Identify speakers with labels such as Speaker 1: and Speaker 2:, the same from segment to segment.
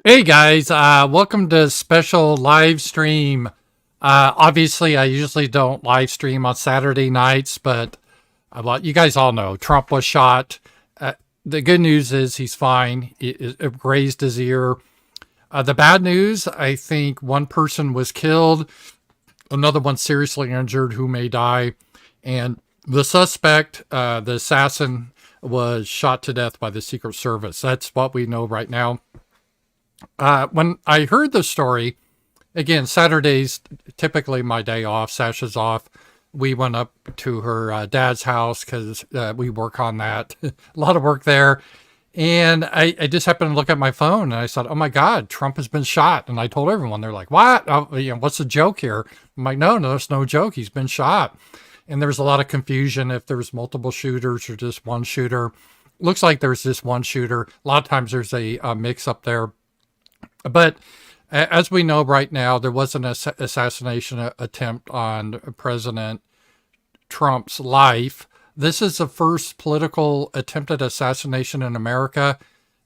Speaker 1: Hey guys, welcome to special live stream. Obviously, I usually don't live stream on Saturday nights, but well, you guys all know Trump was shot. The good news is he's fine. It grazed his ear. The bad news, I think one person was killed, another one seriously injured who may die, and the suspect, the assassin, was shot to death by the Secret Service. That's what we know right now. When I heard the story, again, Saturday's typically my day off. Sasha's off. We went up to her dad's house because we work on that. A lot of work there. And I just happened to look at my phone and I said, oh my God, Trump has been shot. And I told everyone, they're like, what? Oh, what's the joke here? I'm like, no, there's no joke. He's been shot. And there's a lot of confusion if there's multiple shooters or just one shooter. Looks like there's just one shooter. A lot of times there's a mix up there. But as we know right now, there was an assassination attempt on President Trump's life. This is the first political attempted assassination in America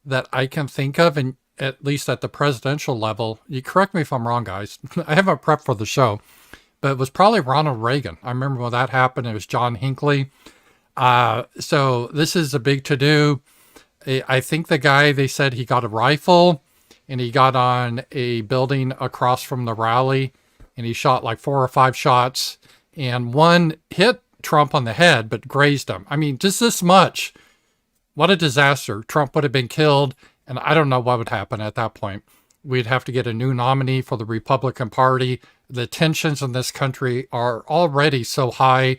Speaker 1: that I can think of, and at least at the presidential level. You correct me if I'm wrong, guys. I haven't prepped for the show, but it was probably Ronald Reagan. I remember when that happened. It was John Hinckley. So this is a big to-do. I think the guy, they said he got a rifle and he got on a building across from the rally and he shot like 4 or 5 shots and one hit Trump on the head but grazed him. I mean, just this much. What a disaster. Trump would have been killed, and I don't know what would happen at that point. We'd have to get a new nominee for the Republican Party. The tensions in this country are already so high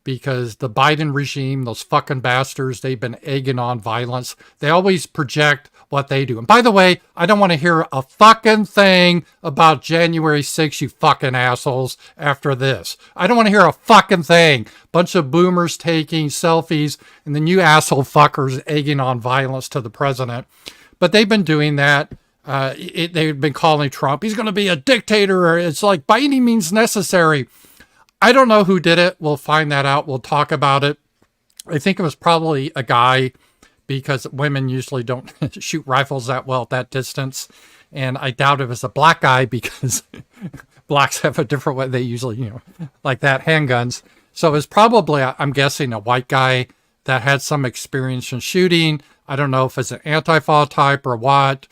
Speaker 1: because the Biden regime, those fucking bastards, they've been egging on violence. They always project what they do. And by the way, I don't want to hear a fucking thing about January 6th, you fucking assholes, after this. I don't want to hear a fucking thing. Bunch of boomers taking selfies and then you asshole fuckers egging on violence to the president. But they've been doing that. They've been calling Trump, he's going to be a dictator. It's like by any means necessary. I don't know who did it. We'll find that out. We'll talk about it. I think it was probably a guy because women usually don't shoot rifles that well at that distance. And I doubt it was a black guy because blacks have a different way. They usually, like that, handguns. So it was probably, I'm guessing, a white guy that had some experience in shooting. I don't know if it's an anti-fall type or what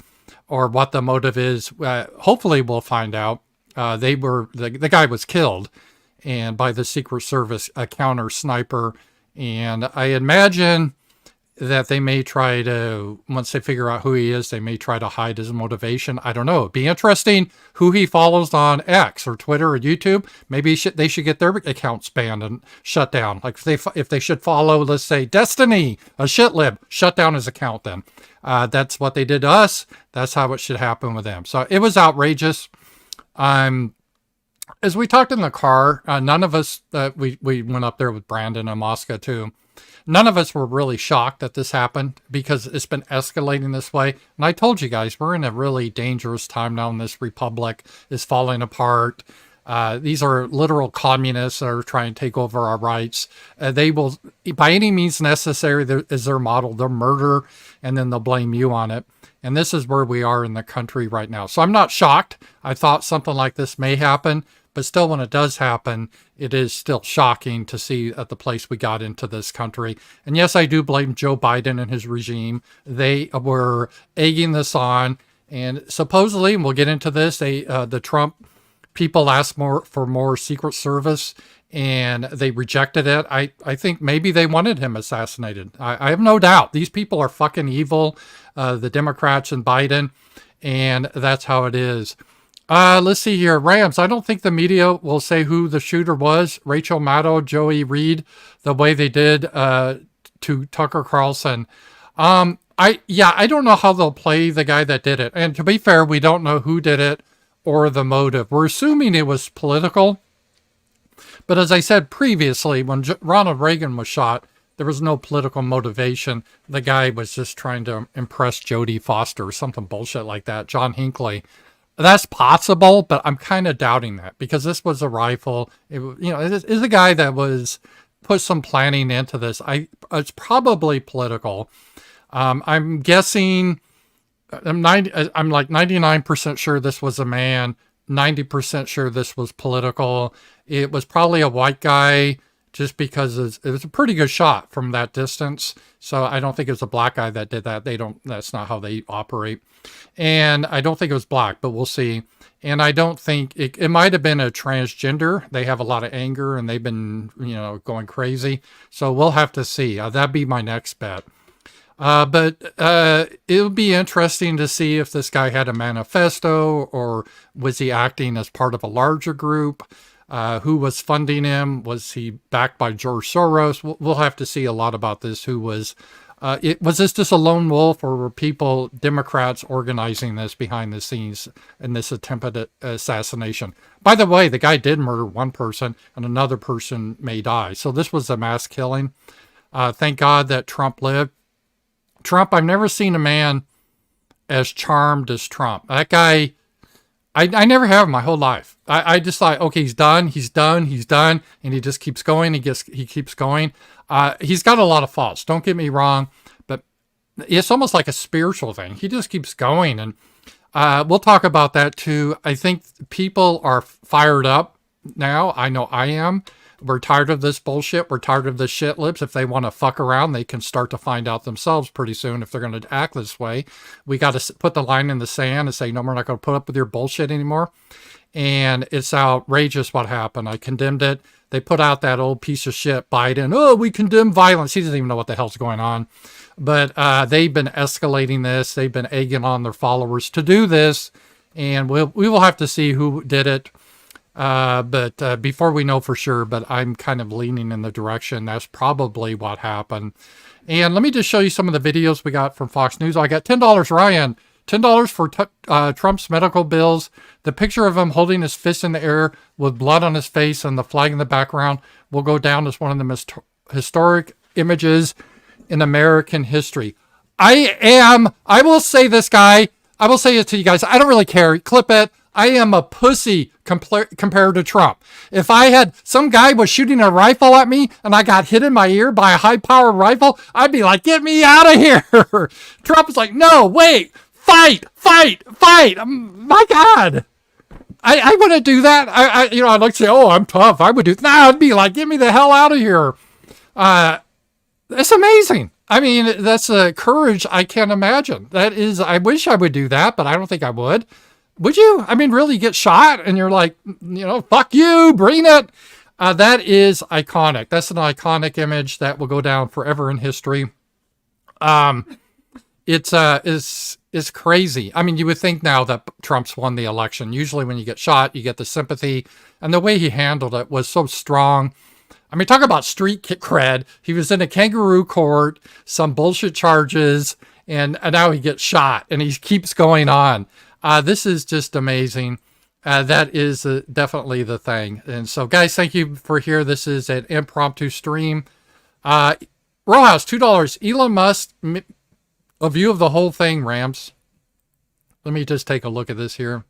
Speaker 1: the motive is. Hopefully we'll find out. The guy was killed and by the Secret Service, a counter sniper. And I imagine that they may try to, once they figure out who he is, they may try to hide his motivation. I don't know. It'd be interesting who he follows on X or Twitter or YouTube. Maybe they should get their accounts banned and shut down. Like if they should follow, let's say, Destiny, a shitlib, shut down his account then. That's what they did to us. That's how it should happen with them. So it was outrageous. As we talked in the car, none of us, we went up there with Brandon and Mosca too. None of us were really shocked that this happened because it's been escalating this way. And I told you guys, we're in a really dangerous time now and this republic is falling apart. These are literal communists that are trying to take over our rights. They will, by any means necessary, is their model, they'll murder, and then they'll blame you on it. And this is where we are in the country right now. So I'm not shocked. I thought something like this may happen. But still, when it does happen, it is still shocking to see at the place we got into this country. And yes, I do blame Joe Biden and his regime. They were egging this on. And supposedly, and we'll get into this, the Trump people asked for more Secret Service, and they rejected it. I think maybe they wanted him assassinated. I have no doubt. These people are fucking evil, the Democrats and Biden, and that's how it is. Let's see here. Rams, I don't think the media will say who the shooter was. Rachel Maddow, Joey Reid, the way they did to Tucker Carlson. I don't know how they'll play the guy that did it. And to be fair, we don't know who did it or the motive. We're assuming it was political. But as I said previously, when Ronald Reagan was shot, there was no political motivation. The guy was just trying to impress Jodie Foster or something bullshit like that. John Hinckley. That's possible, but I'm kind of doubting that because this was a rifle. It is a guy that was put some planning into this. It's probably political. I'm guessing I'm like 99% sure this was a man, 90% sure this was political. It was probably a white guy just because it was a pretty good shot from that distance. So I don't think it was a black guy that did that. That's not how they operate. And I don't think it was black, but we'll see. And I don't think it might have been a transgender. They have a lot of anger and they've been, going crazy. So we'll have to see. That'd be my next bet. But it'll be interesting to see if this guy had a manifesto or was he acting as part of a larger group? Who was funding him? Was he backed by George Soros? We'll have to see a lot about this. Was this just a lone wolf, or were people, Democrats, organizing this behind the scenes in this attempted assassination? By the way, the guy did murder one person and another person may die. So this was a mass killing. Thank God that Trump lived. Trump, I've never seen a man as charmed as Trump. That guy, I never have in my whole life. I just thought, okay, he's done, and he just keeps going. He keeps going. He's got a lot of faults. Don't get me wrong, but it's almost like a spiritual thing. He just keeps going, and we'll talk about that too. I think people are fired up now. I know I am. We're tired of this bullshit. We're tired of the shit lips. If they want to fuck around, they can start to find out themselves pretty soon if they're going to act this way. We got to put the line in the sand and say, no, we're not going to put up with your bullshit anymore. And it's outrageous what happened. I condemned it. They put out that old piece of shit, Biden. Oh, we condemn violence. He doesn't even know what the hell's going on. But they've been escalating this. They've been egging on their followers to do this. And we will have to see who did it. But before we know for sure, but I'm kind of leaning in the direction that's probably what happened. And let me just show you some of the videos we got from Fox News. I got $10, Ryan. $10 for Trump's medical bills. The picture of him holding his fist in the air with blood on his face and the flag in the background will go down as one of the most historic images in American history. I will say this, guy. I will say it to you guys. I don't really care. Clip it. I am a pussy compared to Trump. If I had some guy was shooting a rifle at me and I got hit in my ear by a high-powered rifle, I'd be like, get me out of here. Trump is like, no, wait, fight. My God. I wouldn't do that. I'd like to say, oh, I'm tough. I would do that. No, I'd be like, get me the hell out of here. That's amazing. I mean, that's a courage I can't imagine. I wish I would do that, but I don't think I would. Would you? I mean, really get shot and you're like, fuck you, bring it. That is iconic. That's an iconic image that will go down forever in history. It's crazy. I mean, you would think now that Trump's won the election. Usually when you get shot, you get the sympathy. And the way he handled it was so strong. I mean, talk about street cred. He was in a kangaroo court, some bullshit charges, and now he gets shot and he keeps going on. This is just amazing. That is definitely the thing. And so, guys, thank you for here. This is an impromptu stream. Rowhouse, $2. Elon Musk, a view of the whole thing, Rams. Let me just take a look at this here.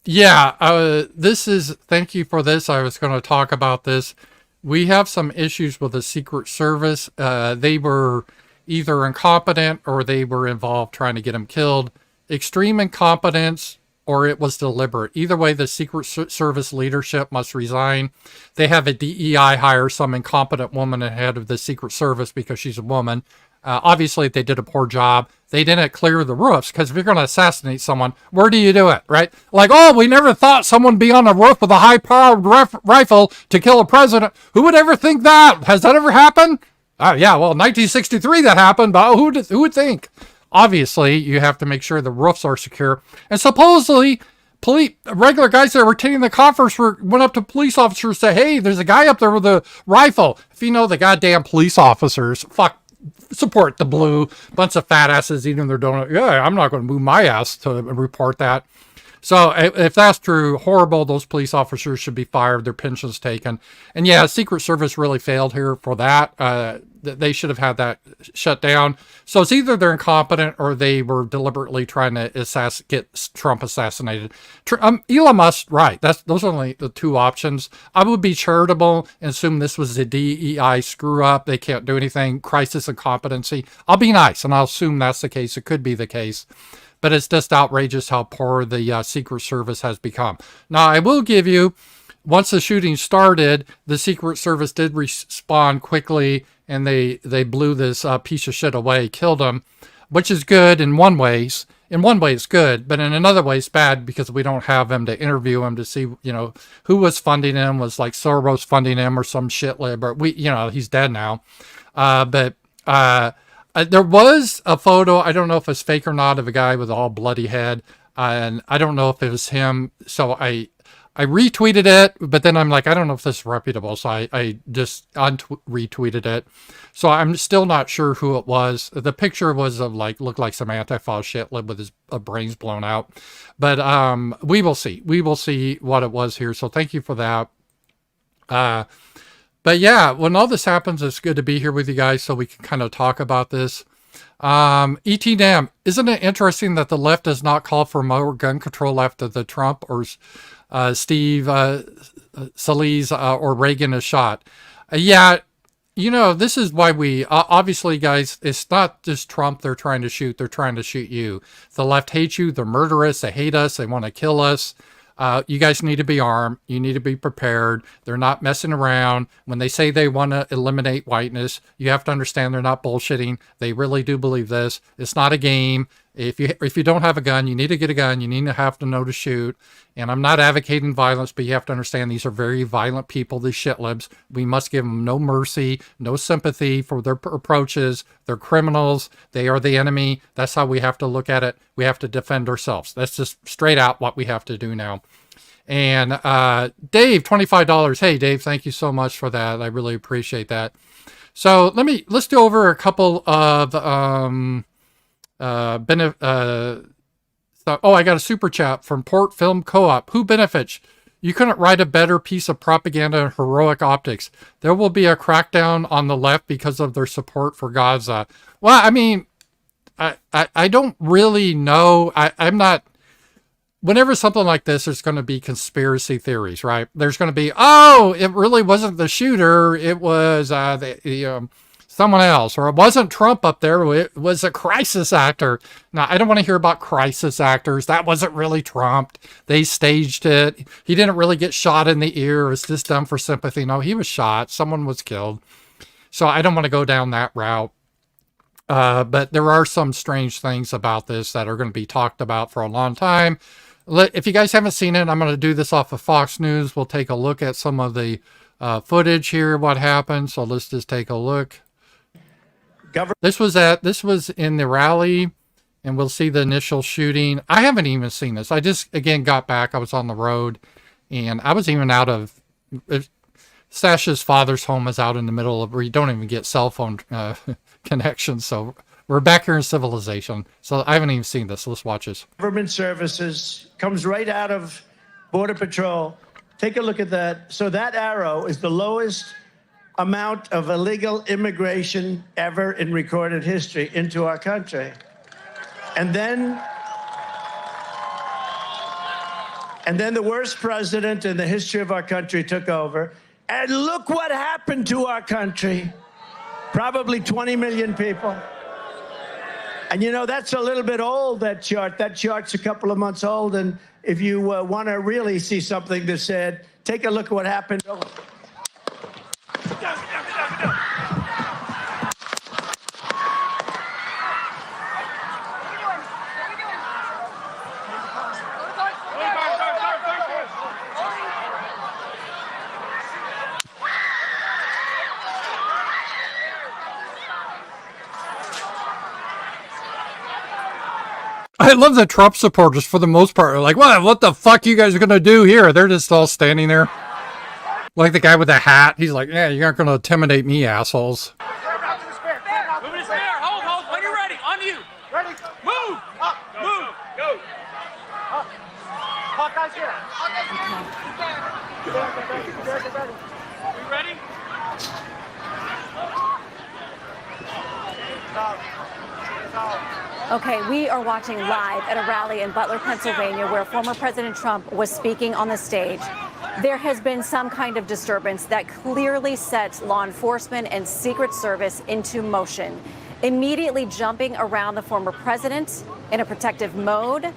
Speaker 1: This is, thank you for this. I was going to talk about this. We have some issues with the Secret Service. They were either incompetent or they were involved trying to get him killed. Extreme incompetence or it was deliberate. Either way, the Secret Service leadership must resign. They have a DEI hire some incompetent woman ahead of the Secret Service because she's a woman. Obviously, they did a poor job. They didn't clear the roofs because if you're going to assassinate someone, where do you do it, right? Like, oh, we never thought someone would be on a roof with a high-powered rifle to kill a president. Who would ever think that? Has that ever happened? Yeah, well, 1963 that happened, but who would think? Obviously, you have to make sure the roofs are secure. And supposedly, regular guys that were attending the conference went up to police officers and said, hey, there's a guy up there with a rifle. If you know the goddamn police officers, support the blue, bunch of fat asses eating their donut. Yeah, I'm not going to move my ass to report that. So if that's true, horrible. Those police officers should be fired. Their pensions taken. And yeah, Secret Service really failed here for that. They should have had that shut down. So it's either they're incompetent or they were deliberately trying to get Trump assassinated. Elon Musk, right? Those are only the two options. I would be charitable and assume this was a DEI screw up. They can't do anything. Crisis of competency. I'll be nice and I'll assume that's the case. It could be the case. But it's just outrageous how poor the Secret Service has become. Now, I will give you, once the shooting started, the Secret Service did respond quickly, and they blew this piece of shit away, killed him, which is good in one way. In one way, it's good, but in another way, it's bad because we don't have him to interview him to see, who was funding him. Was like Soros funding him or some shit labor. He's dead now. There was a photo, I don't know if it's fake or not, of a guy with a all bloody head, and I don't know if it was him, so I retweeted it, but then I'm like, I don't know if this is reputable, so I just retweeted it. So I'm still not sure who it was. The picture was of looked like some Antifa shit with his brains blown out. But we will see. We will see what it was here, so thank you for that. But yeah, when all this happens, it's good to be here with you guys so we can kind of talk about this. ETDM, isn't it interesting that the left does not call for more gun control after the Trump or Steve Scalise or Reagan is shot? Yeah, this is why we, obviously, guys, it's not just Trump they're trying to shoot. They're trying to shoot you. The left hates you. They're murderous. They hate us. They want to kill us. You guys need to be armed. You need to be prepared. They're not messing around. When they say they want to eliminate whiteness, you have to understand they're not bullshitting. They really do believe this. It's not a game. If you don't have a gun, you need to get a gun. You need to have to know to shoot. And I'm not advocating violence, but you have to understand these are very violent people, these shitlibs. We must give them no mercy, no sympathy for their approaches. They're criminals. They are the enemy. That's how we have to look at it. We have to defend ourselves. That's just straight out what we have to do now. And Dave, $25. Hey, Dave, thank you so much for that. I really appreciate that. So let's do over a couple of I got a super chat from Port Film Co-op. Who benefits? You couldn't write a better piece of propaganda and heroic optics. There will be a crackdown on the left because of their support for Gaza. Well, I mean, I don't really know. I'm not. Whenever something like this, there's going to be conspiracy theories, right? There's going to be, it really wasn't the shooter. It was someone else, or it wasn't Trump up there. It was a crisis actor. Now, I don't want to hear about crisis actors. That wasn't really Trump. They staged it. He didn't really get shot in the ear. It was just done for sympathy. No, he was shot. Someone was killed. So I don't want to go down that route. But there are some strange things about this that are going to be talked about for a long time. If you guys haven't seen it, I'm going to do this off of Fox News. We'll take a look at some of the footage here, what happened. So let's just take a look. This was in the rally, and we'll see the initial shooting. I haven't even seen this. I just, again, got back. I was on the road, and I was even out of... Sash's father's home is out in the middle of where you don't even get cell phone connection. So we're back here in civilization. So I haven't even seen this. Let's watch this.
Speaker 2: Government services comes right out of Border Patrol. Take a look at that. So that arrow is the lowest amount of illegal immigration ever in recorded history into our country. And then the worst president in the history of our country took over. And look what happened to our country. Probably 20 million people. And that's a little bit old, that chart. That chart's a couple of months old. And if you want to really see something that's said, take a look at what happened.
Speaker 1: I love the Trump supporters for the most part are like, what the fuck you guys are going to do here? They're just all standing there. Like the guy with the hat. He's like, yeah, you aren't going to intimidate me, assholes.
Speaker 3: Moving his spear. Hold. When you're ready. On you. Ready. Move. Up. Move. Go. Up.
Speaker 4: Okay, we are watching live at a rally in Butler, Pennsylvania, where former President Trump was speaking on the stage. There has been some kind of disturbance that clearly sets law enforcement and Secret Service into motion, immediately jumping around the former president in a protective mode.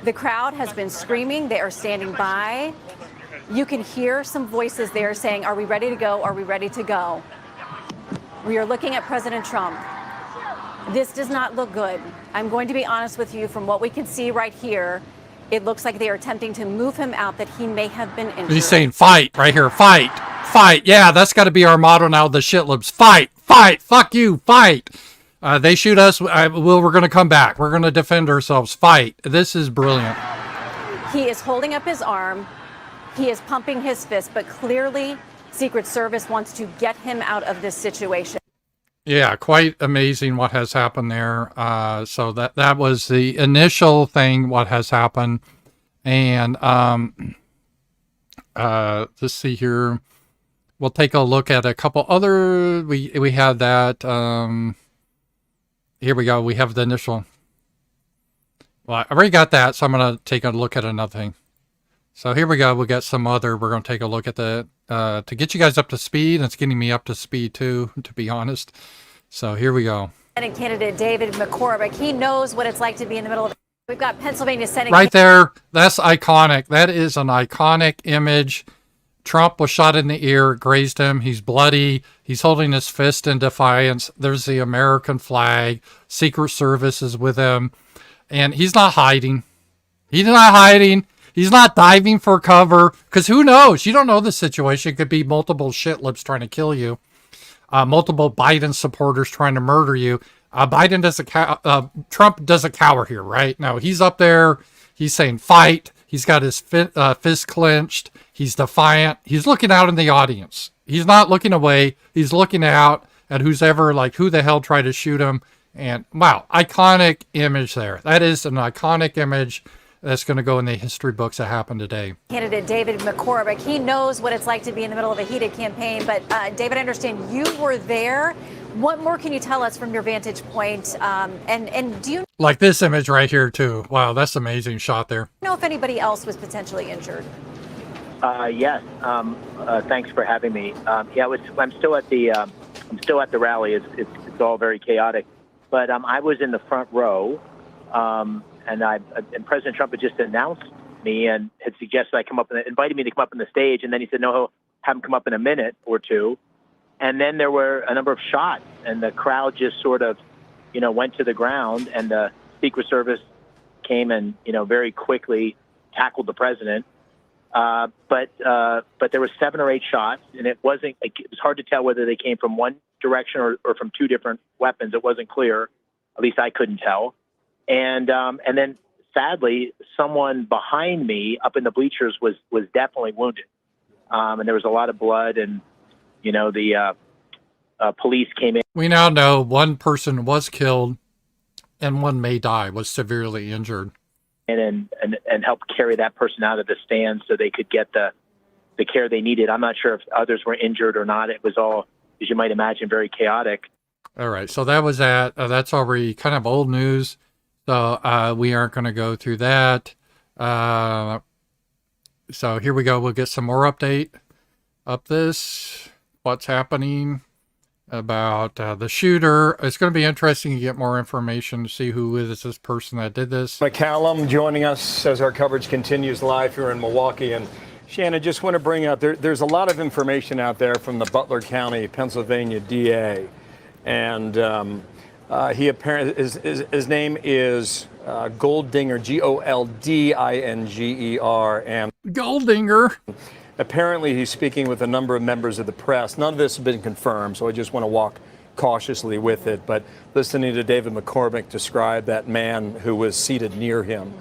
Speaker 4: The crowd has been screaming. They are standing by. You can hear some voices there saying, "Are we ready to go? Are we ready to go?" We are looking at President Trump. This does not look good. I'm going to be honest with you. From what we can see right here, it looks like they are attempting to move him out, that he may have been injured.
Speaker 1: He's saying fight right here. Fight. Fight. Yeah, that's got to be our motto now, the shitlibs. Fight. Fight. Fuck you. Fight. They shoot us. We're going to come back. We're going to defend ourselves. Fight. This is brilliant.
Speaker 4: He is holding up his arm. He is pumping his fist, but clearly Secret Service wants to get him out of this situation.
Speaker 1: Yeah, quite amazing what has happened there. So that was the initial thing, what has happened. And let's see here. We'll take a look at a couple other. We had that. Here we go. We have the initial. Well, I already got that, so I'm going to take a look at another thing. So here we go. We got some other. We're going to take a look at the to get you guys up to speed. And it's getting me up to speed too, to be honest. So here we go.
Speaker 4: Senate candidate David McCormick. He knows what it's like to be in the middle of it. We've got Pennsylvania Senate.
Speaker 1: Right there. That's iconic. That is an iconic image. Trump was shot in the ear, grazed him. He's bloody. He's holding his fist in defiance. There's the American flag. Secret Service is with him. And he's not hiding. He's not hiding. He's not diving for cover. Because who knows? You don't know the situation. It could be multiple shitlips trying to kill you. Multiple Biden supporters trying to murder you. Trump doesn't cower here, right? No, he's up there. He's saying fight. He's got his fist clenched. He's defiant. He's looking out in the audience. He's not looking away. He's looking out at who's ever, like, who the hell tried to shoot him. And wow, iconic image there. That is an iconic image that's going to go in the history books that happened today.
Speaker 4: Candidate David McCormick, he knows what it's like to be in the middle of a heated campaign. But David, I understand you were there. What more can you tell us from your vantage point? And do you
Speaker 1: like this image right here too? Wow, that's an amazing shot there.
Speaker 4: know if anybody else was potentially injured?
Speaker 5: Yes. Thanks for having me. Yeah, I'm still at the rally. It's all very chaotic. But I was in the front row. And President Trump had just announced me and had suggested I come up and invited me to come up on the stage. And then he said, no, he'll have him come up in a minute or two. And then there were a number of shots and the crowd just sort of, went to the ground, and the Secret Service came and, very quickly tackled the president. But there were 7 or 8 shots, and it was hard to tell whether they came from one direction or from 2 different weapons. It wasn't clear. At least I couldn't tell. And then sadly, someone behind me up in the bleachers was definitely wounded. And there was a lot of blood, and, the police came in.
Speaker 1: We now know one person was killed and one may die, was severely injured.
Speaker 5: And helped carry that person out of the stands so they could get the care they needed. I'm not sure if others were injured or not. It was all, as you might imagine, very chaotic.
Speaker 1: All right. So that was that. That's already kind of old news. So we aren't going to go through that. So here we go. We'll get some more update up this. What's happening about the shooter. It's going to be interesting to get more information to see who is this person that did this.
Speaker 6: McCallum joining us as our coverage continues live here in Milwaukee. And Shannon, just want to bring out, there's a lot of information out there from the Butler County, Pennsylvania DA. And he apparently, his name is Goldinger, Goldinger. And
Speaker 1: Goldinger.
Speaker 6: Apparently, he's speaking with a number of members of the press. None of this has been confirmed, so I just want to walk cautiously with it. But listening to David McCormick describe that man who was seated near him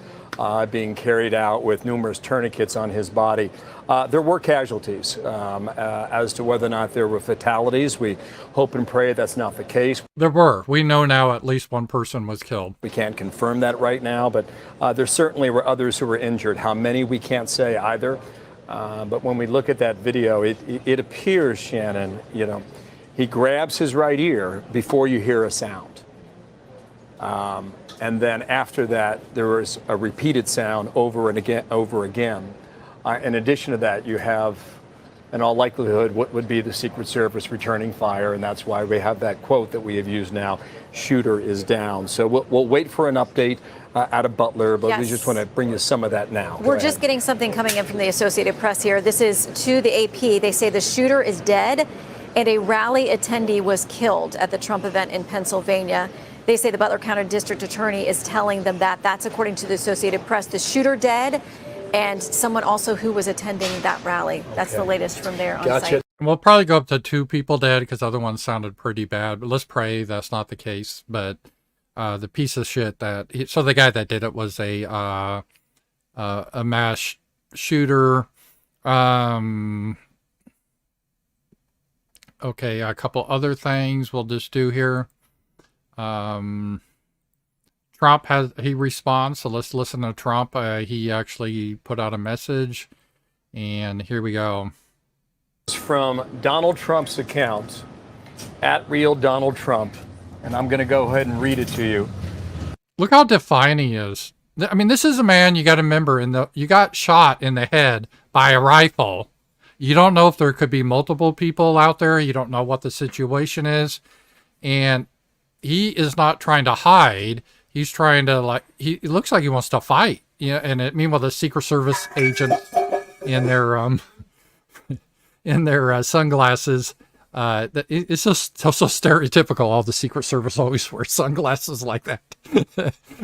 Speaker 6: being carried out with numerous tourniquets on his body. There were casualties. As to whether or not there were fatalities, we hope and pray that's not the case.
Speaker 1: There were. We know now at least one person was killed.
Speaker 6: We can't confirm that right now, but there certainly were others who were injured. How many, we can't say either. But when we look at that video, it appears, Shannon, he grabs his right ear before you hear a sound. And then after that, there was a repeated sound over and again, over again. In addition to that, you have, in all likelihood, what would be the Secret Service returning fire, and that's why we have that quote that we have used now, shooter is down. So we'll wait for an update out of Butler, but we just want to bring you some of that now.
Speaker 4: We're just getting something coming in from the Associated Press here. This is to the AP. They say the shooter is dead and a rally attendee was killed at the Trump event in Pennsylvania. They say the Butler County District Attorney is telling them that. That's according to the Associated Press. The shooter dead and someone also who was attending that rally. That's the latest from there on site.
Speaker 1: We'll probably go up to 2 people dead because the other one sounded pretty bad. But let's pray that's not the case. But the piece of shit so the guy that did it was a mass shooter. Okay, a couple other things we'll just do here. Trump he responds, so let's listen to Trump. He actually put out a message, and here we go.
Speaker 6: It's from Donald Trump's account, @RealDonaldTrump, and I'm going to go ahead and read it to you.
Speaker 1: Look how defiant he is. I mean, this is a man, you got to remember, you got shot in the head by a rifle. You don't know if there could be multiple people out there. You don't know what the situation is. And he is not trying to hide. He's trying to, it looks like he wants to fight. Yeah, and meanwhile, the Secret Service agents in their sunglasses. It's just so stereotypical. All the Secret Service always wear sunglasses like that.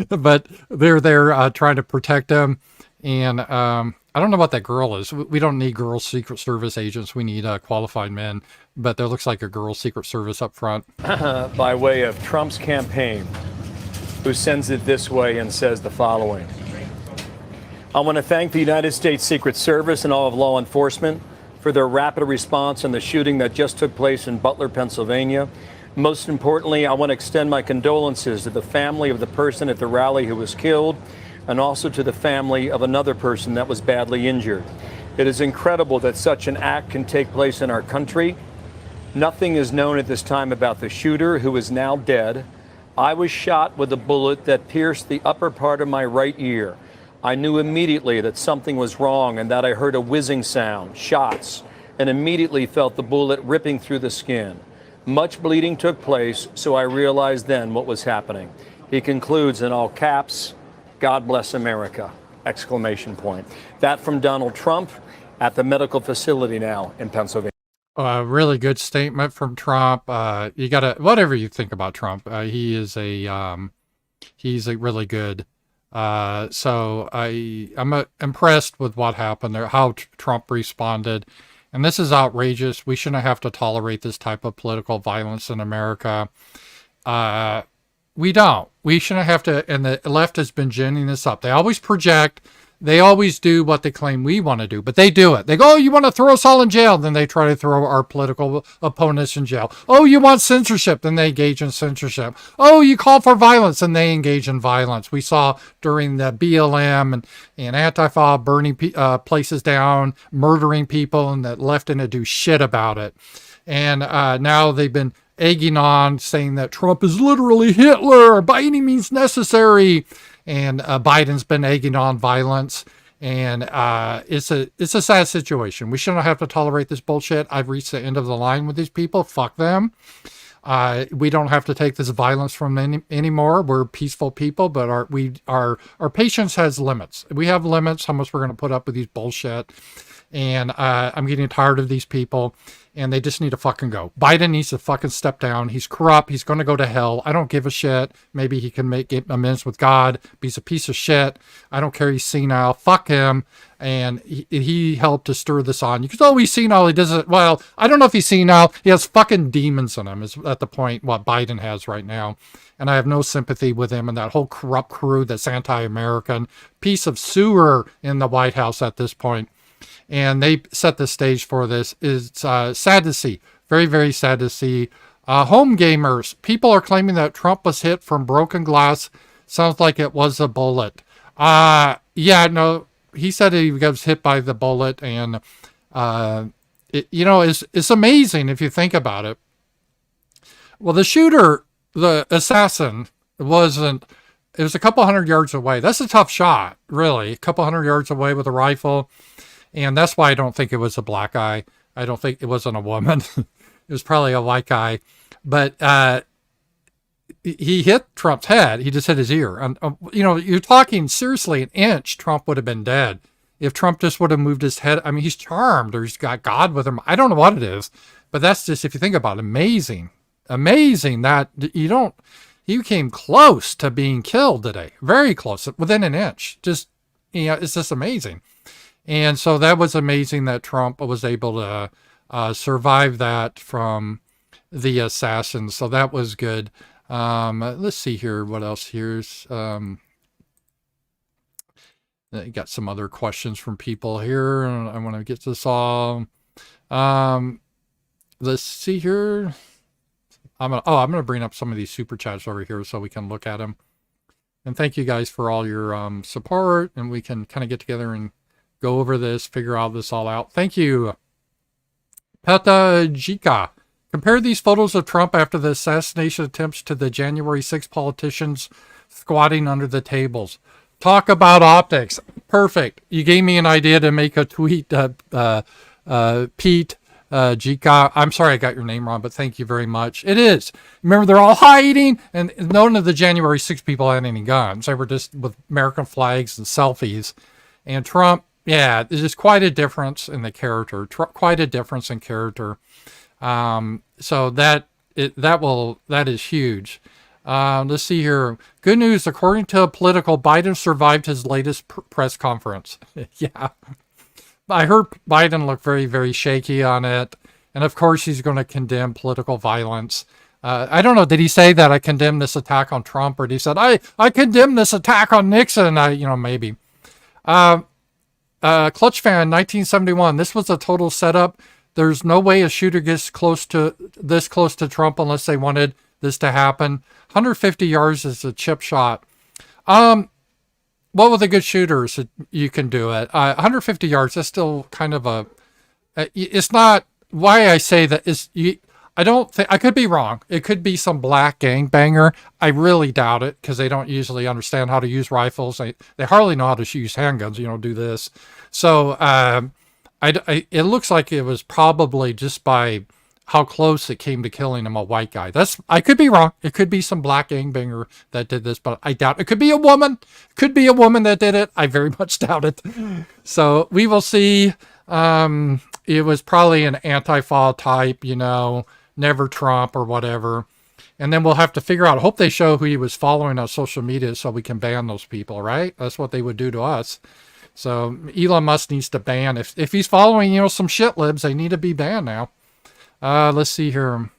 Speaker 1: But they're there trying to protect him. And I don't know what that girl is. We don't need girl Secret Service agents. We need qualified men. But there looks like a girl Secret Service up front.
Speaker 6: By way of Trump's campaign, who sends it this way and says the following. I want to thank the United States Secret Service and all of law enforcement for their rapid response in the shooting that just took place in Butler, Pennsylvania. Most importantly, I want to extend my condolences to the family of the person at the rally who was killed, and also to the family of another person that was badly injured. It is incredible that such an act can take place in our country. Nothing is known at this time about the shooter, who is now dead. I was shot with a bullet that pierced the upper part of my right ear. I knew immediately that something was wrong and that I heard a whizzing sound, shots, and immediately felt the bullet ripping through the skin. Much bleeding took place, so I realized then what was happening. He concludes in all caps, God bless America, exclamation point. That from Donald Trump at the medical facility now in Pennsylvania.
Speaker 1: Really good statement from Trump. You gotta, whatever you think about Trump, he's a really good. So I'm impressed with what happened there, how Trump responded. And this is outrageous. We shouldn't have to tolerate this type of political violence in America. We don't. We shouldn't have to, and the left has been ginning this up. They always project, they always do what they claim we want to do, but they do it. They go, oh, you want to throw us all in jail? Then they try to throw our political opponents in jail. Oh, you want censorship? Then they engage in censorship. Oh, you call for violence? And they engage in violence. We saw during the BLM and Antifa burning places down, murdering people, and the left didn't do shit about it. And now they've been egging on, saying that Trump is literally Hitler by any means necessary. And Biden's been egging on violence. And it's a sad situation. We shouldn't have to tolerate this bullshit. I've reached the end of the line with these people. Fuck them. We don't have to take this violence from them anymore. We're peaceful people, but our patience has limits. We have limits how much we're going to put up with these bullshit. And I'm getting tired of these people, and they just need to fucking go. Biden needs to fucking step down. He's corrupt. He's going to go to hell. I don't give a shit. Maybe he can get amends with God, but he's a piece of shit. I don't care. He's senile. Fuck him. And he helped to stir this on. You could, oh, he's senile. He doesn't. Well, I don't know if he's senile. He has fucking demons in him, is at the point what Biden has right now. And I have no sympathy with him and that whole corrupt crew that's anti-American piece of sewer in the White House at this point. And they set the stage for this. It's sad to see. Very, very sad to see. Home gamers. People are claiming that Trump was hit from broken glass. Sounds like it was a bullet. Yeah, no. He said he was hit by the bullet. And, it's amazing if you think about it. Well, the shooter, the assassin, wasn't it was a couple hundred yards away. That's a tough shot, really. A couple hundred yards away with a rifle. And that's why I don't think it was a black guy. I don't think it wasn't a woman. It was probably a white guy. But he hit Trump's head. He just hit his ear. And, you're talking seriously an inch, Trump would have been dead. If Trump just would have moved his head, I mean, he's charmed or he's got God with him. I don't know what it is, but that's just, if you think about it, amazing that he came close to being killed today. Very close, within an inch. Just, it's just amazing. And so that was amazing that Trump was able to survive that from the assassins. So that was good. Let's see here. What else here's, got some other questions from people here. I want to get to this all. Let's see here. I'm gonna bring up some of these super chats over here so we can look at them. And thank you guys for all your support, and we can kind of get together and go over this, figure all this all out. Thank you, Petajika. Compare these photos of Trump after the assassination attempts to the January 6 politicians squatting under the tables. Talk about optics. Perfect. You gave me an idea to make a tweet, Pete Jika. I'm sorry I got your name wrong, but thank you very much. It is. Remember, they're all hiding, and none of the January 6 people had any guns. They were just with American flags and selfies. And Trump, yeah, there's just quite a difference in the character. Quite a difference in character. So that is huge. Let's see here. Good news. According to Political, Biden survived his latest press conference. Yeah. I heard Biden look very, very shaky on it. And of course, he's going to condemn political violence. I don't know. Did he say that I condemn this attack on Trump, or did he said, I condemn this attack on Nixon? Maybe. Clutch fan 1971. This was a total setup. There's no way a shooter gets this close to Trump unless they wanted this to happen. 150 yards is a chip shot. Well, with a good shooter, you can do it. 150 yards, that's still kind of it's not, why I say that is, I don't think, I could be wrong. It could be some black gangbanger. I really doubt it, because they don't usually understand how to use rifles. They hardly know how to use handguns, do this. So, it looks like it was probably just by how close it came to killing him, a white guy. I could be wrong. It could be some black gangbanger that did this, but I doubt it. Could be a woman. Could be a woman that did it. I very much doubt it. So we will see. It was probably an Antifa type, never Trump or whatever. And then we'll have to figure out, I hope they show who he was following on social media so we can ban those people, right? That's what they would do to us. So Elon Musk needs to ban, if he's following, some shit libs, they need to be banned now. Let's see here.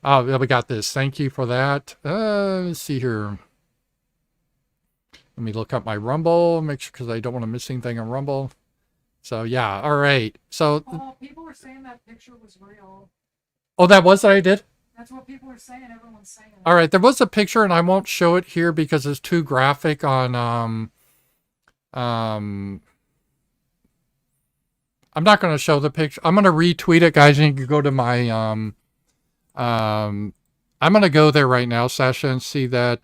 Speaker 1: Oh, we got this. Thank you for that. Let's see here. Let me look up my Rumble, make sure, because I don't want to miss anything on Rumble. So yeah, all right. So
Speaker 7: people were saying that picture was real.
Speaker 1: Oh, that was that I did?
Speaker 7: That's what people were saying. Everyone's saying it.
Speaker 1: All right, there was a picture, and I won't show it here because it's too graphic on I'm not going to show the picture. I'm going to retweet it, guys, and you can go to my, I'm going to go there right now, Sasha, and see that,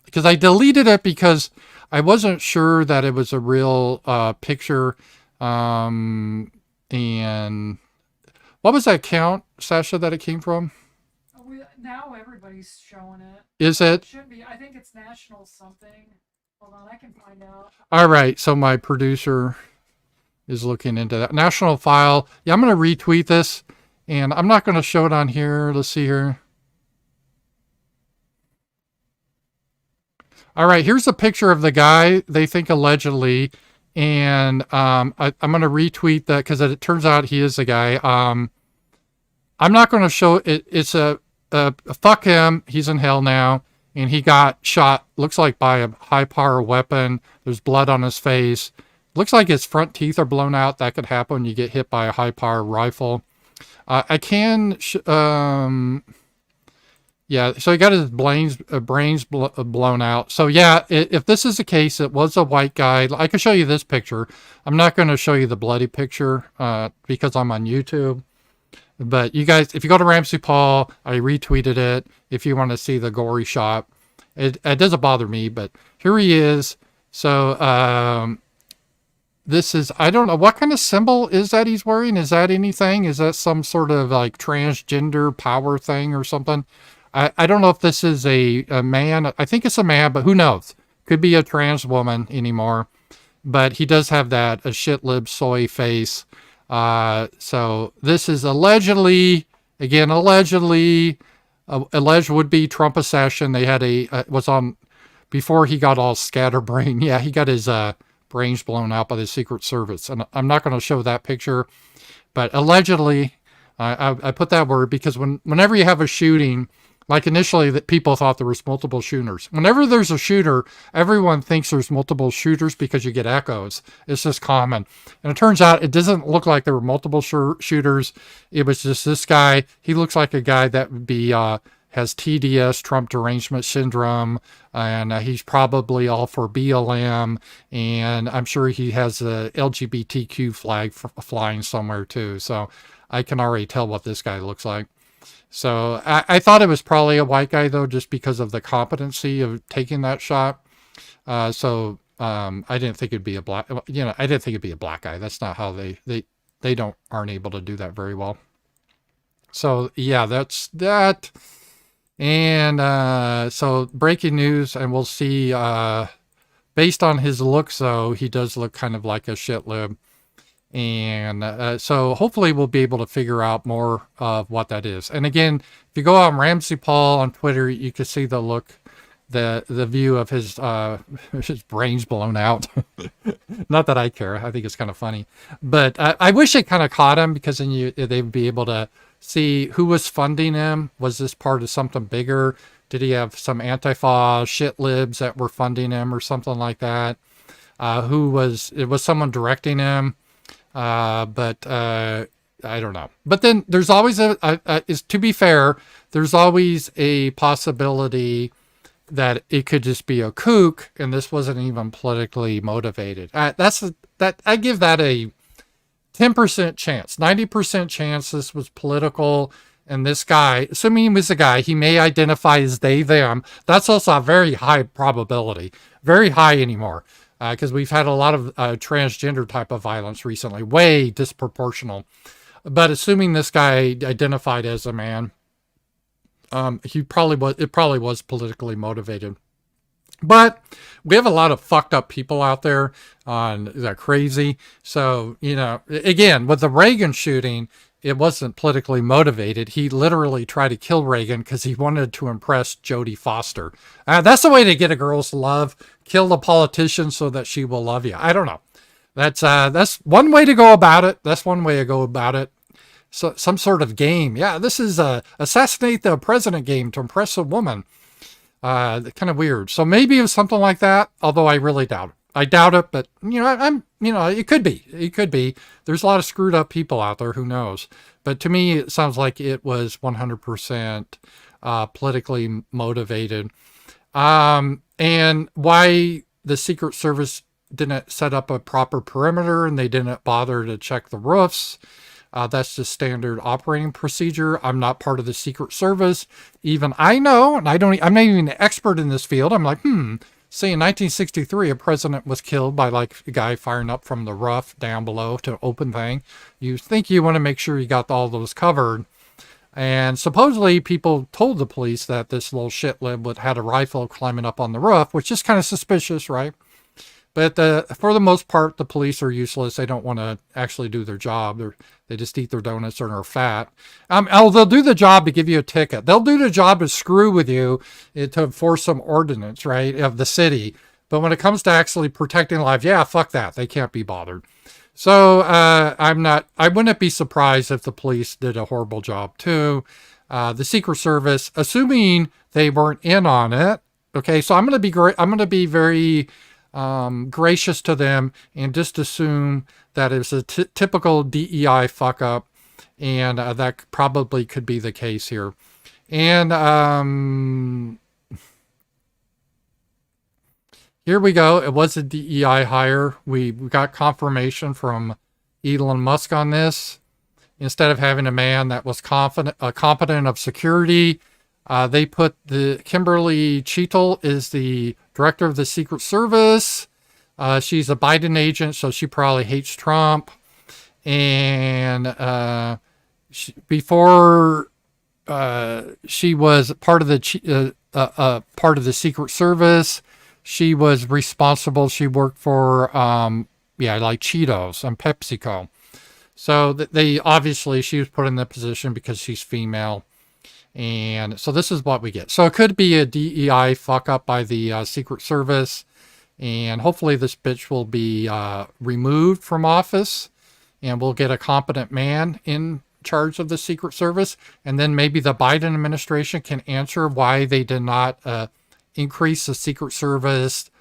Speaker 1: because I deleted it because I wasn't sure that it was a real picture. And what was that account, Sasha, that it came from?
Speaker 7: Now everybody's showing it.
Speaker 1: Is it?
Speaker 7: It should be. I think it's national something. Hold on, I can find out.
Speaker 1: All right, so my producer is looking into that. National file. Yeah, I'm going to retweet this, and I'm not going to show it on here. Let's see here. All right, here's a picture of the guy, they think allegedly, and I'm going to retweet that because it turns out he is the guy. I'm not going to show it. It's fuck him. He's in hell now. And he got shot, looks like by a high-power weapon. There's blood on his face. Looks like his front teeth are blown out. That could happen when you get hit by a high-power rifle. Yeah, so he got his brains blown out. So yeah, if this is the case, it was a white guy. I can show you this picture. I'm not going to show you the bloody picture because I'm on YouTube. But you guys, if you go to Ramsey Paul, I retweeted it. If you want to see the gory shot, It doesn't bother me, but here he is. So this is, I don't know, what kind of symbol is that he's wearing? Is that anything? Is that some sort of like transgender power thing or something? I don't know if this is a man. I think it's a man, but who knows? Could be a trans woman anymore. But he does have that a shit lib soy face. So this is allegedly, again, allegedly, alleged would-be Trump assassin. They had was on, before he got all scatterbrained. Yeah, he got his brains blown out by the Secret Service. And I'm not going to show that picture. But allegedly, I put that word because whenever you have a shooting, like initially that people thought there was multiple shooters. Whenever there's a shooter, everyone thinks there's multiple shooters because you get echoes. It's just common. And it turns out it doesn't look like there were multiple shooters. It was just this guy. He looks like a guy that would be, has TDS, Trump derangement syndrome, and he's probably all for BLM. And I'm sure he has a LGBTQ flag flying somewhere too. So I can already tell what this guy looks like. So I thought it was probably a white guy though, just because of the competency of taking that shot. I didn't think it'd be a black, I didn't think it'd be a black guy. That's not how they aren't able to do that very well. So yeah, that's that. And so breaking news, and we'll see, based on his looks though, he does look kind of like a shit lib. And so hopefully we'll be able to figure out more of what that is. And again, if you go on Ramsey Paul on Twitter, you can see the look, the view of his brains blown out. Not that I care. I think it's kind of funny. But I wish it kind of caught him, because then they'd be able to see who was funding him. Was this part of something bigger? Did he have some Antifa shit libs that were funding him or something like that? It was someone directing him? But I don't know. But then there's always to be fair, there's always a possibility that it could just be a kook, and this wasn't even politically motivated. I give that a 10% chance, 90% chance this was political. And this guy, assuming he was a guy, he may identify as they, them. That's also a very high probability, very high anymore. Because we've had a lot of transgender type of violence recently, way disproportional. But assuming this guy identified as a man, it probably was politically motivated. But we have a lot of fucked up people out there that are crazy. So, again, with the Reagan shooting, it wasn't politically motivated. He literally tried to kill Reagan because he wanted to impress Jodie Foster. That's the way to get a girl's love. Kill the politician so that she will love you. I don't know. That's one way to go about it. That's one way to go about it. So some sort of game. Yeah, this is a assassinate the president game to impress a woman. Kind of weird. So maybe it was something like that, although I really doubt it. I doubt it, but it could be. It could be. There's a lot of screwed up people out there. Who knows? But to me, it sounds like it was 100% politically motivated. And why the Secret Service didn't set up a proper perimeter and they didn't bother to check the roofs. That's just standard operating procedure. I'm not part of the Secret Service. Even I know, and I'm not even an expert in this field. I'm like, say in 1963, a president was killed by like a guy firing up from the roof down below to open thing. You think you want to make sure you got all those covered. And supposedly people told the police that this little shit lib had a rifle climbing up on the roof, which is kind of suspicious, right? But for the most part, the police are useless. They don't want to actually do their job. They just eat their donuts and are fat. They'll do the job to give you a ticket. They'll do the job to screw with you to enforce some ordinance, right, of the city. But when it comes to actually protecting life, yeah, fuck that. They can't be bothered. So I wouldn't be surprised if the police did a horrible job too. The Secret Service, assuming they weren't in on it. Okay, so I'm going to be very gracious to them and just assume that it's a typical DEI fuck up, and that probably could be the case here. And here we go. It was a DEI hire. We got confirmation from Elon Musk on this. Instead of having a man that was competent of security, They put the Kimberly Cheetle is the director of the Secret Service. She's a Biden agent, so she probably hates Trump. And before she was part of the Secret Service, she was responsible. She worked for like Cheetos and PepsiCo. So they obviously she was put in that position because she's female. And so this is what we get. So it could be a DEI fuck up by the Secret Service. And hopefully this bitch will be removed from office and we'll get a competent man in charge of the Secret Service. And then maybe the Biden administration can answer why they did not increase the Secret Service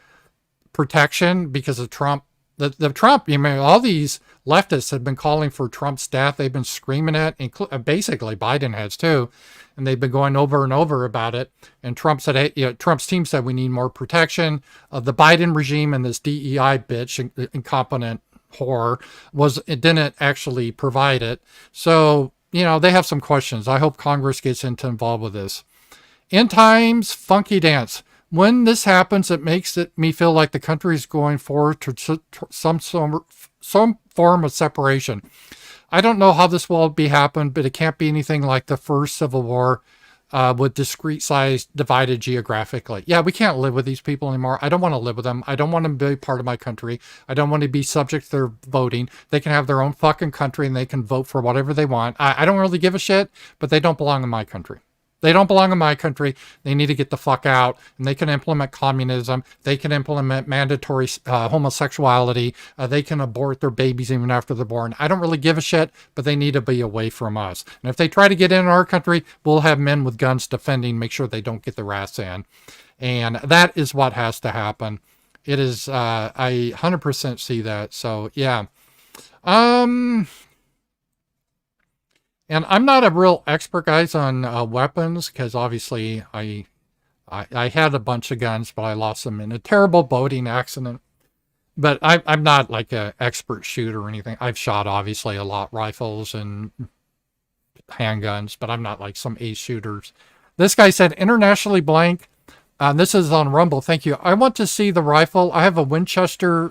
Speaker 1: protection because of Trump. The Trump, all these leftists have been calling for Trump's death. They've been screaming it, basically Biden has too. And they've been going over and over about it. And Trump said, hey, Trump's team said we need more protection. The Biden regime and this DEI bitch, incompetent whore, it didn't actually provide it. So, they have some questions. I hope Congress gets involved with this. End times, funky dance. When this happens, it makes me feel like the country is going forward to some form of separation. I don't know how this will be happen, but it can't be anything like the first Civil War with discrete size divided geographically. Yeah, we can't live with these people anymore. I don't want to live with them. I don't want them to be part of my country. I don't want to be subject to their voting. They can have their own fucking country and they can vote for whatever they want. I don't really give a shit, but they don't belong in my country. They don't belong in my country. They need to get the fuck out, and they can implement communism. They can implement mandatory homosexuality. They can abort their babies even after they're born. I don't really give a shit, but they need to be away from us. And if they try to get in our country, we'll have men with guns defending, make sure they don't get their ass in. And that is what has to happen. It is, I 100% see that. So, yeah. And I'm not a real expert, guys, on weapons because obviously I had a bunch of guns, but I lost them in a terrible boating accident. But I'm not like an expert shooter or anything. I've shot obviously a lot rifles and handguns, but I'm not like some ace shooters. This guy said internationally blank. This is on Rumble. Thank you. I want to see the rifle. I have a Winchester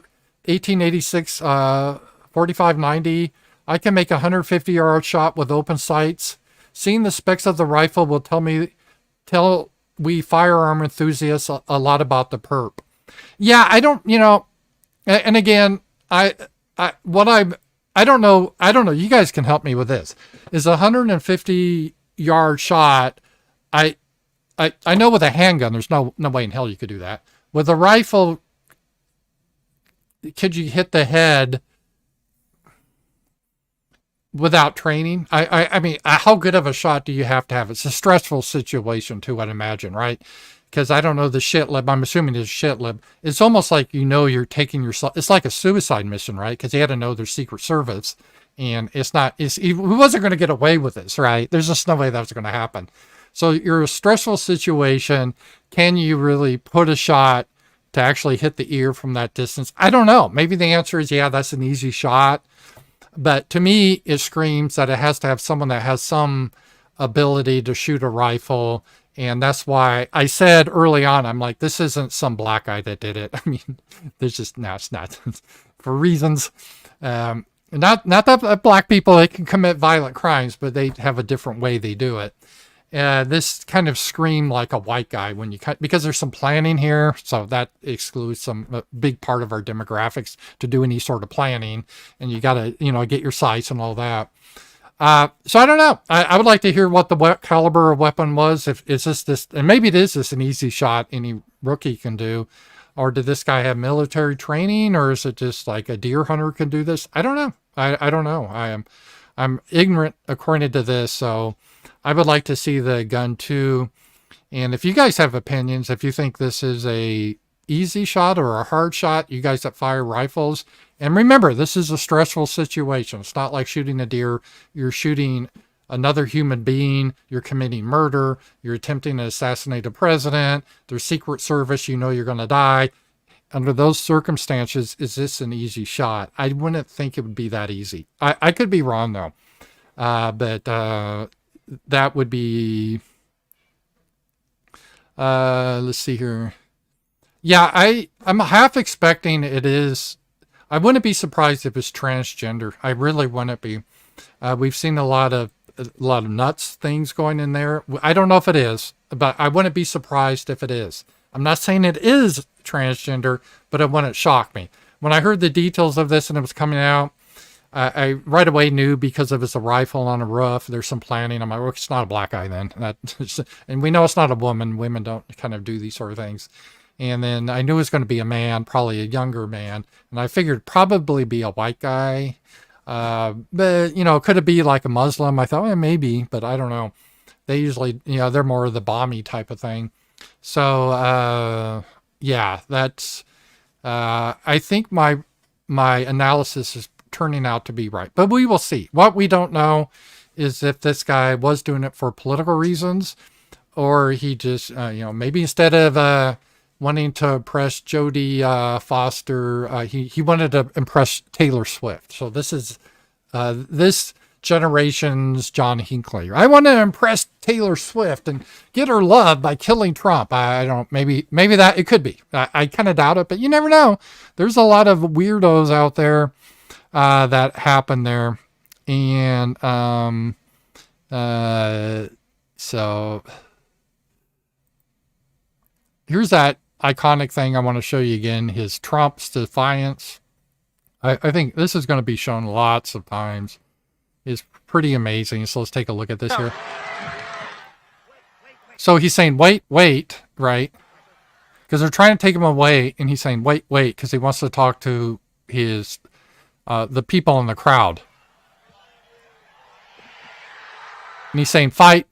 Speaker 1: 1886 4590. I can make a 150-yard shot with open sights. Seeing the specs of the rifle will tell we firearm enthusiasts a lot about the perp. Yeah, I don't, and again, I don't know. You guys can help me with this. Is a 150-yard shot? I know with a handgun, there's no way in hell you could do that. With a rifle, could you hit the head without training? I mean, how good of a shot do you have to have? It's a stressful situation too, I'd imagine, right? Because I don't know the shit lib. I'm assuming it's shit lib. It's almost like you're taking yourself. It's like a suicide mission, right? Because he had to know their Secret Service, and he wasn't going to get away with this, right? There's just no way that was going to happen. So you're a stressful situation. Can you really put a shot to actually hit the ear from that distance? I don't know. Maybe the answer is yeah, that's an easy shot. But to me, it screams that it has to have someone that has some ability to shoot a rifle. And that's why I said early on, I'm like, this isn't some black guy that did it. I mean, it's not for reasons. Not that black people, they can commit violent crimes, but they have a different way they do it. This kind of screamed like a white guy because there's some planning here. So that excludes a big part of our demographics to do any sort of planning. And you got to, get your sights and all that. So I don't know. I would like to hear what the caliber of weapon was. And maybe it is just an easy shot any rookie can do. Or did this guy have military training, or is it just like a deer hunter can do this? I don't know. I don't know. I'm ignorant according to this. So I would like to see the gun too. And if you guys have opinions, if you think this is a easy shot or a hard shot, you guys that fire rifles, and remember, this is a stressful situation. It's not like shooting a deer. You're shooting another human being. You're committing murder. You're attempting to assassinate a president. There's Secret Service. You're going to die. Under those circumstances, is this an easy shot? I wouldn't think it would be that easy. I could be wrong though. But that would be Let's see here. Yeah, I'm half expecting it is. I wouldn't be surprised if it's transgender. I really wouldn't be. We've seen a lot of nuts things going in there. I don't know if it is, but I wouldn't be surprised if it is. I'm not saying it is transgender, but it wouldn't shock me. When I heard the details of this and it was coming out, I right away knew because of it's a rifle on a roof. There's some planning. I'm like, well, it's not a black guy then. And we know it's not a woman. Women don't kind of do these sort of things. And then I knew it was going to be a man, probably a younger man. And I figured probably be a white guy. But, you know, could it be like a Muslim? I thought, well, maybe, but I don't know. They usually, you know, they're more of the bomby type of thing. So, yeah, that's, I think my analysis is turning out to be right, but we will see. What we don't know is if this guy was doing it for political reasons, or he just, you know, maybe instead of, wanting to impress Jodie Foster, he wanted to impress Taylor Swift. So this is this generation's John Hinckley. I want to impress Taylor Swift and get her love by killing Trump. I don't. Maybe that it could be. I kind of doubt it, but you never know. There's a lot of weirdos out there that happen there, and so here's that iconic thing I want to show you again, his Trump's defiance. I think this is going to be shown lots of times. It's pretty amazing. So let's take a look at this here. So he's saying, wait, right? Because they're trying to take him away, and he's saying, wait, because he wants to talk to his the people in the crowd. And he's saying, fight.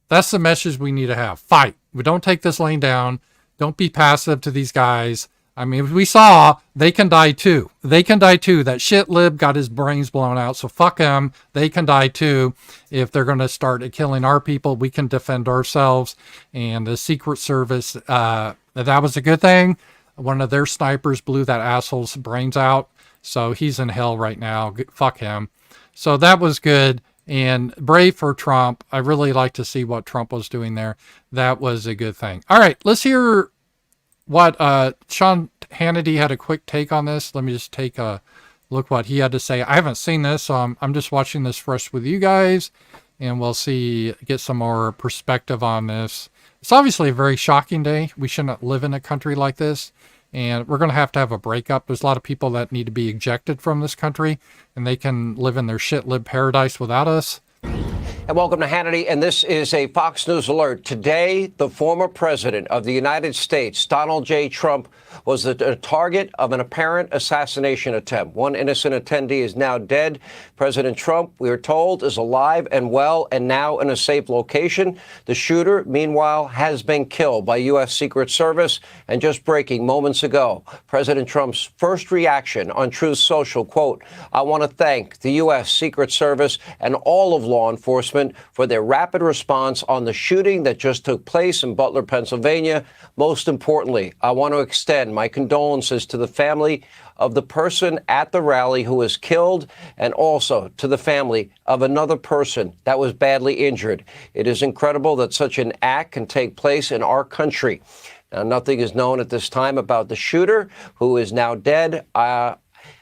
Speaker 1: That's the message we need to have. Fight. We don't take this laying down. Don't be passive to these guys. I mean, we saw they can die too. That shit lib got his brains blown out. So fuck them. They can die too. If they're going to start killing our people, we can defend ourselves. And the Secret Service, that was a good thing. One of their snipers blew that asshole's brains out. So he's in hell right now. Fuck him. So that was good. And brave for Trump. I really like to see what Trump was doing there. That was a good thing. All right, let's hear what Sean Hannity had a quick take on this. Let me just take a look what he had to say. I haven't seen this, so I'm just watching this fresh with you guys, and we'll get some more perspective on this. It's obviously a very shocking day. We shouldn't live in a country like this. And we're going to have a breakup. There's a lot of people that need to be ejected from this country, and they can live in their shit-lib paradise without us.
Speaker 8: And welcome to Hannity, and this is a Fox News alert. Today, the former president of the United States, Donald J. Trump, was the target of an apparent assassination attempt. One innocent attendee is now dead. President Trump, we are told, is alive and well and now in a safe location. The shooter, meanwhile, has been killed by U.S. Secret Service. And just breaking moments ago, President Trump's first reaction on Truth Social, quote, "I want to thank the U.S. Secret Service and all of law enforcement for their rapid response on the shooting that just took place in Butler, Pennsylvania. Most importantly, I want to extend my condolences to the family of the person at the rally who was killed and also to the family of another person that was badly injured. It is incredible that such an act can take place in our country." Now, nothing is known at this time about the shooter, who is now dead.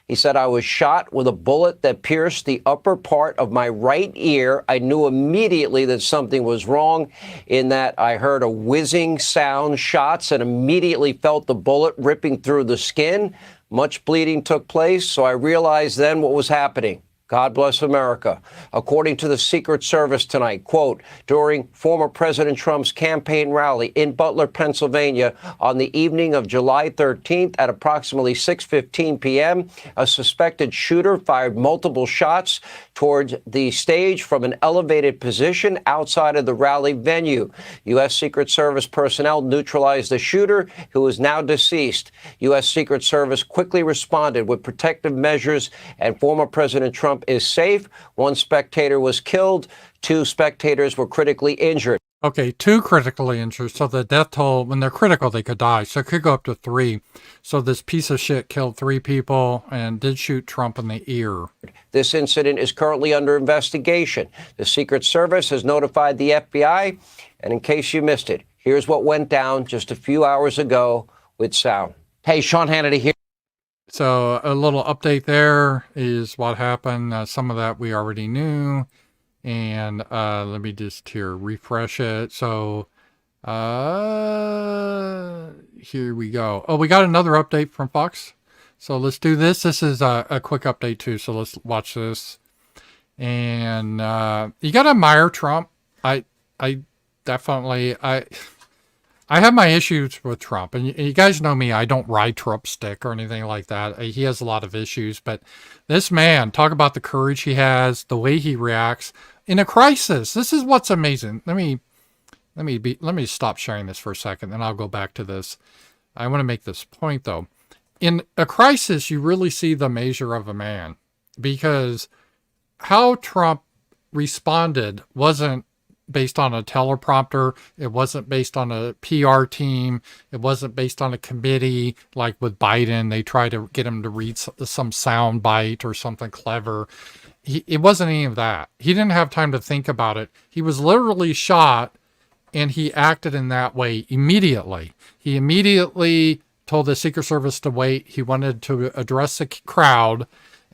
Speaker 8: He said, "I was shot with a bullet that pierced the upper part of my right ear. I knew immediately that something was wrong in that I heard a whizzing sound, shots, and immediately felt the bullet ripping through the skin. Much bleeding took place, so I realized then what was happening. God bless America." According to the Secret Service tonight, quote, during former President Trump's campaign rally in Butler, Pennsylvania on the evening of July 13th at approximately 6:15 p.m., a suspected shooter fired multiple shots towards the stage from an elevated position outside of the rally venue. U.S. Secret Service personnel neutralized the shooter, who is now deceased. U.S. Secret Service quickly responded with protective measures, and former President Trump is safe. One spectator was killed. 2 spectators were critically injured.
Speaker 1: Okay, 2 critically injured. So the death toll, when they're critical, they could die. So it could go up to 3. So this piece of shit killed 3 people and did shoot Trump in the ear.
Speaker 8: This incident is currently under investigation. The Secret Service has notified the FBI. And in case you missed it, here's what went down just a few hours ago with sound. Hey, Sean Hannity here.
Speaker 1: So a little update there is what happened. Some of that we already knew. And let me just here refresh it. So here we go. Oh, we got another update from Fox. So let's do this. This is a quick update too. So let's watch this. And you got to admire Trump. I definitely, I have my issues with Trump, and you guys know me. I don't ride Trump stick or anything like that. He has a lot of issues, but this man, talk about the courage he has, the way he reacts in a crisis. This is what's amazing. Let me stop sharing this for a second, then I'll go back to this. I want to make this point though. In a crisis, you really see the measure of a man, because how Trump responded wasn't based on a teleprompter. It wasn't based on a PR team. It wasn't based on a committee like with Biden. They try to get him to read some sound bite or something clever. It wasn't any of that. He didn't have time to think about it. He was literally shot, and he acted in that way immediately. He immediately told the Secret Service to wait. He wanted to address the crowd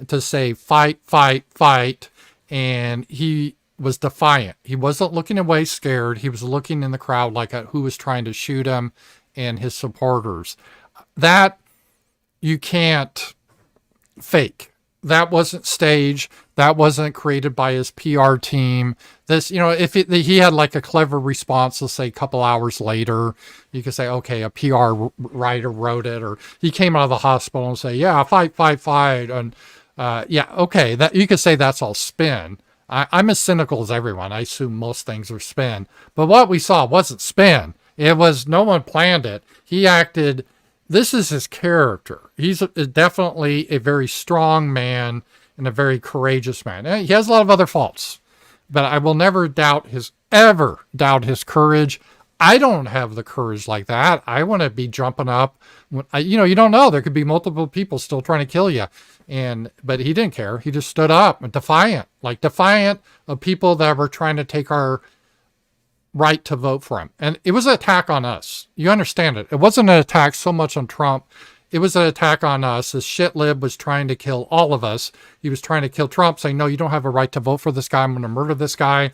Speaker 1: to say, fight, fight, fight. And he was defiant. He wasn't looking away scared. He was looking in the crowd like who was trying to shoot him and his supporters. That you can't fake. That wasn't staged. That wasn't created by his PR team. This, if he had like a clever response, let's say a couple hours later, you could say, okay, a PR writer wrote it, or he came out of the hospital and say, yeah, fight, fight, fight. And yeah, okay, that you could say that's all spin. I'm as cynical as everyone. I assume most things are spin. But what we saw wasn't spin. It was, no one planned it. He acted, this is his character. He's definitely a very strong man and a very courageous man. He has a lot of other faults, but I will never ever doubt his courage. I don't have the courage like that. I want to be jumping up. You don't know. There could be multiple people still trying to kill you. But he didn't care. He just stood up and defiant of people that were trying to take our right to vote for him. And it was an attack on us. You understand it. It wasn't an attack so much on Trump. It was an attack on us. This shit lib was trying to kill all of us. He was trying to kill Trump, saying, no, you don't have a right to vote for this guy. I'm going to murder this guy.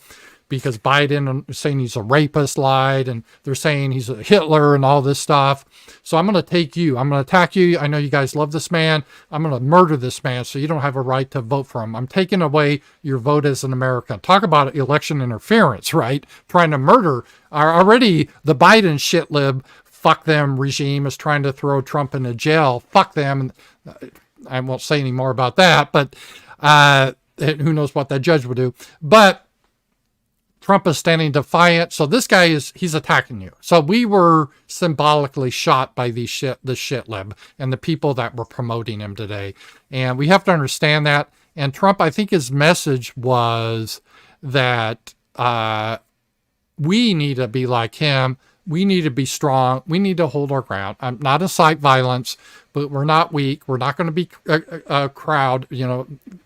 Speaker 1: Because Biden saying he's a rapist lied, and they're saying he's a Hitler and all this stuff. So I'm going to take you. I'm going to attack you. I know you guys love this man. I'm going to murder this man so you don't have a right to vote for him. I'm taking away your vote as an American. Talk about election interference, right? Trying to murder. Already the Biden shit lib, fuck them regime is trying to throw Trump into jail. Fuck them. I won't say any more about that, but who knows what that judge would do. But Trump is standing defiant. So this guy he's attacking you. So we were symbolically shot by the shit lib and the people that were promoting him today. And we have to understand that. And Trump, I think his message was that we need to be like him. We need to be strong. We need to hold our ground. I'm not incite violence, but we're not weak. We're not going to be a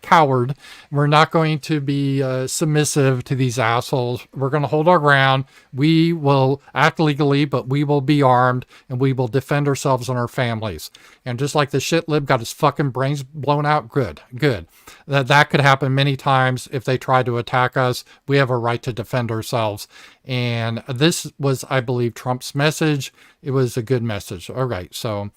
Speaker 1: coward. We're not going to be submissive to these assholes. We're going to hold our ground. We will act legally, but we will be armed, and we will defend ourselves and our families. And just like the shit lib got his fucking brains blown out, good. That could happen many times if they try to attack us. We have a right to defend ourselves. And this was, I believe, Trump's message. It was a good message. All right, so...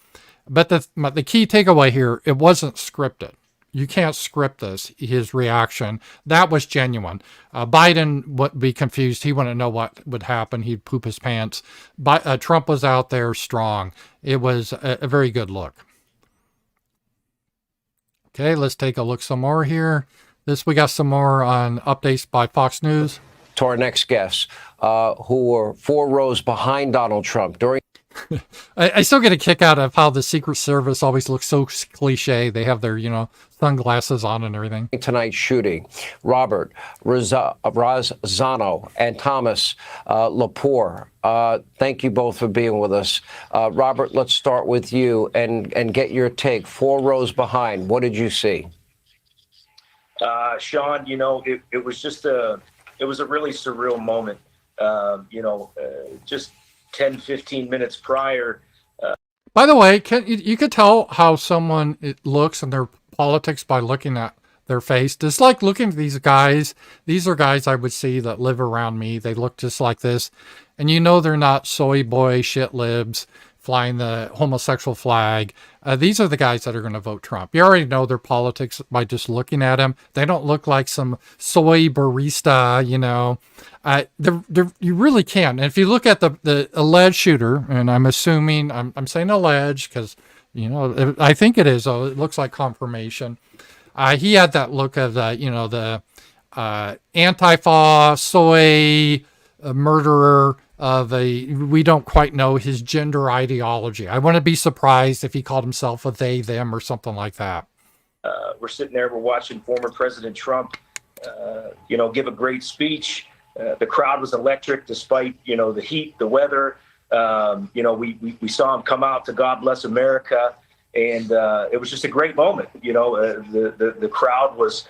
Speaker 1: But the key takeaway here, it wasn't scripted. You can't script this, his reaction. That was genuine. Biden would be confused. He wouldn't know what would happen. He'd poop his pants. But Trump was out there strong. It was a very good look. Okay, let's take a look some more here. We got some more on updates by Fox News.
Speaker 8: To our next guests, who were 4 rows behind Donald Trump during...
Speaker 1: I still get a kick out of how the Secret Service always looks so cliche. They have their, sunglasses on and everything.
Speaker 8: Tonight's shooting. Robert Razzano and Thomas Lepore, thank you both for being with us. Robert, let's start with you and get your take. 4 rows behind, what did you see?
Speaker 9: Sean, it was just it was a really surreal moment. Just 10, 15 minutes prior.
Speaker 1: By the way, you could tell how someone looks in their politics by looking at their face. Just like looking at these guys. These are guys I would see that live around me. They look just like this. And they're not soy boy shit libs flying the homosexual flag. These are the guys that are going to vote Trump. You already know their politics by just looking at them. They don't look like some soy barista, you really can. And if you look at the alleged shooter, and I'm assuming, I'm saying alleged because, I think it is. It looks like confirmation. He had that look of the Antifa soy murderer of we don't quite know his gender ideology. I wouldn't be surprised if he called himself a they, them, or something like that.
Speaker 9: We're sitting there, we're watching former President Trump, give a great speech. The crowd was electric despite, the heat, the weather. We saw him come out to God Bless America. And it was just a great moment. The crowd was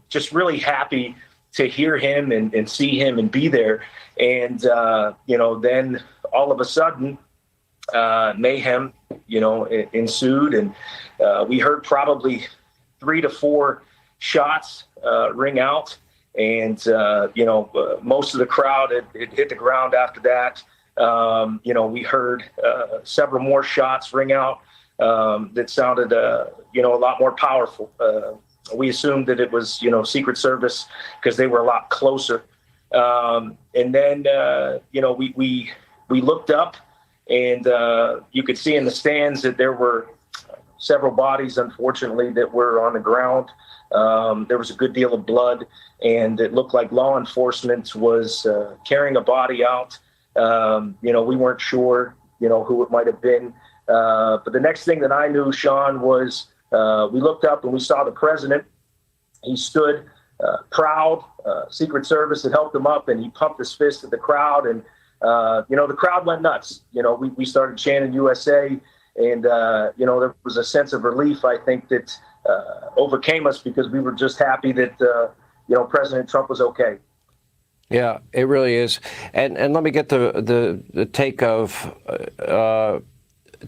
Speaker 9: just really happy to hear him and see him and be there. And, then all of a sudden, mayhem, ensued. And we heard probably 3 to 4 shots ring out. And, most of the crowd had hit the ground after that. We heard several more shots ring out that sounded, a lot more powerful. We assumed that it was, Secret Service because they were a lot closer. And then, we looked up and you could see in the stands that there were several bodies, unfortunately, that were on the ground. There was a good deal of blood, and it looked like law enforcement was carrying a body out. We weren't sure, who it might have been. But the next thing that I knew, Sean, was we looked up and we saw the president. He stood proud. Secret Service had helped him up, and he pumped his fist at the crowd. And, the crowd went nuts. We started chanting USA. And, there was a sense of relief, I think, that overcame us because we were just happy that, President Trump was okay.
Speaker 8: Yeah, it really is. And let me get the take of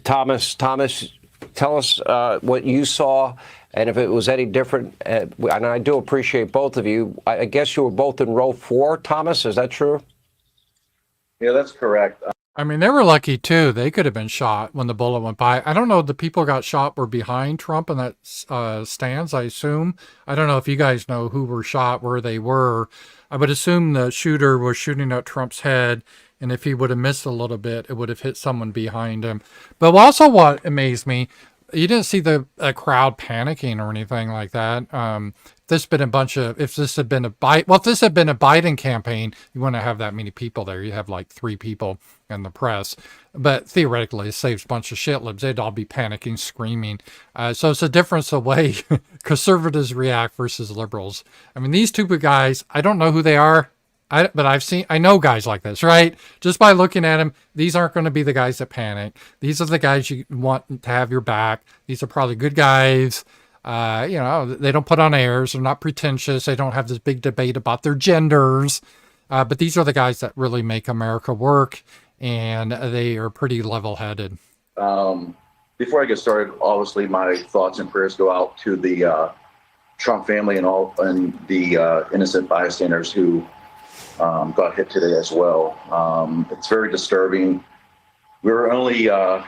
Speaker 8: Thomas. Thomas, tell us what you saw and if it was any different. And I do appreciate both of you. I guess you were both in row 4, Thomas. Is that true?
Speaker 10: Yeah, that's correct.
Speaker 1: I mean, they were lucky too. They could have been shot when the bullet went by. I don't know. The people who got shot were behind Trump in that stands, I assume. I don't know if you guys know who were shot, where they were. I would assume the shooter was shooting at Trump's head, and if he would have missed a little bit, it would have hit someone behind him. But also what amazed me, you didn't see the crowd panicking or anything like that. If this had been a Biden campaign, you wouldn't have that many people there. You have like 3 people in the press. But theoretically, it saves a bunch of shitlibs. They'd all be panicking, screaming. So it's a difference of way conservatives react versus liberals. I mean, these 2 guys, I don't know who they are. But I know guys like this, right? Just by looking at them, these aren't going to be the guys that panic. These are the guys you want to have your back. These are probably good guys. They don't put on airs. They're not pretentious. They don't have this big debate about their genders. But these are the guys that really make America work, and they are pretty level-headed.
Speaker 10: Before I get started, obviously my thoughts and prayers go out to the Trump family and the innocent bystanders who got hit today as well. It's very disturbing. We were only, 4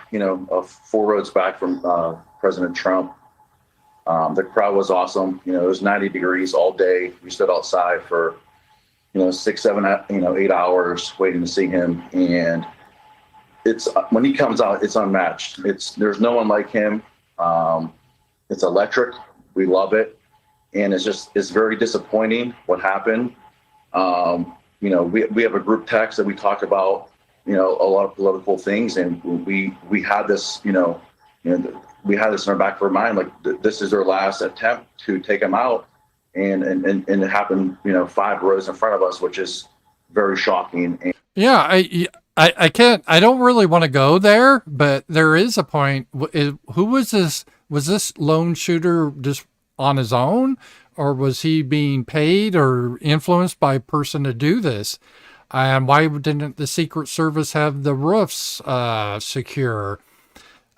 Speaker 10: rows back from President Trump. The crowd was awesome. It was 90 degrees all day. We stood outside for, 6, 7, 8 hours waiting to see him. And it's when he comes out, it's unmatched. There's no one like him. It's electric. We love it. And it's very disappointing what happened. We have a group text that we talk about a lot of political things, and we had this, we had this in our back of our mind, like this is their last attempt to take him out, and it happened, 5 rows in front of us, which is very shocking. And
Speaker 1: Yeah, I can't. I don't really want to go there, but there is a point. Who was this? Was this lone shooter just on his own, or was he being paid or influenced by a person to do this? And why didn't the Secret Service have the roofs secure?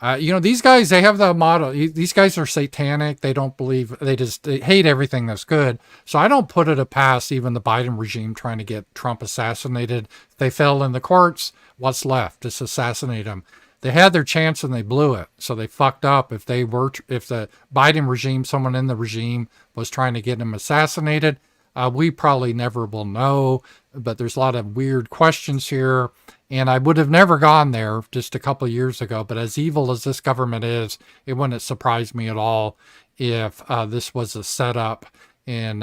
Speaker 1: These guys, they have the motto. These guys are satanic. They don't believe, they hate everything that's good. So I don't put it past even the Biden regime trying to get Trump assassinated. If they fell in the courts, what's left? Just assassinate him. They had their chance and they blew it. So they fucked up. If the Biden regime, someone in the regime was trying to get him assassinated, we probably never will know, but there's a lot of weird questions here. And I would have never gone there just a couple of years ago. But as evil as this government is, it wouldn't surprise me at all if this was a setup. And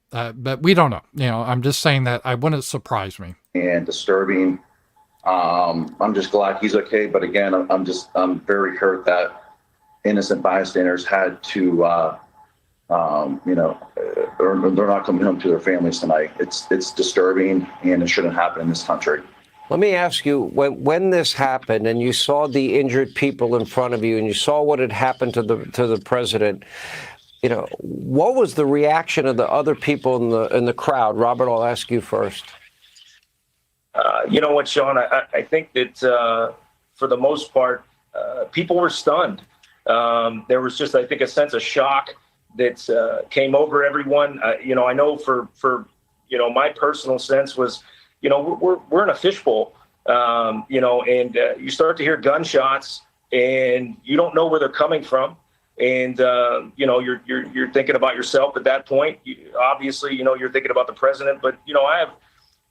Speaker 1: but we don't know. I'm just saying that I wouldn't surprise me.
Speaker 10: And disturbing. I'm just glad he's okay. But again, I'm very hurt that innocent bystanders had to, they're not coming home to their families tonight. It's disturbing, and it shouldn't happen in this country.
Speaker 8: Let me ask you, when this happened and you saw the injured people in front of you and you saw what had happened to the president, what was the reaction of the other people in the crowd? Robert, I'll ask you first.
Speaker 9: You know what, Sean? I think that for the most part, people were stunned. There was just, I think, a sense of shock that came over everyone. I know for my personal sense was, we're in a fishbowl, and you start to hear gunshots and you don't know where they're coming from. And, you're thinking about yourself at that point. Obviously, you're thinking about the president, but, I have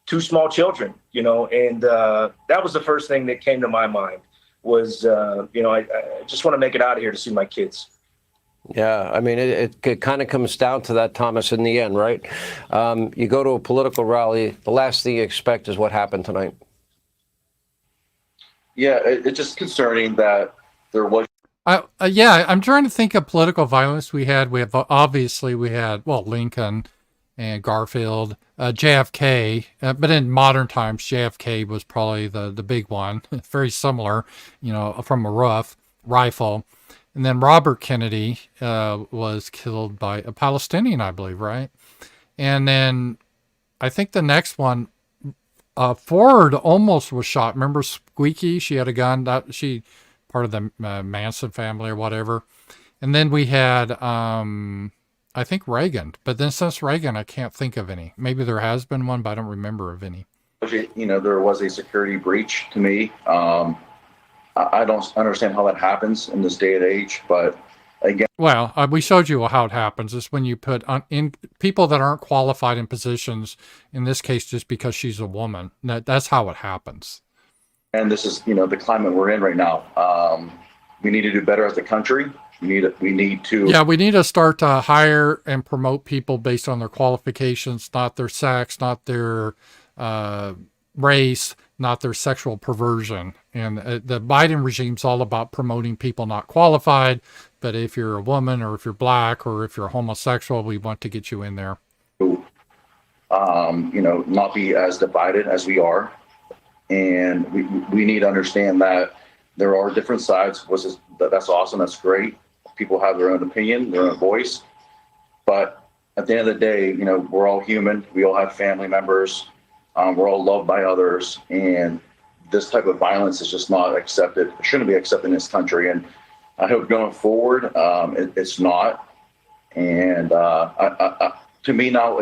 Speaker 9: 2 small children, and that was the first thing that came to my mind was, I just want to make it out of here to see my kids.
Speaker 8: Yeah, I mean, it kind of comes down to that, Thomas, in the end, right? You go to a political rally, the last thing you expect is what happened tonight.
Speaker 10: Yeah, it's just concerning that there was.
Speaker 1: I'm trying to think of political violence we had. We had Lincoln and Garfield, JFK, but in modern times, JFK was probably the big one, very similar, from a rifle. And then Robert Kennedy was killed by a Palestinian, I believe, right? And then I think the next one, Ford almost was shot. Remember Squeaky? She had a gun. She part of the Manson family or whatever. And then we had, I think, Reagan. But then since Reagan, I can't think of any. Maybe there has been one, but I don't remember of any.
Speaker 10: There was a security breach to me. I don't understand how that happens in this day and age, but again.
Speaker 1: Well, we showed you how it happens. It's when you put in people that aren't qualified in positions, in this case, just because she's a woman. That's how it happens.
Speaker 10: And this is, the climate we're in right now. We need to do better as a country. We need to. Yeah,
Speaker 1: we need to start to hire and promote people based on their qualifications, not their sex, not their race, not their sexual perversion. And the Biden regime's all about promoting people not qualified. But if you're a woman or if you're black or if you're homosexual, we want to get you in there.
Speaker 10: Not be as divided as we are. And we need to understand that there are different sides. That's awesome. That's great. People have their own opinion, their own voice. But at the end of the day, we're all human. We all have family members. We're all loved by others. And this type of violence is just not accepted. It shouldn't be accepted in this country. And I hope going forward, it's not. And to me now,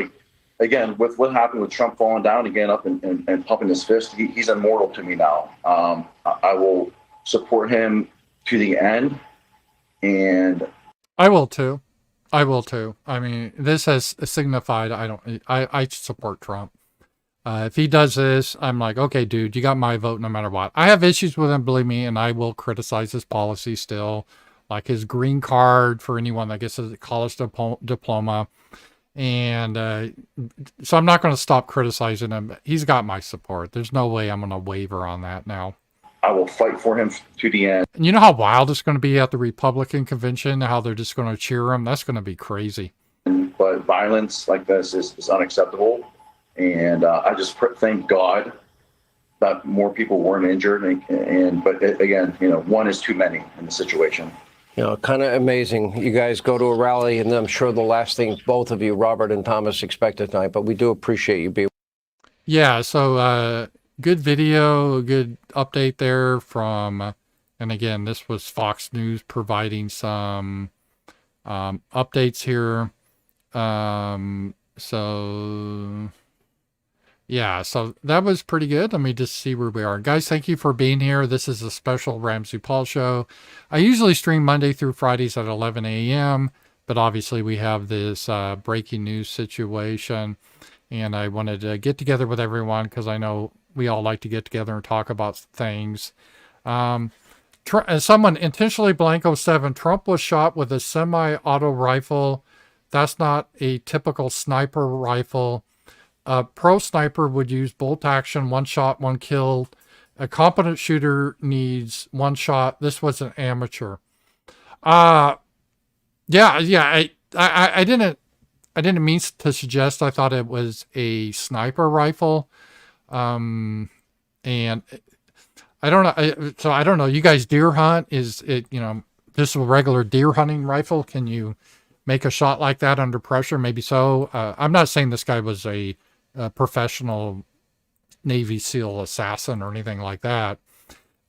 Speaker 10: again, with what happened with Trump falling down again up and pumping his fist, he's immortal to me now. I will support him to the end. And
Speaker 1: I will too. I mean, this has signified I support Trump. If he does this, I'm like, okay, dude, you got my vote no matter what. I have issues with him, believe me, and I will criticize his policy still, like his green card for anyone that gets a college diploma. And so I'm not going to stop criticizing him. He's got my support. There's no way I'm going to waver on that now.
Speaker 10: I will fight for him to the end.
Speaker 1: And you know how wild it's going to be at the Republican convention, how they're just going to cheer him? That's going to be crazy.
Speaker 10: But violence like this is unacceptable. And I just thank God that more people weren't injured. But again, one is too many in the situation.
Speaker 8: Kind of amazing. You guys go to a rally, and I'm sure the last thing both of you, Robert and Thomas, expected tonight, but we do appreciate you being.
Speaker 1: Yeah, so good video, good update there from, and again, this was Fox News providing some updates here. So yeah, so that was pretty good. Let me just see where we are. Guys, thank you for being here. This is a special Ramsey Paul show. I usually stream Monday through Fridays at 11 a.m., but obviously we have this breaking news situation, and I wanted to get together with everyone because I know we all like to get together and talk about things. Someone intentionally blank 07, Trump was shot with a semi-auto rifle. That's not a typical sniper rifle. A pro sniper would use bolt action, one shot, one kill. A competent shooter needs one shot. This was an amateur. I didn't mean to suggest I thought it was a sniper rifle. And I don't know. So I don't know. You guys deer hunt? Is it, just a regular deer hunting rifle? Can you make a shot like that under pressure? Maybe so. I'm not saying this guy was a professional Navy SEAL assassin or anything like that,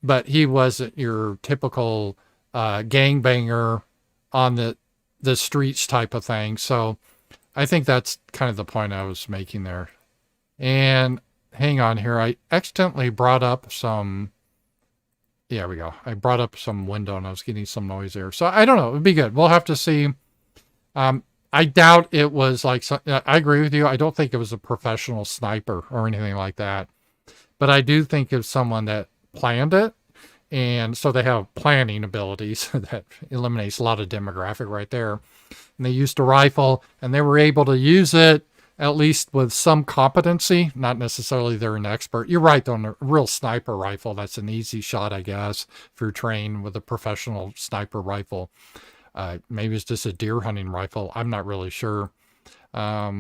Speaker 1: but he wasn't your typical gangbanger on the streets type of thing. So I think that's kind of the point I was making there. And hang on here. I accidentally brought up some. There we go. I brought up some window and I was getting some noise there. So I don't know. It'd be good. We'll have to see. I doubt it was like, I agree with you. I don't think it was a professional sniper or anything like that. But I do think it's someone that planned it. And so they have planning abilities that eliminates a lot of demographic right there. And they used a rifle and they were able to use it at least with some competency. Not necessarily they're an expert. You're right, though, on a real sniper rifle, that's an easy shot, I guess, if you're trained with a professional sniper rifle. Maybe it's just a deer hunting rifle. I'm not really sure. But,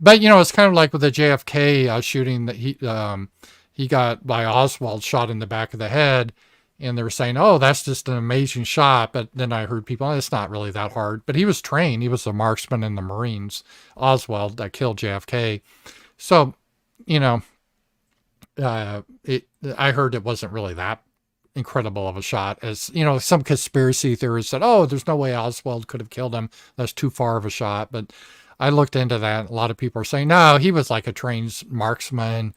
Speaker 1: it's kind of like with the JFK shooting that he got by Oswald shot in the back of the head. And they were saying, oh, that's just an amazing shot. But then I heard people, it's not really that hard. But he was trained. He was a marksman in the Marines, Oswald, that killed JFK. So, I heard it wasn't really that incredible of a shot, as some conspiracy theorists said, oh, there's no way Oswald could have killed him, that's too far of a shot. But I looked into that. A lot of people are saying no, he was like a trained marksman.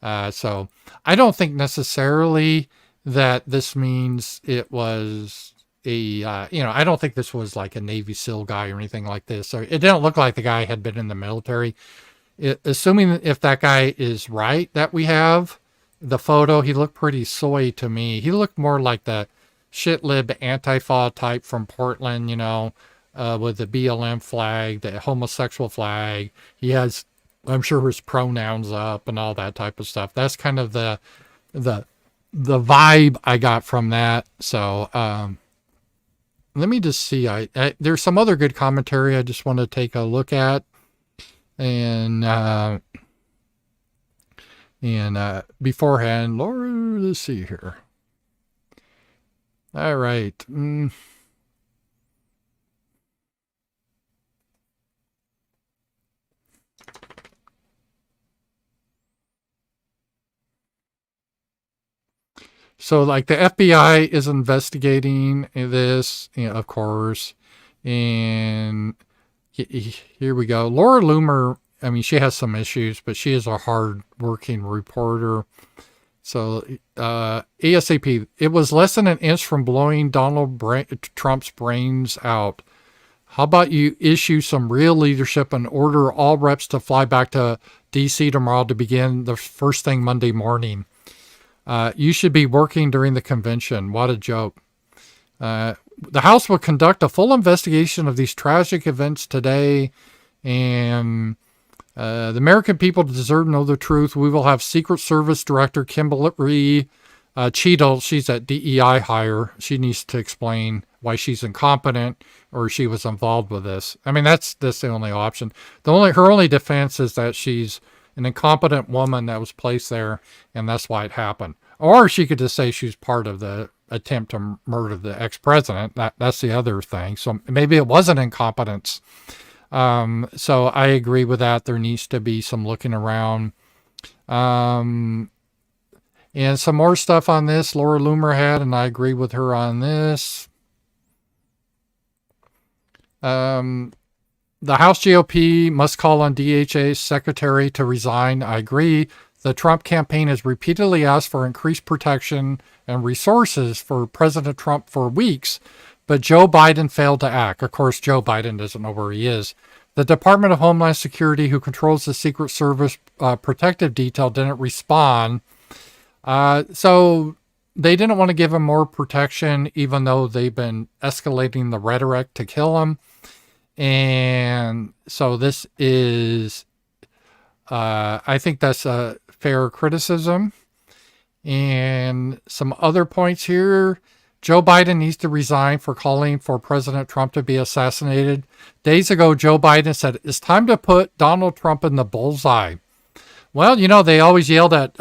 Speaker 1: So I don't think necessarily that this means it was I don't think this was like a Navy SEAL guy or anything like this. So it didn't look like the guy had been in the military. Assuming if that guy is right that we have the photo, he looked pretty soy to me. He looked more like the shit-lib Antifa type from Portland, with the BLM flag, the homosexual flag. He has, I'm sure, his pronouns up and all that type of stuff. That's kind of the vibe I got from that. So let me just see. There's some other good commentary I just want to take a look at. And beforehand, Laura, let's see here. All right. So, like, the FBI is investigating this, of course. And here we go. Laura Loomer, she has some issues, but she is a hard-working reporter. So, ASAP, it was less than an inch from blowing Donald Trump's brains out. How about you issue some real leadership and order all reps to fly back to D.C. tomorrow to begin the first thing Monday morning? You should be working during the convention. What a joke. The House will conduct a full investigation of these tragic events today. And the American people deserve to know the truth. We will have Secret Service Director Kimberly Cheadle. She's at DEI hire. She needs to explain why she's incompetent or she was involved with this. I mean, that's the only option. Her only defense is that she's an incompetent woman that was placed there, and that's why it happened. Or she could just say she's part of the attempt to murder the ex-president. That's the other thing. So maybe it wasn't incompetence. So I agree with that. There needs to be some looking around. And some more stuff on this Laura Loomer had, and I agree with her on this. The House GOP must call on DHS secretary to resign. I agree. The Trump campaign has repeatedly asked for increased protection and resources for President Trump for weeks, but Joe Biden failed to act. Of course, Joe Biden doesn't know where he is. The Department of Homeland Security, who controls the Secret Service protective detail, didn't respond. So they didn't want to give him more protection, even though they've been escalating the rhetoric to kill him. And so this is, I think that's a fair criticism. And some other points here. Joe Biden needs to resign for calling for President Trump to be assassinated. Days ago, Joe Biden said, it's time to put Donald Trump in the bullseye. Well, you know, they always yelled at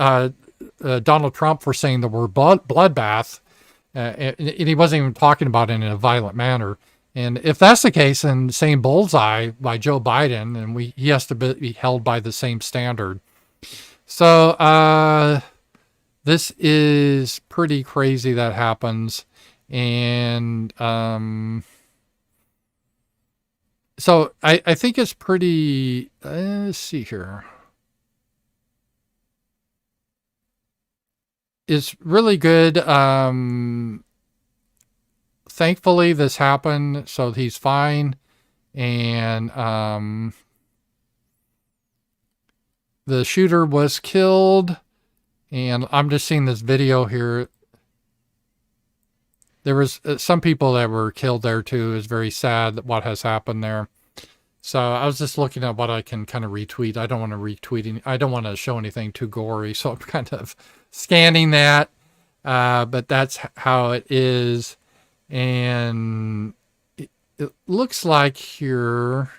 Speaker 1: Donald Trump for saying the word bloodbath. And he wasn't even talking about it in a violent manner. And if that's the case, then saying bullseye by Joe Biden, and he has to be held by the same standard. So this is pretty crazy that happens. And so I think it's pretty, let's see here. It's really good. Thankfully, this happened, so he's fine. And the shooter was killed. And I'm just seeing this video here. There was some people that were killed there too. It's very sad that what has happened there. So I was just looking at what I can kind of retweet. I don't want to retweet. I don't want to show anything too gory. So I'm kind of scanning that. But that's how it is. And it looks like here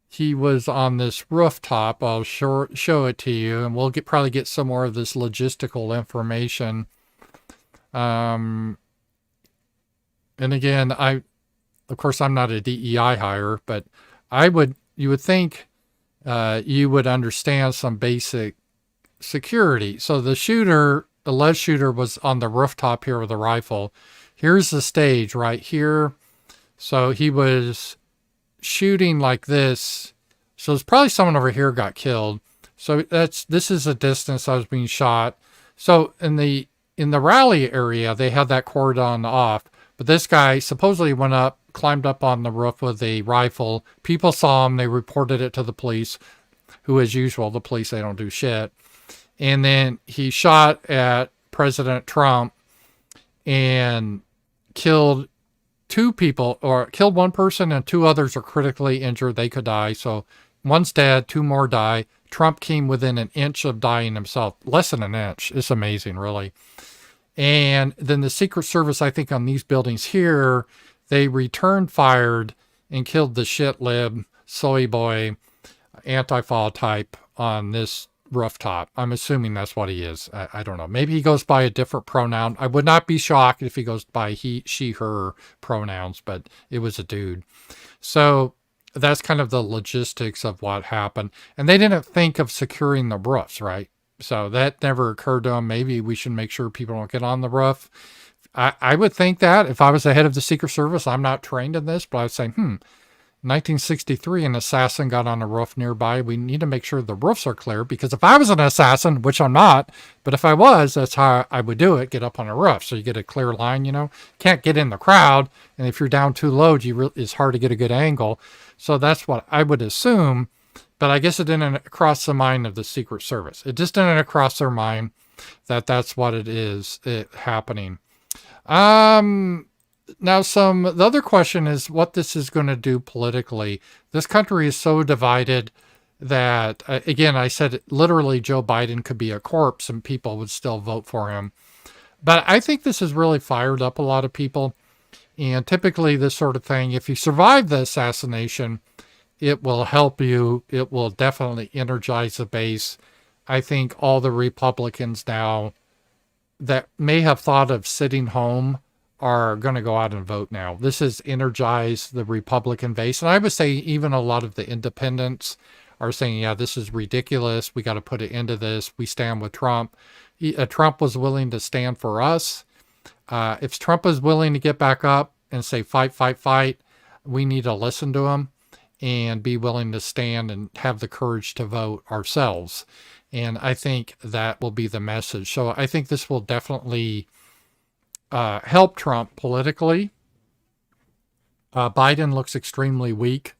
Speaker 1: he was on this rooftop. I'll show it to you, and we'll probably get some more of this logistical information. And again, of course, I'm not a DEI hire, but you would think you would understand some basic security. So the alleged shooter was on the rooftop here with a rifle. Here's the stage right here. So he was shooting like this. So it's probably someone over here got killed. So this is the distance I was being shot. So in the rally area, they had that cordon off. But this guy supposedly climbed up on the roof with a rifle. People saw him. They reported it to the police, who, as usual, the police, they don't do shit. And then he shot at President Trump and killed two people, or killed one person and two others are critically injured. They could die. So one's dead, two more die. Trump came within an inch of dying himself. Less than an inch. It's amazing, really. And then the Secret Service, I think on these buildings here, they returned fired and killed the shit lib, soy boy, Antifa type on this rooftop. I'm assuming that's what he is. I don't know. Maybe he goes by a different pronoun. I would not be shocked if he goes by he, she, her pronouns, but it was a dude. So that's kind of the logistics of what happened. And they didn't think of securing the roofs, right? So that never occurred to them. Maybe we should make sure people don't get on the roof. I would think that if I was the head of the Secret Service, I'm not trained in this, but I would say, 1963, an assassin got on a roof nearby. We need to make sure the roofs are clear, because if I was an assassin, which I'm not, but if I was, that's how I would do it, get up on a roof. So you get a clear line, Can't get in the crowd. And if you're down too low, it's hard to get a good angle. So that's what I would assume. But I guess it didn't cross the mind of the Secret Service. It just didn't cross their mind that that's what it is happening. now the other question is what this is going to do politically. This country is so divided that, again, I said literally Joe Biden could be a corpse and people would still vote for him. But I think this has really fired up a lot of people. And typically this sort of thing, if you survive the assassination, it will help you. It will definitely energize the base. I think all the Republicans now that may have thought of sitting home are going to go out and vote now. This has energized the Republican base. And I would say even a lot of the independents are saying, yeah, this is ridiculous. We got to put an end to this. We stand with Trump. Trump was willing to stand for us. If Trump is willing to get back up and say, fight, fight, fight, we need to listen to him and be willing to stand and have the courage to vote ourselves. And I think that will be the message. So I think this will definitely help Trump politically. Biden looks extremely weak.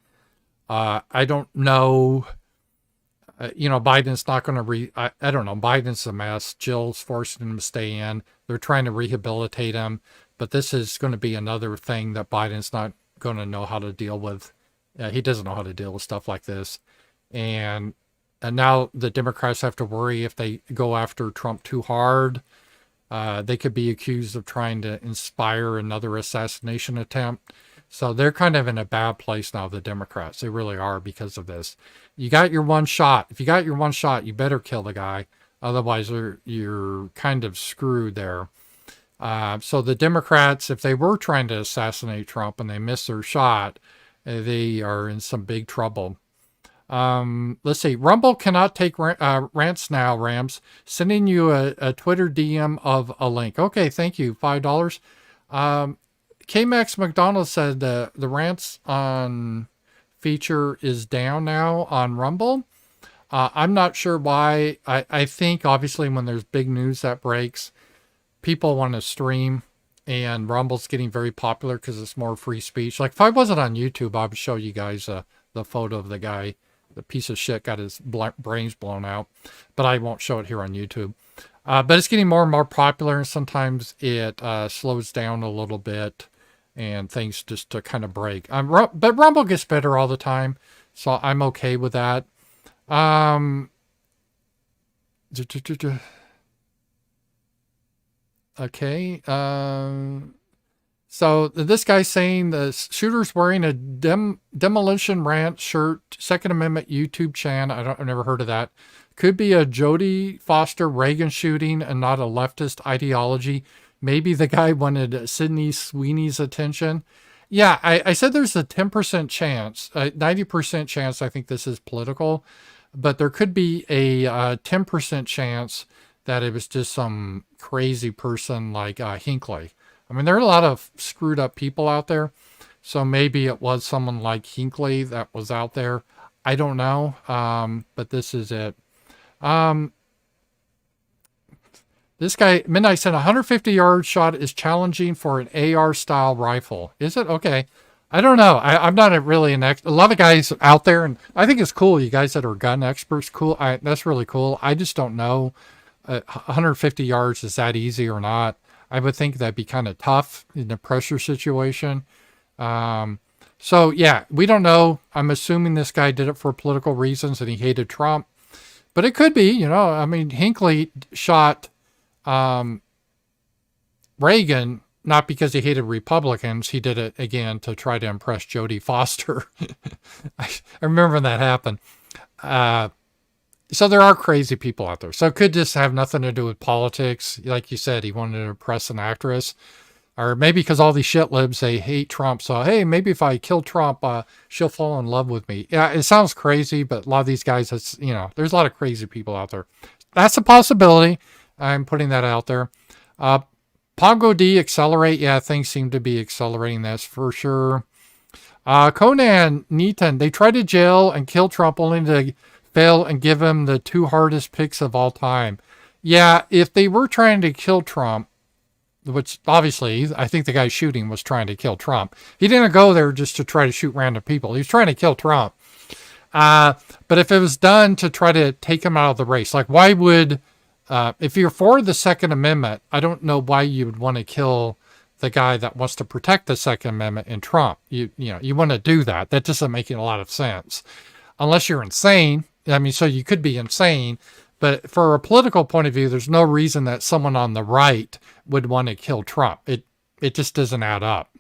Speaker 1: I don't know. Biden's not going to I don't know. Biden's a mess. Jill's forcing him to stay in. They're trying to rehabilitate him. But this is going to be another thing that Biden's not going to know how to deal with. He doesn't know how to deal with stuff like this. And now the Democrats have to worry if they go after Trump too hard. They could be accused of trying to inspire another assassination attempt. So they're kind of in a bad place now, the Democrats. They really are because of this. You got your one shot. If you got your one shot, you better kill the guy. Otherwise, you're kind of screwed there. So the Democrats, if they were trying to assassinate Trump and they missed their shot, they are in some big trouble. Let's see. Rumble cannot take rants now, Rams. Sending you a Twitter DM of a link. Okay, thank you. $5. K-Max McDonald said the rants on feature is down now on Rumble. I'm not sure why. I think obviously when there's big news that breaks, people want to stream, and Rumble's getting very popular because it's more free speech. Like if I wasn't on YouTube, I would show you guys the photo of the guy. The piece of shit got his brains blown out, but I won't show it here on YouTube. But it's getting more and more popular, and sometimes it slows down a little bit and things just to kind of break. But Rumble gets better all the time, so I'm okay with that. Okay. So this guy's saying the shooter's wearing a Demolition Ranch shirt, Second Amendment YouTube channel. I've never heard of that. Could be a Jodie Foster Reagan shooting and not a leftist ideology. Maybe the guy wanted Sydney Sweeney's attention. Yeah, I said there's a 10% chance, 90% chance I think this is political, but there could be a 10% chance that it was just some crazy person like Hinckley. I mean, there are a lot of screwed up people out there, so maybe it was someone like Hinckley that was out there. I don't know, but this is it. This guy, Midnight said, 150-yard shot is challenging for an AR-style rifle. Is it? Okay. I don't know. I'm not really an expert. A lot of guys out there, and I think it's cool, you guys that are gun experts, cool. That's really cool. I just don't know 150 yards, is that easy or not? I would think that'd be kind of tough in a pressure situation. So, yeah, we don't know. I'm assuming this guy did it for political reasons and he hated Trump. But it could be, I mean, Hinckley shot Reagan, not because he hated Republicans. He did it, again, to try to impress Jodie Foster. I remember when that happened. So there are crazy people out there. So it could just have nothing to do with politics. Like you said, he wanted to impress an actress. Or maybe because all these shitlibs, they hate Trump. So, hey, maybe if I kill Trump, she'll fall in love with me. Yeah, it sounds crazy, but a lot of these guys, there's a lot of crazy people out there. That's a possibility. I'm putting that out there. Pongo D, accelerate. Yeah, things seem to be accelerating. That's for sure. Conan Neaton, they tried to jail and kill Trump only to fail and give him the two hardest picks of all time. Yeah, if they were trying to kill Trump, which obviously I think the guy shooting was trying to kill Trump. He didn't go there just to try to shoot random people. He was trying to kill Trump. But if it was done to try to take him out of the race, like why would, if you're for the Second Amendment, I don't know why you would want to kill the guy that wants to protect the Second Amendment in Trump. You want to do that. That doesn't make a lot of sense. Unless you're insane. I mean, so you could be insane, but for a political point of view, there's no reason that someone on the right would want to kill Trump. It just doesn't add up.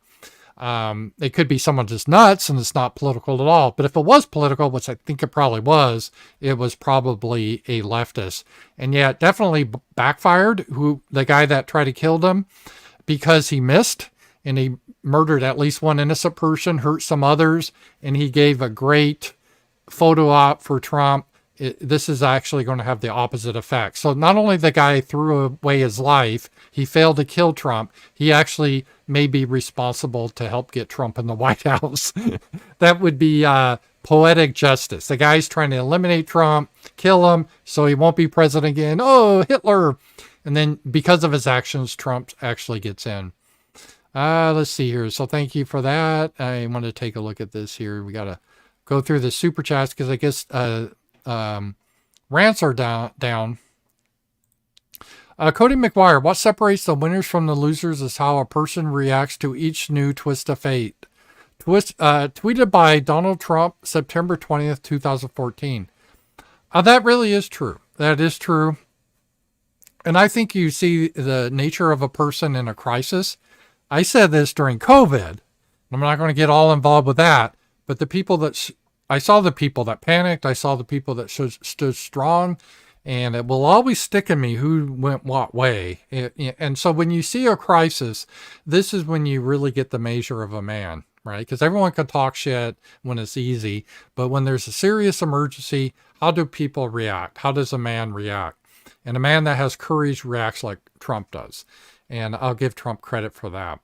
Speaker 1: It could be someone just nuts and it's not political at all. But if it was political, which I think it probably was, it was probably a leftist. And yeah, it definitely backfired. The guy that tried to kill him, because he missed and he murdered at least one innocent person, hurt some others, and he gave a great photo op for Trump. This is actually going to have the opposite effect. So not only the guy threw away his life, he failed to kill Trump, he actually may be responsible to help get Trump in the White House. That would be poetic justice. The guy's trying to eliminate Trump, kill him, so he won't be president again. Oh, Hitler. And then because of his actions, Trump actually gets in. Let's see here. So thank you for that. I want to take a look at this here. We got to go through the super chats because I guess rants are down. Cody McGuire, what separates the winners from the losers is how a person reacts to each new twist of fate. Tweeted by Donald Trump, September 20th, 2014. That really is true. That is true. And I think you see the nature of a person in a crisis. I said this during COVID. I'm not going to get all involved with that. But the people I saw the people that panicked. I saw the people that stood strong. And it will always stick in me who went what way. And so when you see a crisis, this is when you really get the measure of a man, right? Because everyone can talk shit when it's easy. But when there's a serious emergency, how do people react? How does a man react? And a man that has courage reacts like Trump does. And I'll give Trump credit for that.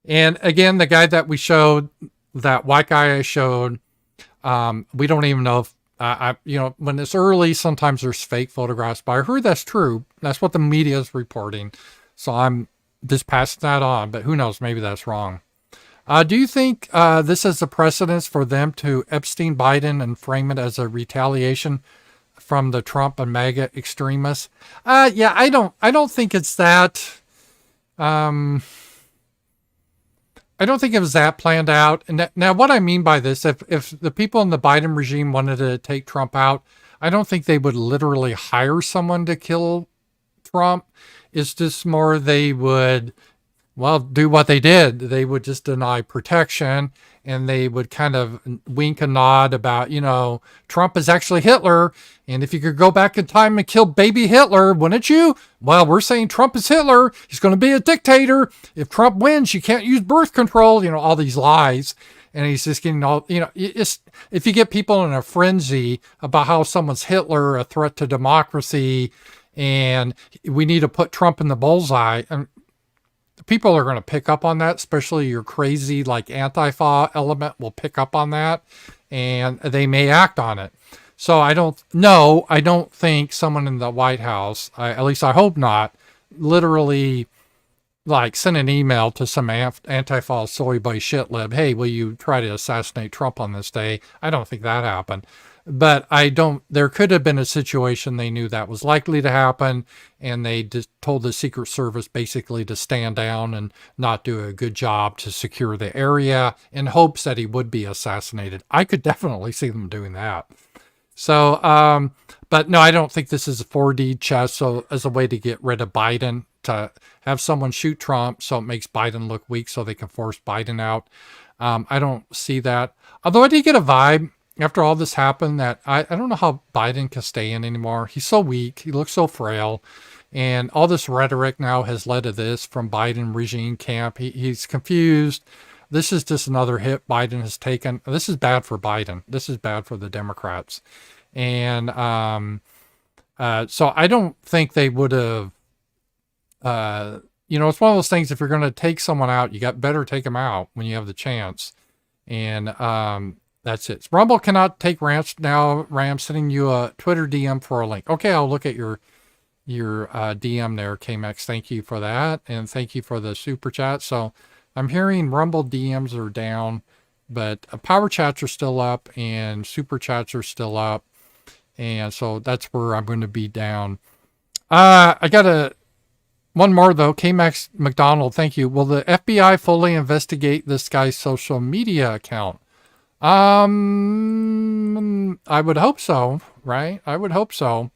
Speaker 1: And again, the guy that we showed, that white guy I showed, we don't even know if, when it's early, sometimes there's fake photographs, but I heard that's true. That's what the media is reporting. So I'm just passing that on, but who knows? Maybe that's wrong. Do you think this is a precedence for them to Epstein Biden and frame it as a retaliation from the Trump and MAGA extremists? Yeah, I don't think it's that. I don't think it was that planned out. And now what I mean by this, if the people in the Biden regime wanted to take Trump out, I don't think they would literally hire someone to kill Trump. It's just more they would, do what they did. They would just deny protection, and they would kind of wink and nod about, Trump is actually Hitler. And if you could go back in time and kill baby Hitler, wouldn't you? Well, we're saying Trump is Hitler. He's going to be a dictator. If Trump wins, you can't use birth control, all these lies. And he's just getting all, if you get people in a frenzy about how someone's Hitler, a threat to democracy, and we need to put Trump in the bullseye, and people are going to pick up on that, especially your crazy Antifa element will pick up on that, and they may act on it. So I don't think someone in the White House, at least I hope not, literally send an email to some Antifa soy boy shitlib, hey, will you try to assassinate Trump on this day? I don't think that happened. But there could have been a situation they knew that was likely to happen, and they just told the Secret Service basically to stand down and not do a good job to secure the area in hopes that he would be assassinated. I could definitely see them doing that. So, but no, I don't think this is a 4D chess. So as a way to get rid of Biden, to have someone shoot Trump so it makes Biden look weak so they can force Biden out. I don't see that. Although I did get a vibe after all this happened that I don't know how Biden can stay in anymore. He's so weak. He looks so frail. And all this rhetoric now has led to this from Biden regime camp. He's confused. This is just another hit Biden has taken. This is bad for Biden. This is bad for the Democrats. And so I don't think they would have, it's one of those things, if you're going to take someone out, you better take them out when you have the chance. And that's it. Rumble cannot take rants now. Ram, sending you a Twitter DM for a link. Okay, I'll look at your DM there, KMX. Thank you for that. And thank you for the super chat. So I'm hearing Rumble DMs are down, but power chats are still up and super chats are still up. And so that's where I'm going to be down. I got One more though. K-Max McDonald, thank you. Will the FBI fully investigate this guy's social media account? I would hope so, right? I would hope so.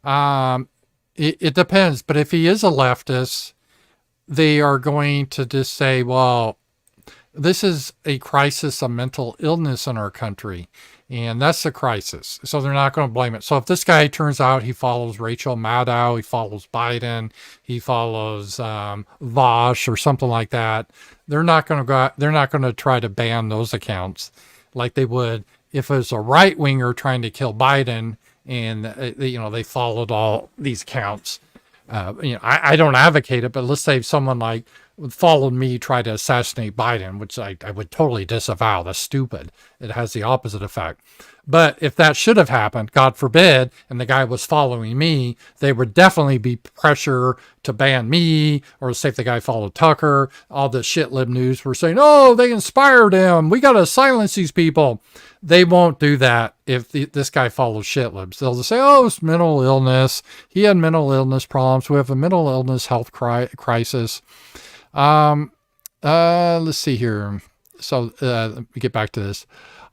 Speaker 1: It depends, but if he is a leftist, they are going to just say, well, this is a crisis of mental illness in our country, and that's a crisis. So they're not going to blame it. So if this guy turns out he follows Rachel Maddow, he follows Biden, he follows Vosh or something like that, they're not going to try to ban those accounts like they would if it was a right winger trying to kill Biden and they followed all these accounts. I don't advocate it, but let's say someone like followed me, try to assassinate Biden, which I would totally disavow. That's stupid. It has the opposite effect. But if that should have happened, God forbid, and the guy was following me, they would definitely be pressure to ban me, or say if the guy followed Tucker, all the shit lib news were saying, oh, they inspired him. We got to silence these people. They won't do that if this guy follows shit libs. They'll just say, oh, it's mental illness. He had mental illness problems. We have a mental illness health crisis. Let's see here. So let me get back to this.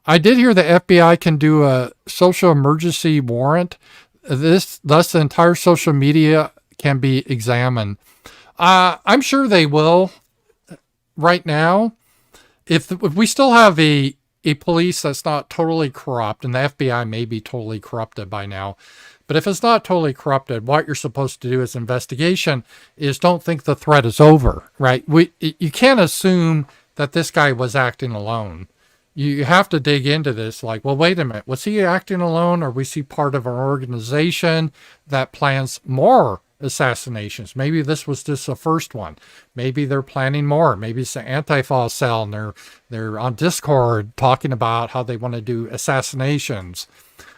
Speaker 1: I did hear the FBI can do a social emergency warrant. Thus the entire social media can be examined. I'm sure they will right now. If we still have a police that's not totally corrupt, and the FBI may be totally corrupted by now, but if it's not totally corrupted, what you're supposed to do as investigation is don't think the threat is over, right? You can't assume that this guy was acting alone. You have to dig into this like, well, wait a minute. Was he acting alone, or was he part of an organization that plans more assassinations? Maybe this was just the first one. Maybe they're planning more. Maybe it's an Antifa cell and they're on Discord talking about how they want to do assassinations.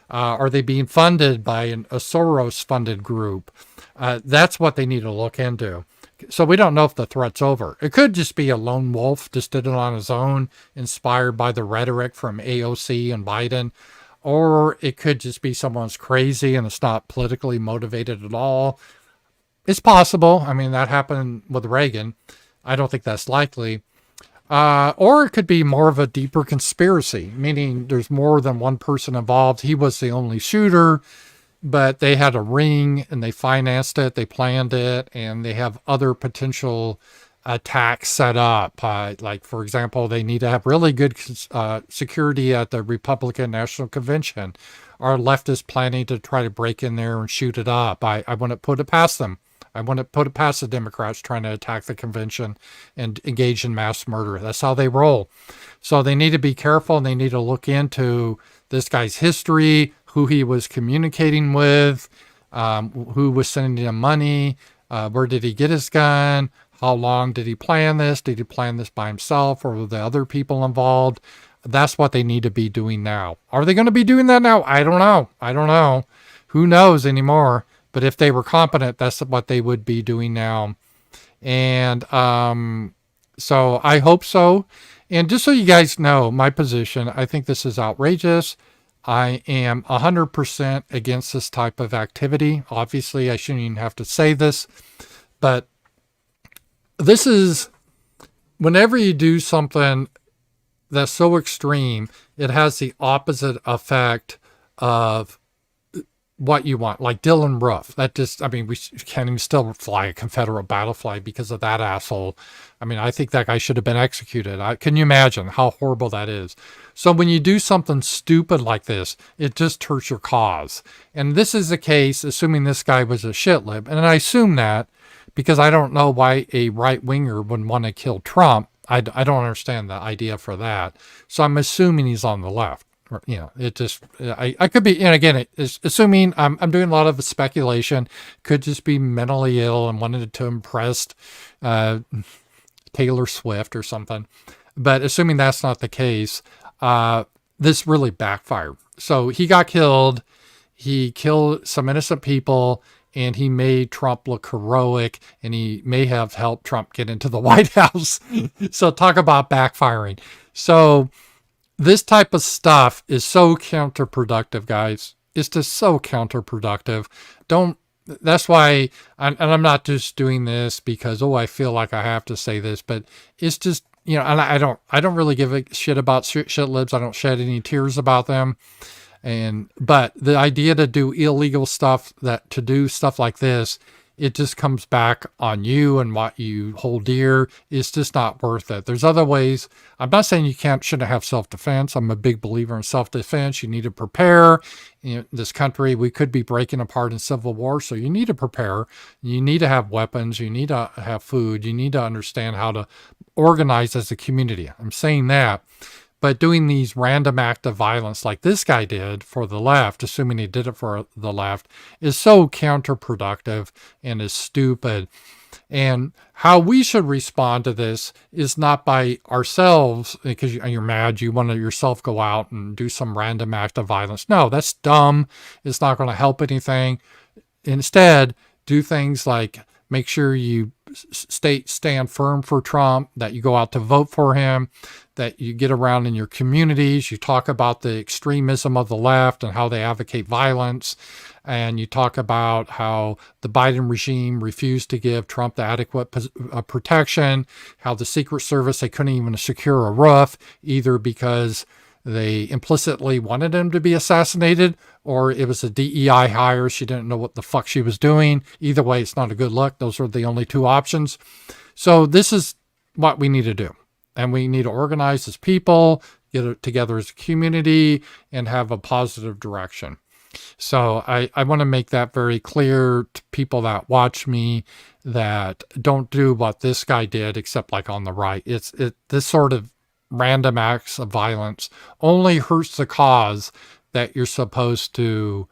Speaker 1: Are they being funded by a Soros-funded group? That's what they need to look into. So we don't know if the threat's over. It could just be a lone wolf, just did it on his own, inspired by the rhetoric from AOC and Biden. Or it could just be someone's crazy and it's not politically motivated at all. It's possible. I mean, that happened with Reagan. I don't think that's likely. Or it could be more of a deeper conspiracy, meaning there's more than one person involved. He was the only shooter, but they had a ring and they financed it, they planned it, and they have other potential attacks set up. Like, for example, they need to have really good security at the Republican National Convention. Our leftists planning to try to break in there and shoot it up. I wouldn't put it past them. I want to put it past the Democrats trying to attack the convention and engage in mass murder. That's how they roll. So they need to be careful, and they need to look into this guy's history, who he was communicating with, who was sending him money, where did he get his gun, how long did he plan this? Did he plan this by himself, or were there other people involved? That's what they need to be doing now. Are they going to be doing that now? I don't know. Who knows anymore? But if they were competent, that's what they would be doing now. And so I hope so. And just so you guys know my position, I think this is outrageous. I am 100% against this type of activity. Obviously, I shouldn't even have to say this. But this is, whenever you do something that's so extreme, it has the opposite effect of what you want. Like Dylan Roof, that just, I mean, we can't even still fly a Confederate battle flag because of that asshole. I mean, I think that guy should have been executed. Can you imagine how horrible that is? So when you do something stupid like this, it just hurts your cause. And this is the case, assuming this guy was a shitlib. And I assume that because I don't know why a right-winger would want to kill Trump. I don't understand the idea for that. So I'm assuming he's on the left. You know, it just, I could be, and again, it's assuming I'm doing a lot of speculation, could just be mentally ill and wanted to impress Taylor Swift or something. But assuming that's not the case, this really backfired. So he got killed. He killed some innocent people, and he made Trump look heroic, and he may have helped Trump get into the White House. So talk about backfiring. So this type of stuff is so counterproductive, guys. It's just so counterproductive. Don't that's why, and I'm not just doing this because, I feel like I have to say this, but it's just, and I don't really give a shit about shit libs. I don't shed any tears about them. But the idea to do illegal stuff, to do stuff like this, it just comes back on you and what you hold dear. It's just not worth it. There's other ways. I'm not saying you shouldn't have self-defense. I'm a big believer in self-defense. You need to prepare. In this country, we could be breaking apart in civil war, so you need to prepare. You need to have weapons. You need to have food. You need to understand how to organize as a community. I'm saying that. But doing these random acts of violence like this guy did for the left, assuming he did it for the left, is so counterproductive and is stupid. And how we should respond to this is not by ourselves, because you're mad, you want to yourself go out and do some random act of violence. No, that's dumb. It's not going to help anything. Instead, do things like make sure you stand firm for Trump, that you go out to vote for him, that you get around in your communities, you talk about the extremism of the left and how they advocate violence, and you talk about how the Biden regime refused to give Trump the adequate protection, how the Secret Service, they couldn't even secure a roof, either because they implicitly wanted him to be assassinated, or it was a DEI hire. She didn't know what the fuck she was doing. Either way, it's not a good look. Those are the only two options. So this is what we need to do. And we need to organize as people, get it together as a community, and have a positive direction. So I want to make that very clear to people that watch me, that don't do what this guy did, except like on the right. This sort of random acts of violence only hurts the cause that you're supposed to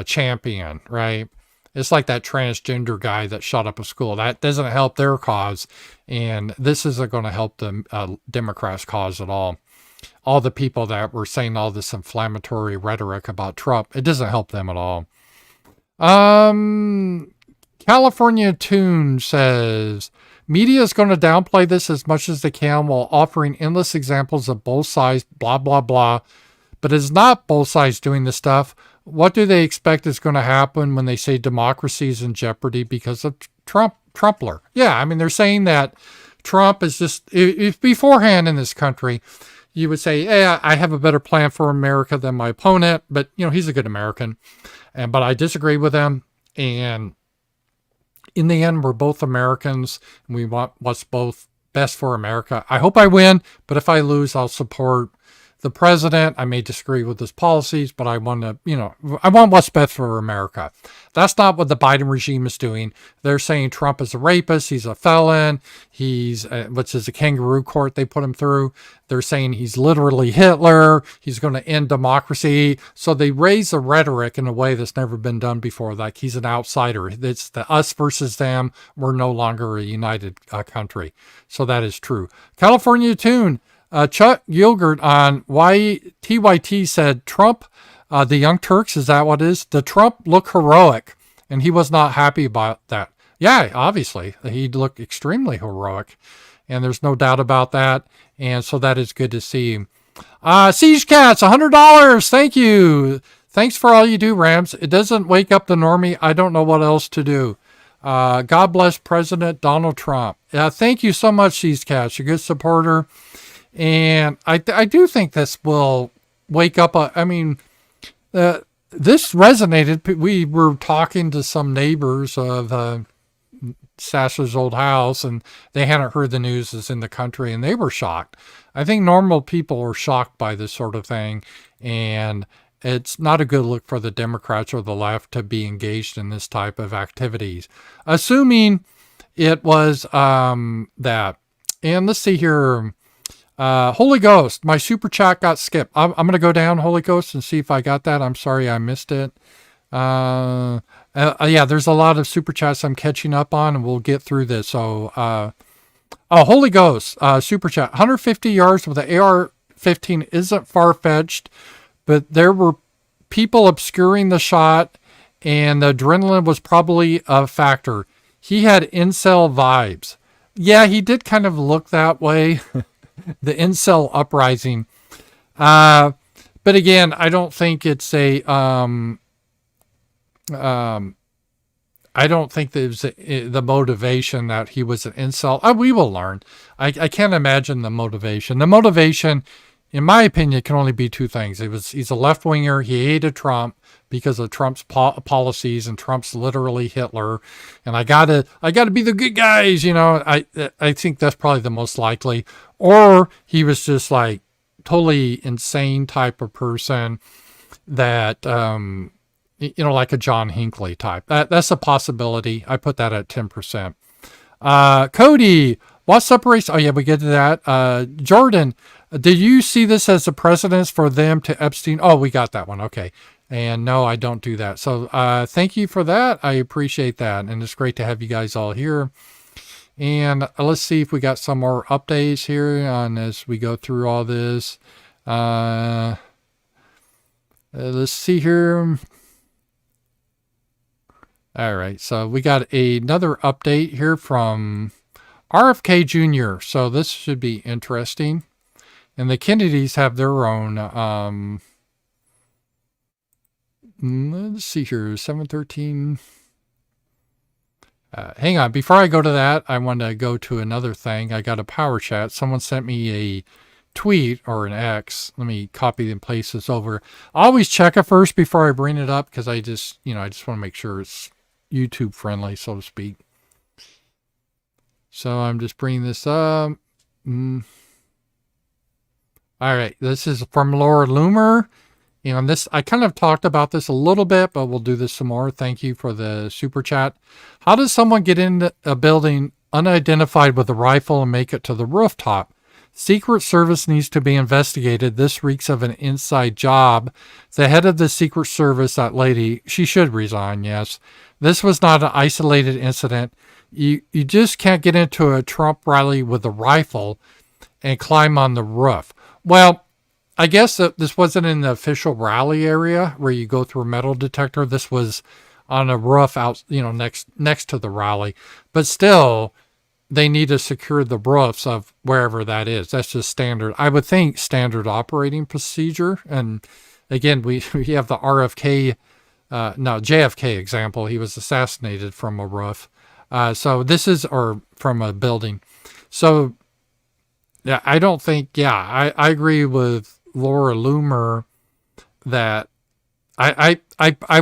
Speaker 1: champion, right? It's like that transgender guy that shot up a school. That doesn't help their cause, and this isn't going to help the Democrats' cause at all. All the people that were saying all this inflammatory rhetoric about Trump, it doesn't help them at all. California Tune says, media is going to downplay this as much as they can while offering endless examples of both sides, blah, blah, blah. But it's not both sides doing this stuff. What do they expect is going to happen when they say democracy is in jeopardy because of Trumpler? Yeah, I mean, they're saying that Trump is just, if beforehand in this country, you would say, yeah, I have a better plan for America than my opponent, but, he's a good American. But I disagree with him. And in the end, we're both Americans, and we want what's both best for America. I hope I win, but if I lose, I'll support the president. I may disagree with his policies, but I want to, I want what's best for America. That's not what the Biden regime is doing. They're saying Trump is a rapist. He's a felon. He's, which is a kangaroo court they put him through. They're saying he's literally Hitler. He's going to end democracy. So they raise the rhetoric in a way that's never been done before. Like he's an outsider. It's the us versus them. We're no longer a united country. So that is true. California Tune. Chuck Gilgert on TYT said, Trump, the Young Turks, is that what it is? The Trump look heroic, and he was not happy about that. Yeah, obviously, he looked extremely heroic, and there's no doubt about that, and so that is good to see. Siege Cats, $100, thank you. Thanks for all you do, Rams. It doesn't wake up the normie. I don't know what else to do. God bless President Donald Trump. Thank you so much, Siege Cats. You're a good supporter. And I do think this will wake up. This resonated. We were talking to some neighbors of Sasha's old house, and they hadn't heard the news is in the country, and they were shocked. I think normal people are shocked by this sort of thing, and it's not a good look for the Democrats or the left to be engaged in this type of activities. Assuming it was that. And let's see here. Holy Ghost, my super chat got skipped. I'm going to go down Holy Ghost and see if I got that. I'm sorry I missed it. Yeah, there's a lot of super chats I'm catching up on, and we'll get through this. So, Holy Ghost, super chat, 150 yards with the AR-15 isn't far-fetched, but there were people obscuring the shot, and the adrenaline was probably a factor. He had incel vibes. Yeah, he did kind of look that way. The incel uprising. But again, I don't think it's a I don't think that it was the motivation that he was an insult. We will learn. I can't imagine the motivation. The motivation, in my opinion, can only be two things. He's a left winger. He hated Trump because of Trump's policies, and Trump's literally Hitler. And I gotta be the good guys, you know. I think that's probably the most likely. Or he was just like totally insane type of person that like a John Hinckley type. That's a possibility. I put that at 10%. Cody, what separates? Oh yeah, we get to that. Jordan, did you see this as a precedence for them to Epstein? Oh, we got that one. Okay. And no, I don't do that. So thank you for that. I appreciate that. And it's great to have you guys all here. And let's see if we got some more updates here on as we go through all this. Let's see here. All right. So we got another update here from RFK Jr. So this should be interesting. And the Kennedys have their own, let's see here, 713. Hang on. Before I go to that, I want to go to another thing. I got a power chat. Someone sent me a tweet or an X. Let me copy and paste this over. I always check it first before I bring it up because I just want to make sure it's YouTube friendly, so to speak. So I'm just bringing this up. All right. This is from Laura Loomer. And this, I kind of talked about this a little bit, but we'll do this some more. Thank you for the super chat. How does someone get into a building unidentified with a rifle and make it to the rooftop? Secret Service needs to be investigated. This reeks of an inside job. The head of the Secret Service, that lady, she should resign, yes. This was not an isolated incident. You just can't get into a Trump rally with a rifle and climb on the roof. Well, I guess that this wasn't in the official rally area where you go through a metal detector. This was on a roof out, next to the rally. But still, they need to secure the roofs of wherever that is. That's just standard. I would think standard operating procedure. And again, we have the JFK example. He was assassinated from a roof. Or from a building. So, yeah, I don't think, I agree with Laura Loomer that I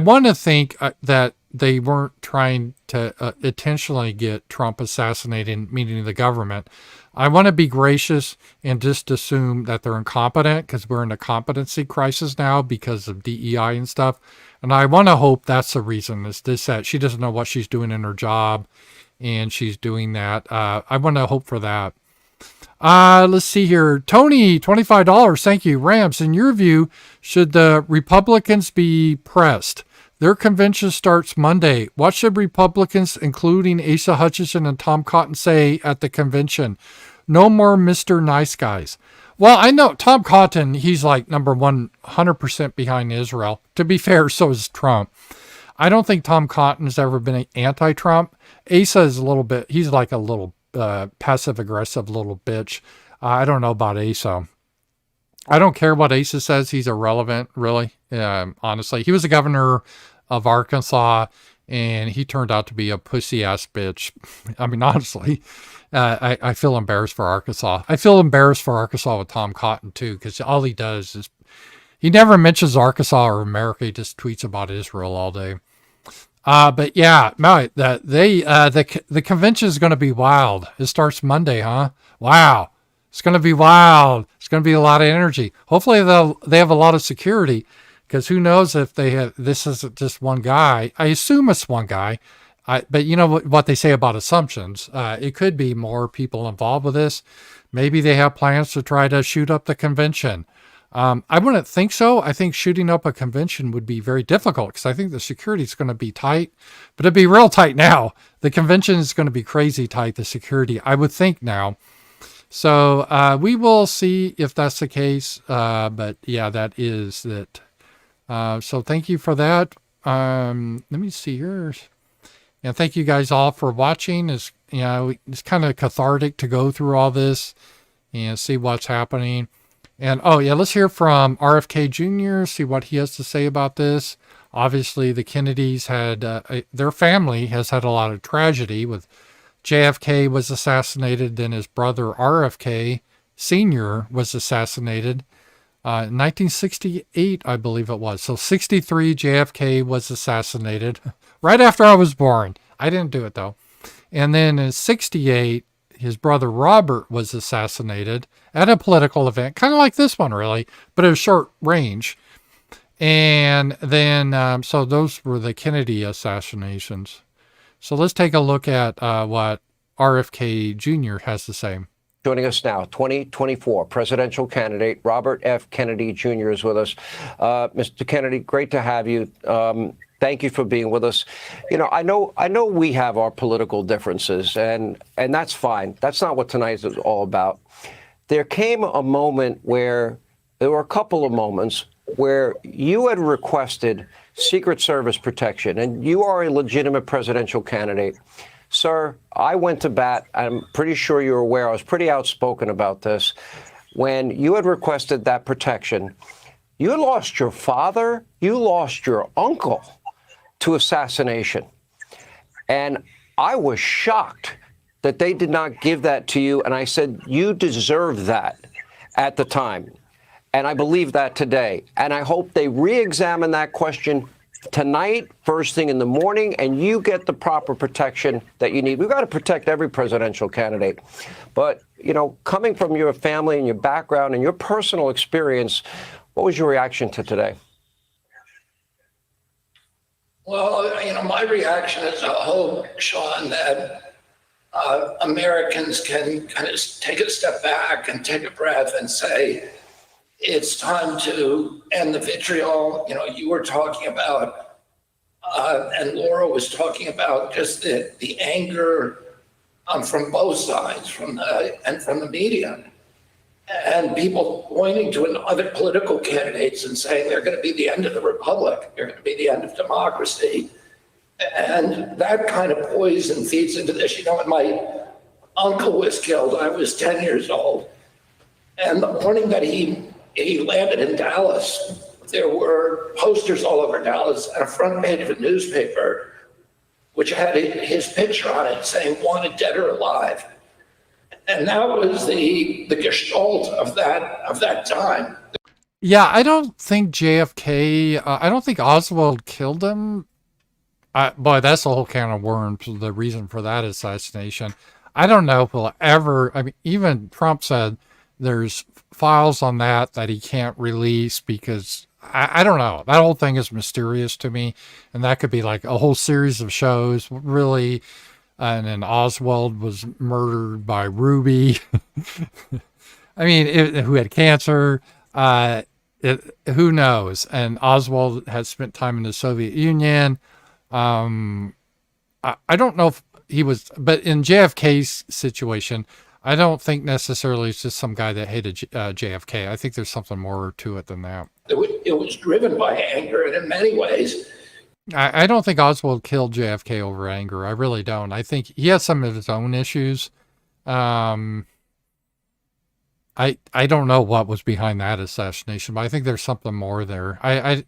Speaker 1: want to think that they weren't trying to intentionally get Trump assassinated, meaning the government. I want to be gracious and just assume that they're incompetent because we're in a competency crisis now because of DEI and stuff. And I want to hope that's the reason is this, that she doesn't know what she's doing in her job and she's doing that. I want to hope for that. Let's see here. Tony, $25. Thank you. Rams, in your view, should the Republicans be pressed? Their convention starts Monday. What should Republicans, including Asa Hutchinson and Tom Cotton, say at the convention? No more Mr. Nice Guys. Well, I know Tom Cotton, he's like number 100% behind Israel. To be fair, so is Trump. I don't think Tom Cotton has ever been anti-Trump. Asa is a little bit, he's like a little passive-aggressive little bitch. I don't know about Asa. I don't care what Asa says. He's irrelevant, really, honestly. He was the governor of Arkansas, and he turned out to be a pussy-ass bitch. I mean, honestly, I feel embarrassed for Arkansas. I feel embarrassed for Arkansas with Tom Cotton, too, because all he does is he never mentions Arkansas or America. He just tweets about Israel all day. But yeah, no, the convention is going to be wild. It starts Monday, huh? Wow. It's going to be wild. It's going to be a lot of energy. Hopefully they have a lot of security because who knows if this isn't just one guy. I assume it's one guy. But you know what they say about assumptions. It could be more people involved with this. Maybe they have plans to try to shoot up the convention. I wouldn't think so. I think shooting up a convention would be very difficult because I think the security is going to be tight, but it'd be real tight now. The convention is going to be crazy tight, the security, I would think now. So we will see if that's the case. But yeah, that is it. So thank you for that. Let me see here. And thank you guys all for watching. It's kind of cathartic to go through all this and see what's happening. And, oh, yeah, let's hear from RFK Jr., see what he has to say about this. Obviously, the Kennedys had, their family has had a lot of tragedy with JFK was assassinated, then his brother RFK Jr. was assassinated in 1968, I believe it was. So 63, JFK was assassinated right after I was born. I didn't do it though. And then in 68, his brother Robert was assassinated at a political event, kind of like this one really, but it was short range. And then, so those were the Kennedy assassinations. So let's take a look at what RFK Jr. has to say.
Speaker 8: Joining us now, 2024 presidential candidate Robert F. Kennedy Jr. is with us. Mr. Kennedy, great to have you. Thank you for being with us. You know, I know we have our political differences, and that's fine. That's not what tonight is all about. There came a moment where there were a couple of moments where you had requested Secret Service protection, and you are a legitimate presidential candidate. Sir, I went to bat. I'm pretty sure you're aware. I was pretty outspoken about this. When you had requested that protection, you lost your father, you lost your uncle to assassination. And I was shocked that they did not give that to you. And I said, you deserve that at the time. And I believe that today. And I hope they re-examine that question tonight, first thing in the morning, and you get the proper protection that you need. We've got to protect every presidential candidate. But, you know, coming from your family and your background and your personal experience, what was your reaction to today?
Speaker 11: Well, you know, my reaction is I hope, Sean, that Americans can kind of take a step back and take a breath and say, it's time to end the vitriol. You know, you were talking about, and Laura was talking about just the anger from both sides, from the media, and people pointing to other political candidates and saying they're going to be the end of the republic, they're going to be the end of democracy, and that kind of poison feeds into this. You know, when my uncle was killed, I was 10 years old, and the morning that he landed in Dallas, there were posters all over Dallas and a front page of a newspaper which had his picture on it saying wanted dead or alive. And that was the gestalt of that time.
Speaker 1: Yeah, I don't think JFK, I don't think Oswald killed him. Boy, that's a whole can of worms, the reason for that assassination. I don't know if we'll ever, I mean, even Trump said there's files on that he can't release because I don't know. That whole thing is mysterious to me. And that could be like a whole series of shows, really. And then Oswald was murdered by Ruby. I mean, who had cancer. Who knows? And Oswald had spent time in the Soviet Union. I don't know if he was, but in JFK's situation, I don't think necessarily it's just some guy that hated JFK. I think there's something more to it than that.
Speaker 11: It was driven by anger, and in many ways,
Speaker 1: I don't think Oswald killed JFK over anger. I really don't. I think he has some of his own issues. I don't know what was behind that assassination, but I think there's something more there.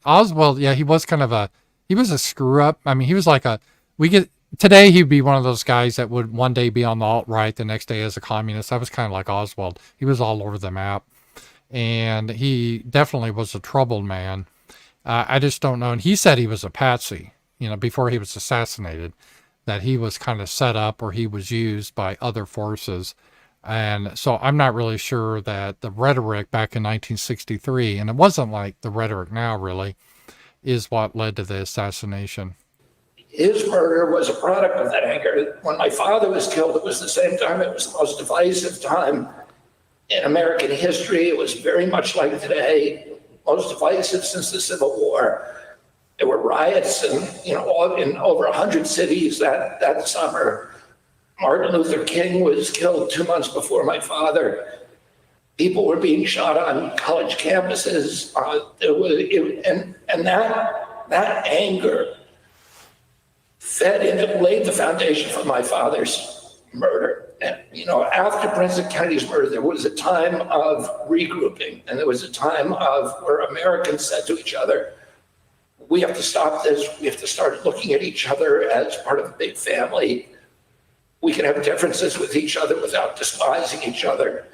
Speaker 1: Oswald, yeah, he was a screw up. I mean, he was like today he'd be one of those guys that would one day be on the alt-right, the next day as a communist. That was kind of like Oswald. He was all over the map. And he definitely was a troubled man. I just don't know. And he said he was a patsy, you know, before he was assassinated, that he was kind of set up or he was used by other forces. And so I'm not really sure that the rhetoric back in 1963, and it wasn't like the rhetoric now really, is what led to the assassination.
Speaker 11: His murder was a product of that anger. When my father was killed, it was the same time. It was the most divisive time in American history. It was very much like today, most divisive since the Civil War. There were riots in over 100 cities that summer. Martin Luther King was killed 2 months before my father. People were being shot on college campuses. And that anger laid the foundation for my father's murder. And, you know, after President Kennedy's murder, there was a time of regrouping, and there was a time where Americans said to each other, we have to stop this. We have to start looking at each other as part of a big family. We can have differences with each other without despising each other.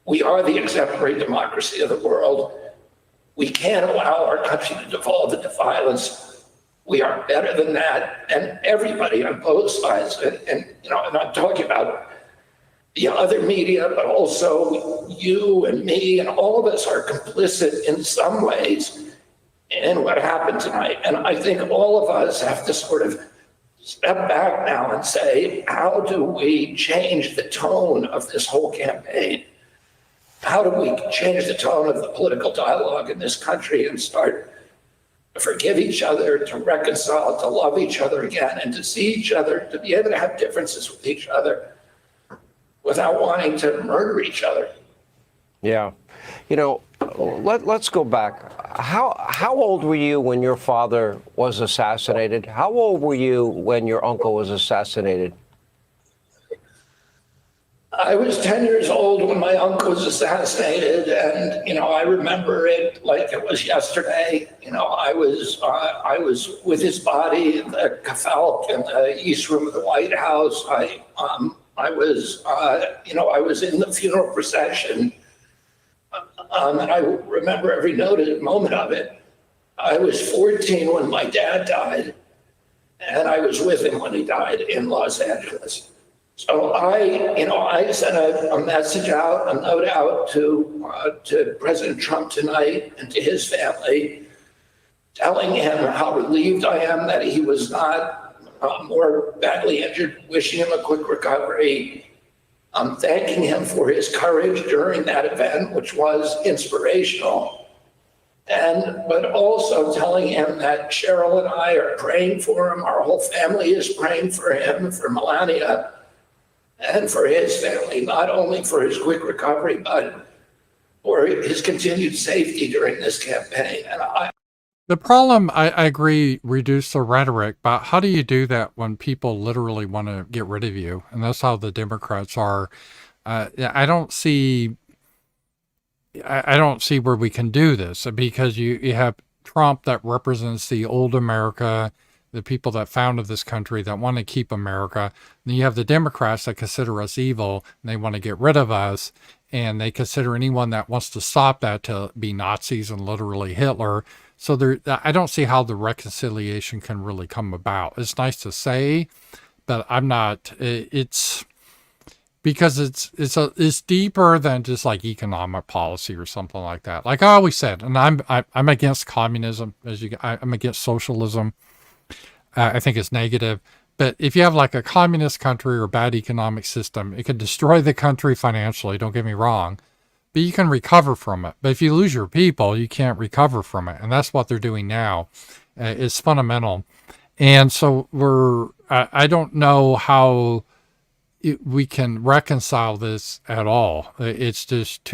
Speaker 11: We are the exemplary democracy of the world. We can't allow our country to devolve into violence. We are better than that, and everybody on both sides, and I'm talking about the other media, but also you and me, and all of us are complicit in some ways in what happened tonight. And I think all of us have to sort of step back now and say, how do we change the tone of this whole campaign? How do we change the tone of the political dialogue in this country and start to forgive each other, to reconcile, to love each other again, and to see each other, to be able to have differences with each other without wanting to murder each other?
Speaker 8: Yeah. Let's go back. How old were you when your father was assassinated? How old were you when your uncle was assassinated?
Speaker 11: I was 10 years old when my uncle was assassinated, and I remember it like it was yesterday. I was with his body in the Catafalque in the East Room of the White House. I was in the funeral procession, and I remember every moment of it. I was 14 when my dad died, and I was with him when he died in Los Angeles. So I sent a message out, a note out to President Trump tonight and to his family, telling him how relieved I am that he was not more badly injured, wishing him a quick recovery. I'm thanking him for his courage during that event, which was inspirational. But also telling him that Cheryl and I are praying for him. Our whole family is praying for him, for Melania, and for his family, not only for his quick recovery, but for his continued safety during this campaign.
Speaker 1: The problem, I agree, reduce the rhetoric, but how do you do that when people literally want to get rid of you? And that's how the Democrats are. I don't see where we can do this, because you have Trump that represents the old America, the people that founded this country that want to keep America. And you have the Democrats that consider us evil and they want to get rid of us. And they consider anyone that wants to stop that to be Nazis and literally Hitler. So I don't see how the reconciliation can really come about. It's nice to say, but I'm not, it's because it's deeper than just like economic policy or something like that. Like I always said, and I'm against communism, I'm against socialism. I think it's negative. But if you have like a communist country or a bad economic system, it can destroy the country financially, don't get me wrong, but you can recover from it. But if you lose your people, you can't recover from it. And that's what they're doing now. It's fundamental. And so I don't know how we can reconcile this at all. It's just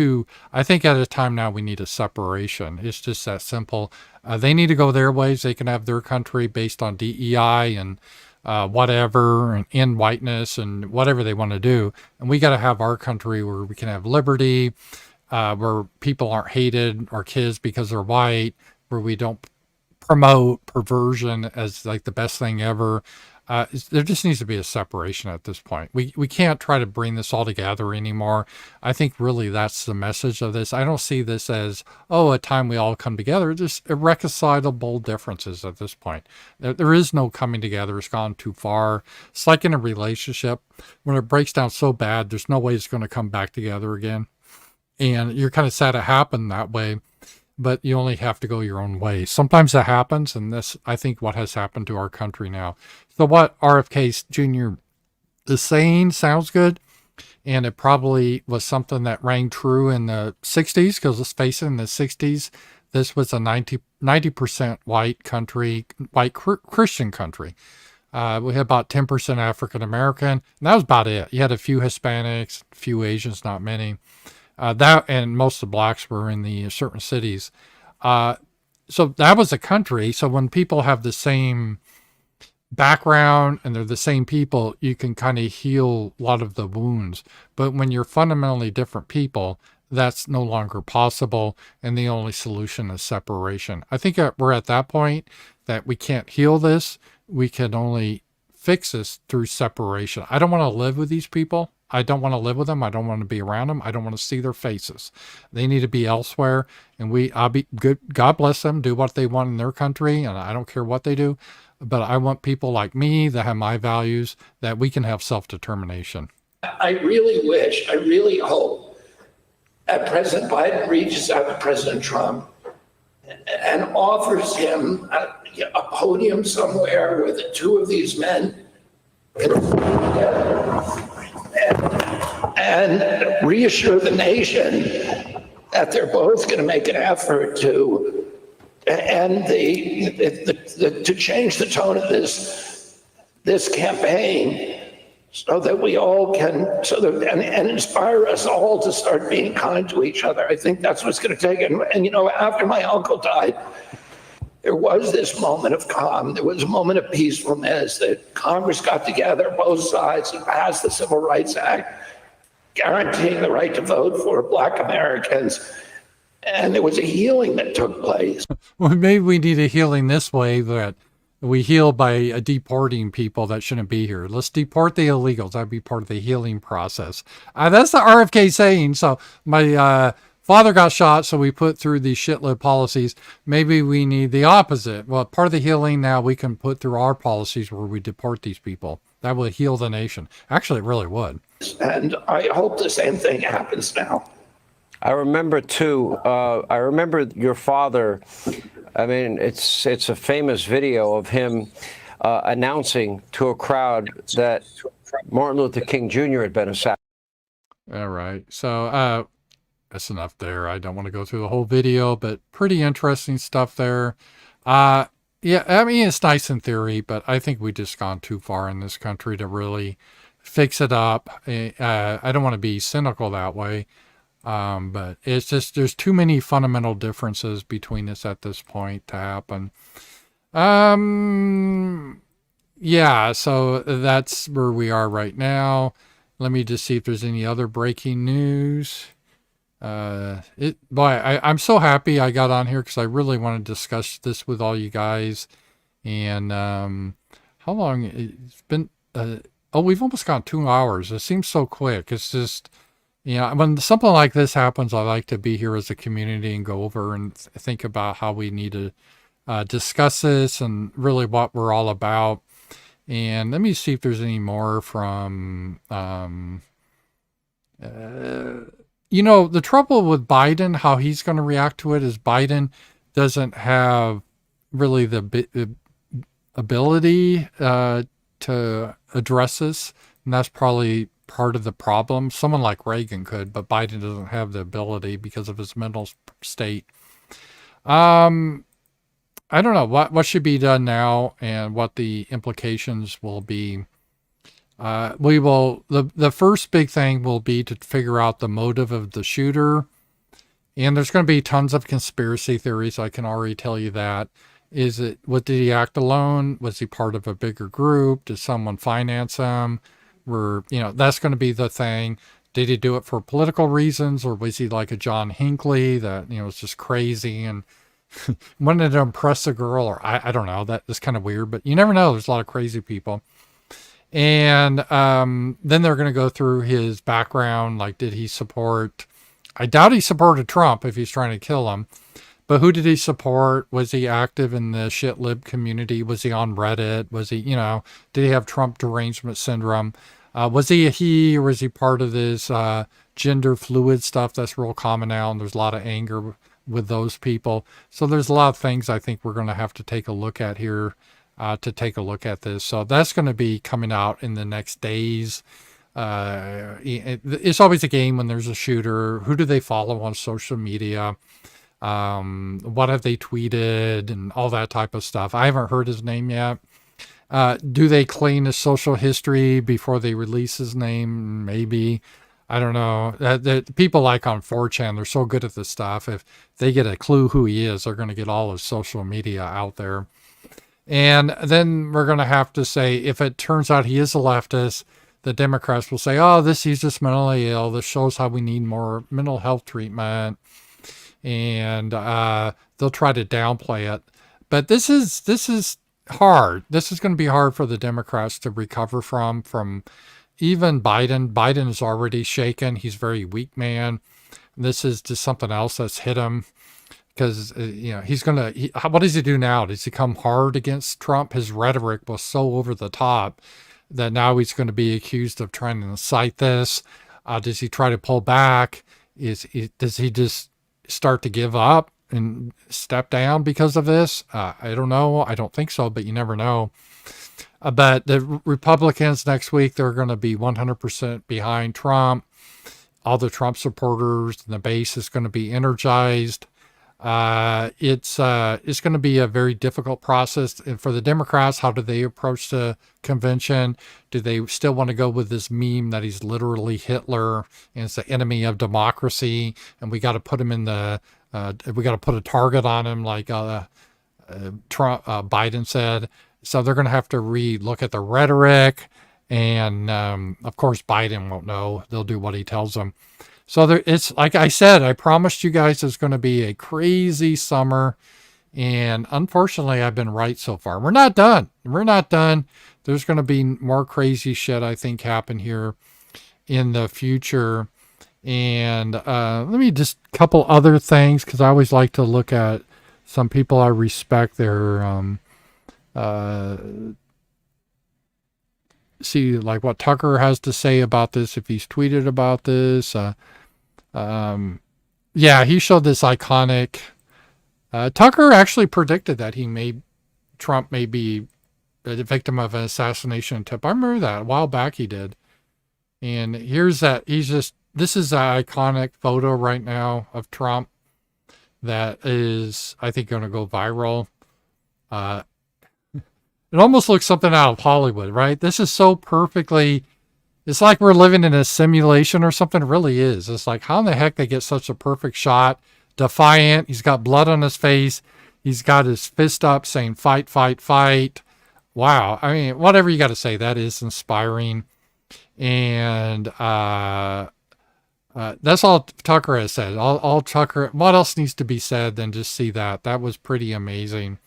Speaker 1: I think at a time now we need a separation. It's just that simple. They need to go their ways. They can have their country based on DEI and whatever, and in whiteness and whatever they want to do. And we got to have our country where we can have liberty, where people aren't hated, our kids, because they're white, where we don't promote perversion as like the best thing ever. There just needs to be a separation at this point. We can't try to bring this all together anymore. I think really that's the message of this. I don't see this as, a time we all come together. Just irreconcilable differences at this point. There is no coming together. It's gone too far. It's like in a relationship. When it breaks down so bad, there's no way it's going to come back together again. And you're kind of sad it happened that way, but you only have to go your own way. Sometimes that happens, and this, I think, what has happened to our country now. So what RFK Jr. is saying sounds good, and it probably was something that rang true in the 60s, because let's face it, in the 60s, this was a 90% white country, white Christian country. We had about 10% African American, and that was about it. You had a few Hispanics, a few Asians, not many. And most of the blacks were in the certain cities. So that was a country. So when people have the same background and they're the same people, you can kind of heal a lot of the wounds. But when you're fundamentally different people, that's no longer possible, and the only solution is separation. I think we're at that point that we can't heal this. We can only fix this through separation. I don't want to live with these people. I don't want to live with them. I don't want to be around them. I don't want to see their faces. They need to be elsewhere, and I'll be good. God bless them. Do what they want in their country, and I don't care what they do. But I want people like me that have my values, that we can have self-determination.
Speaker 11: I really wish, I really hope that President Biden reaches out to President Trump and offers him a podium somewhere where the two of these men can together and reassure the nation that they're both going to make an effort to end to change the tone of this campaign, so that we all can, and inspire us all to start being kind to each other. I think that's what's going to take it. And after my uncle died, there was this moment of calm. There was a moment of peacefulness that Congress got together, both sides, and passed the Civil Rights Act, guaranteeing the right to vote for Black Americans. And there was a healing that took place.
Speaker 1: Well, maybe we need a healing this way, that we heal by deporting people that shouldn't be here. Let's deport the illegals. That'd be part of the healing process. That's the RFK saying. So my father got shot, so we put through these shitload policies. Maybe we need the opposite. Well, part of the healing now we can put through our policies where we deport these people. That would heal the nation. Actually, it really would.
Speaker 11: And I hope the same thing happens now.
Speaker 8: I remember too. I remember your father. I mean, it's a famous video of him announcing to a crowd that Martin Luther King Jr. had been assassinated.
Speaker 1: All right. So that's enough there. I don't want to go through the whole video, but pretty interesting stuff there. Yeah, I mean, it's nice in theory, but I think we just gone too far in this country to really fix it up. I don't want to be cynical that way. But it's just, there's too many fundamental differences between us at this point to happen. Yeah, so that's where we are right now. Let me just see if there's any other breaking news. I'm so happy I got on here because I really want to discuss this with all you guys. And, how long it's been, we've almost gone 2 hours. It seems so quick. It's just, when something like this happens, I like to be here as a community and go over and think about how we need to discuss this and really what we're all about. And let me see if there's any more from, the trouble with Biden, how he's going to react to it is Biden doesn't have really the ability to address this. And that's probably part of the problem. Someone like Reagan could, but Biden doesn't have the ability because of his mental state. I don't know what should be done now and what the implications will be. The first big thing will be to figure out the motive of the shooter. And there's going to be tons of conspiracy theories. I can already tell you that. Did he act alone? Was he part of a bigger group? Did someone finance him? That's going to be the thing. Did he do it for political reasons, or was he like a John Hinckley that, was just crazy and wanted to impress a girl, or I don't know, that is kind of weird, but you never know. There's a lot of crazy people. And then they're going to go through his background. Like, did he support, I doubt he supported Trump if he's trying to kill him, but who did he support? Was he active in the shit lib community? Was he on Reddit? Was he, did he have Trump derangement syndrome? Was he a he, or was he part of this gender fluid stuff that's real common now? And there's a lot of anger with those people. So there's a lot of things I think we're going to have to take a look at here to take a look at this. So that's going to be coming out in the next days. It's always a game when there's a shooter. Who do they follow on social media? What have they tweeted and all that type of stuff. I haven't heard his name yet. Do they clean his social history before they release his name? Maybe. I don't know. The people like on 4chan, they're so good at this stuff. If they get a clue who he is, they're going to get all his social media out there. And then we're going to have to say, if it turns out he is a leftist, the Democrats will say, oh, he's just mentally ill. This shows how we need more mental health treatment. And they'll try to downplay it. But this is hard. This is going to be hard for the Democrats to recover from even Biden. Biden is already shaken. He's a very weak man. This is just something else that's hit him. Because, he's going to, what does he do now? Does he come hard against Trump? His rhetoric was so over the top that now he's going to be accused of trying to incite this. Does he try to pull back? Does he just start to give up and step down because of this? I don't know. I don't think so, but you never know. But the Republicans next week, they're going to be 100% behind Trump. All the Trump supporters and the base is going to be energized. It's going to be a very difficult process. And for the Democrats, how do they approach the convention? Do they still want to go with this meme that he's literally Hitler and it's the enemy of democracy, and we got to put him in the we got to put a target on him, like Trump, Biden said. So they're going to have to look at the rhetoric, and of course Biden won't know. They'll do what he tells them. So it's like I said, I promised you guys it's going to be a crazy summer. And unfortunately, I've been right so far. We're not done. There's going to be more crazy shit, I think, happen here in the future. And let me just a couple other things, because I always like to look at some people I respect their see like what Tucker has to say about this, if he's tweeted about this. Yeah, he showed this iconic. Tucker actually predicted that Trump may be the victim of an assassination attempt. I remember that a while back he did. And here's that. This is an iconic photo right now of Trump that is, I think, going to go viral. It almost looks something out of Hollywood, right? This is so perfectly, it's like we're living in a simulation or something. It really is. It's like, how in the heck they get such a perfect shot? Defiant. He's got blood on his face. He's got his fist up saying, fight, fight, fight. Wow. I mean, whatever you got to say, that is inspiring. And that's all Tucker has said. All Tucker, what else needs to be said than just see that? That was pretty amazing.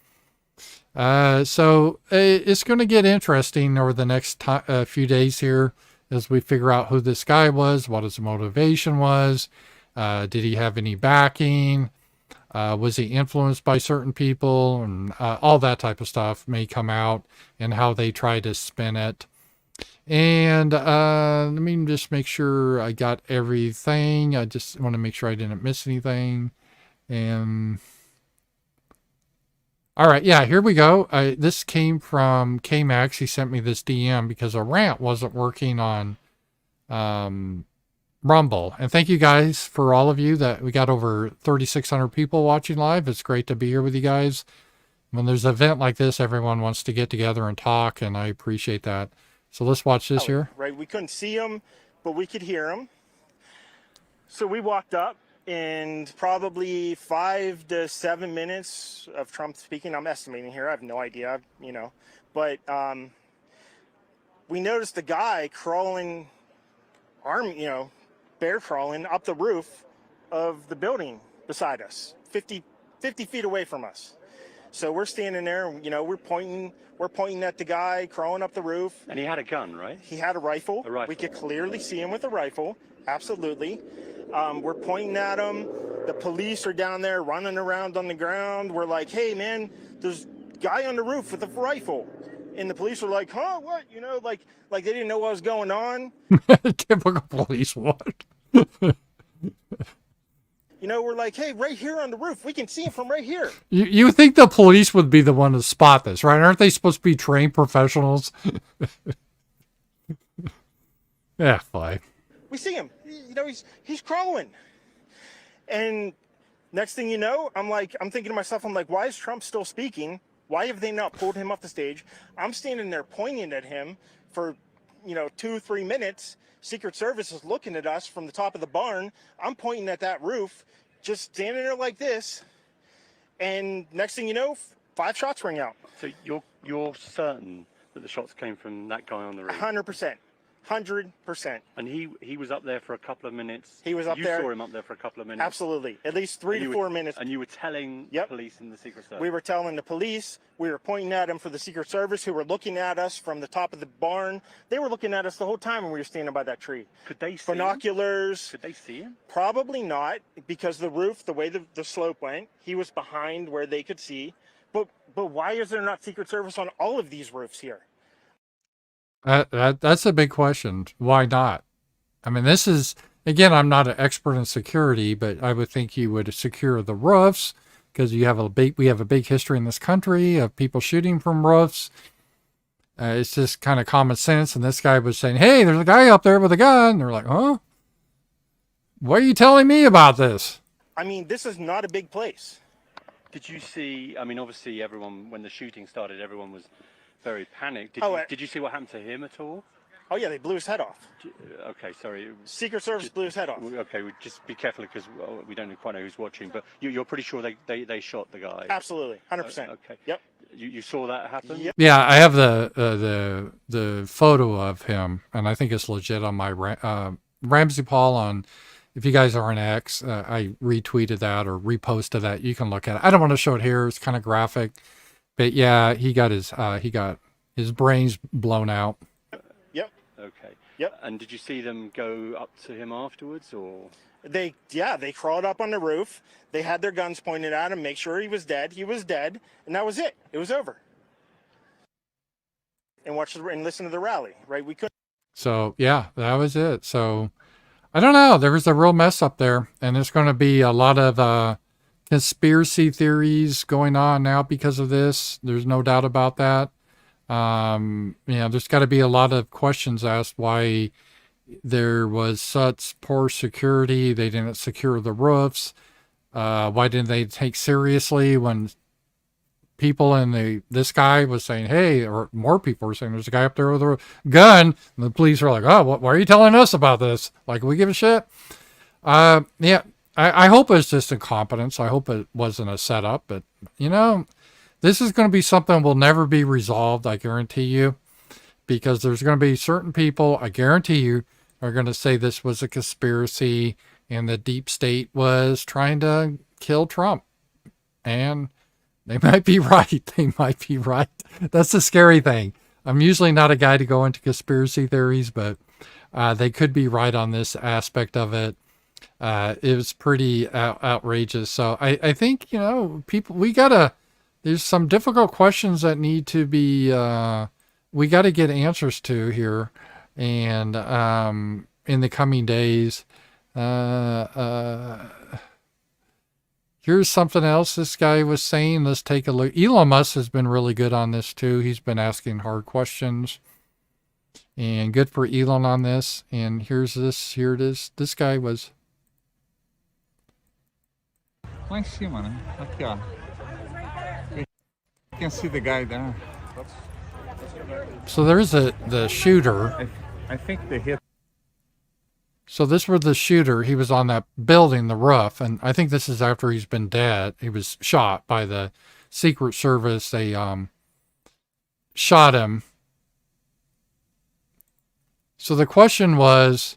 Speaker 1: So it's going to get interesting over the next few days here as we figure out who this guy was, what his motivation was. Did he have any backing? Was he influenced by certain people? And all that type of stuff may come out, and how they try to spin it. And let me just make sure I got everything. I just want to make sure I didn't miss anything. And all right, yeah, here we go. This came from K-Max. He sent me this DM because a rant wasn't working on Rumble. And thank you guys for all of you that we got over 3,600 people watching live. It's great to be here with you guys. When there's an event like this, everyone wants to get together and talk, and I appreciate that. So let's watch this here.
Speaker 12: Right, we couldn't see him, but we could hear him. So we walked up, and probably 5 to 7 minutes of Trump speaking. I'm estimating here. I have no idea, But we noticed a guy crawling, bear crawling up the roof of the building beside us, 50 feet away from us. So we're standing there, we're pointing at the guy crawling up the roof.
Speaker 13: And he had a gun, right?
Speaker 12: He had a rifle.
Speaker 13: A rifle.
Speaker 12: We could clearly see him with a rifle. Absolutely. We're pointing at him. The police are down there running around on the ground. We're like, hey, man, there's a guy on the roof with a rifle. And the police are like, huh, what? Like they didn't know what was going on.
Speaker 1: Typical police, what?
Speaker 12: We're like, hey, right here on the roof. We can see him from right here.
Speaker 1: You think the police would be the one to spot this, right? Aren't they supposed to be trained professionals? Yeah, fine.
Speaker 12: We see him. He's crawling. And next thing you know, I'm thinking to myself, why is Trump still speaking? Why have they not pulled him off the stage? I'm standing there pointing at him for, 2-3 minutes. Secret Service is looking at us from the top of the barn. I'm pointing at that roof, just standing there like this. And next thing you know, 5 shots ring out.
Speaker 13: So you're certain that the shots came from that guy on the roof?
Speaker 12: 100%. 100%.
Speaker 13: And he was up there for a couple of minutes.
Speaker 12: He was up
Speaker 13: you
Speaker 12: there.
Speaker 13: You saw him up there for a couple of minutes.
Speaker 12: Absolutely. At least 3 to 4 minutes.
Speaker 13: And you were telling police and the Secret Service.
Speaker 12: We were telling the police. We were pointing at them for the Secret Service, who were looking at us from the top of the barn. They were looking at us the whole time when we were standing by that tree.
Speaker 13: Could they see
Speaker 12: binoculars?
Speaker 13: Could they see him?
Speaker 12: Probably not, because the roof, the way the slope went, he was behind where they could see. But why is there not Secret Service on all of these roofs here?
Speaker 1: That's a big question. Why not? I mean, this is, again, I'm not an expert in security, but I would think you would secure the roofs because we have a big history in this country of people shooting from roofs. It's just kind of common sense. And this guy was saying, hey, there's a guy up there with a gun. And they're like, huh? What are you telling me about this?
Speaker 12: I mean, this is not a big place.
Speaker 13: Did you see, I mean, obviously everyone, when the shooting started, everyone was very panicked. Did you see what happened to him at all?
Speaker 12: Oh, yeah, they blew his head off.
Speaker 13: Okay, sorry.
Speaker 12: Secret Service blew his head off.
Speaker 13: Okay, just be careful because we don't quite know who's watching, but you're pretty sure they shot the guy?
Speaker 12: Absolutely, 100%.
Speaker 13: Okay.
Speaker 12: Yep.
Speaker 13: You saw that happen?
Speaker 12: Yep.
Speaker 1: Yeah, I have the photo of him, and I think it's legit on my Ramsey Paul on. If you guys are on X, I retweeted that or reposted that. You can look at it. I don't want to show it here. It's kind of graphic, but yeah, he got his brains blown out.
Speaker 12: Yep.
Speaker 13: Okay.
Speaker 12: Yep.
Speaker 13: And did you see them go up to him afterwards, or?
Speaker 12: They crawled up on the roof. They had their guns pointed at him, make sure he was dead. He was dead, and that was it. It was over. And listen to the rally, right? We couldn't.
Speaker 1: So yeah, that was it. So I don't know. There was a real mess up there, and there's going to be a lot of conspiracy theories going on now because of this. There's no doubt about that. There's got to be a lot of questions asked why there was such poor security. They didn't secure the roofs. Why didn't they take seriously when people in this guy was saying, hey, or more people were saying there's a guy up there with a gun, and the police were like, oh, why are you telling us about this? Like, we give a shit. I hope it's just incompetence. I hope it wasn't a setup, but this is going to be something will never be resolved. I guarantee you, because there's going to be certain people, I guarantee you, are going to say this was a conspiracy and the deep state was trying to kill Trump. And they might be right. They might be right. That's the scary thing. I'm usually not a guy to go into conspiracy theories, but they could be right on this aspect of it. It was pretty outrageous. So I think, people, there's some difficult questions that need to be, we got to get answers to here. And in the coming days, here's something else this guy was saying. Let's take a look. Elon Musk has been really good on this too. He's been asking hard questions, and good for Elon on this. And here it is. This guy was.
Speaker 14: Lá em cima, né? Aqui, ó. You can see the guy there.
Speaker 1: So there's the shooter.
Speaker 14: I think they hit.
Speaker 1: So this was the shooter. He was on that building, the roof, and I think this is after he's been dead. He was shot by the Secret Service. They shot him. So the question was,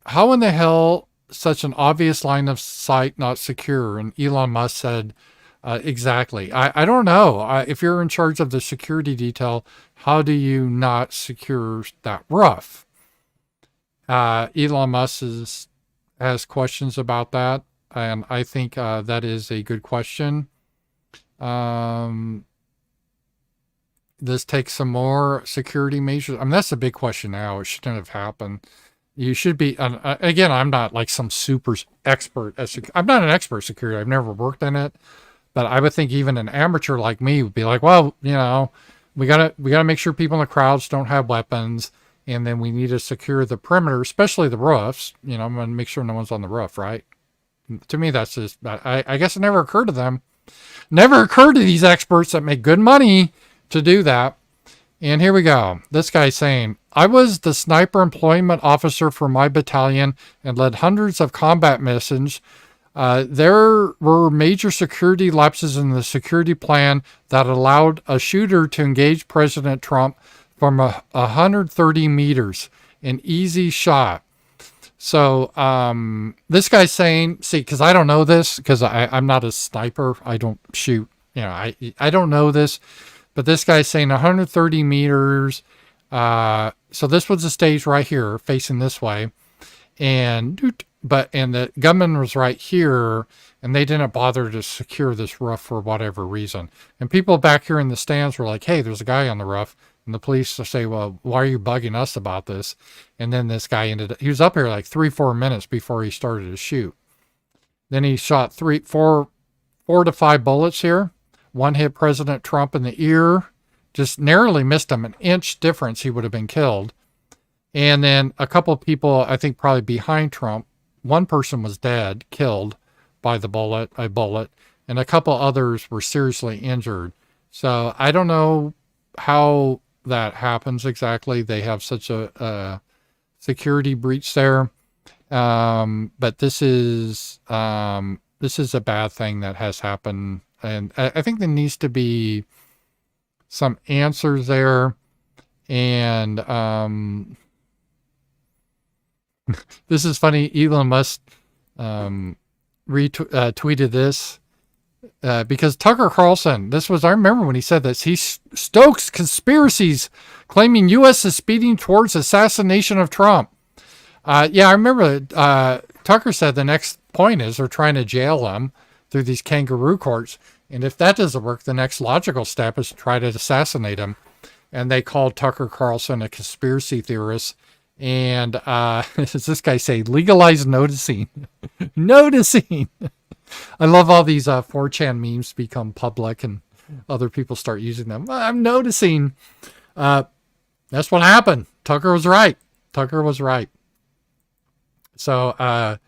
Speaker 1: how in the hell such an obvious line of sight not secure? And Elon Musk said, exactly. I don't know. If you're in charge of the security detail, how do you not secure that roof? Elon Musk has questions about that, and I think that is a good question. This takes some more security measures. I mean, that's a big question now. It shouldn't have happened. You should be, again, I'm not like some super expert. I'm not an expert security. I've never worked in it. But I would think even an amateur like me would be like, well, we gotta make sure people in the crowds don't have weapons, and then we need to secure the perimeter, especially the roofs. I'm gonna make sure no one's on the roof, right? To me, that's just, I guess it never occurred to them. Never occurred to these experts that make good money to do that. And here we go. This guy's saying, I was the sniper employment officer for my battalion and led hundreds of combat missions. There were major security lapses in the security plan that allowed a shooter to engage President Trump from 130 meters. an easy shot. So this guy's saying, see, because I don't know this, because I'm not a sniper. I don't shoot. I don't know this. But this guy's saying 130 meters. So this was the stage right here, facing this way. And the gunman was right here, and they didn't bother to secure this roof for whatever reason. And people back here in the stands were like, hey, there's a guy on the roof. And the police say, well, why are you bugging us about this? And then this guy he was up here like 3-4 minutes before he started to shoot. Then he shot 4 to 5 bullets here. One hit President Trump in the ear, just narrowly missed him, an inch difference, he would have been killed. And then a couple of people, I think probably behind Trump, one person was dead, killed by a bullet, and a couple others were seriously injured. So I don't know how that happens exactly. They have such a security breach there. But this is a bad thing that has happened. And I think there needs to be some answers there. And this is funny. Elon Musk retweeted this because Tucker Carlson, I remember when he said this, he stokes conspiracies claiming U.S. is speeding towards assassination of Trump. Yeah, I remember Tucker said the next point is they're trying to jail him through these kangaroo courts. And if that doesn't work, the next logical step is to try to assassinate him. And they called Tucker Carlson a conspiracy theorist. And as this guy say, legalize noticing. Noticing. I love all these 4chan memes become public and other people start using them. I'm noticing. That's what happened. Tucker was right. So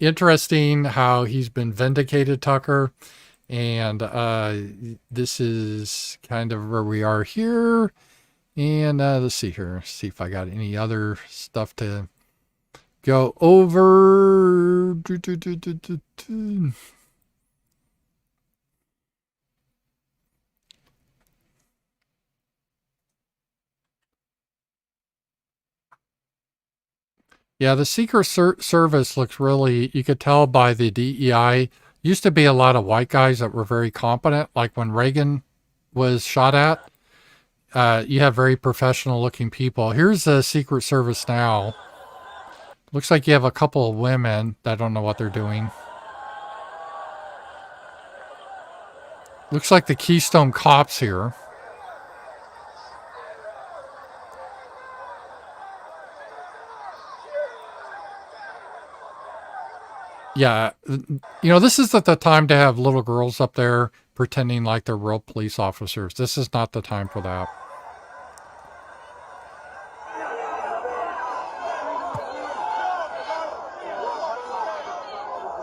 Speaker 1: interesting how he's been vindicated, Tucker. And this is kind of where we are here. And let's see here. See if I got any other stuff to go over. Yeah, the Secret Service looks really, you could tell by the DEI. Used to be a lot of white guys that were very competent, like when Reagan was shot at. You have very professional looking people. Here's the Secret Service now. Looks like you have a couple of women that don't know what they're doing. Looks like the Keystone Cops here. Yeah, this is the time to have little girls up there pretending like they're real police officers. This is not the time for that.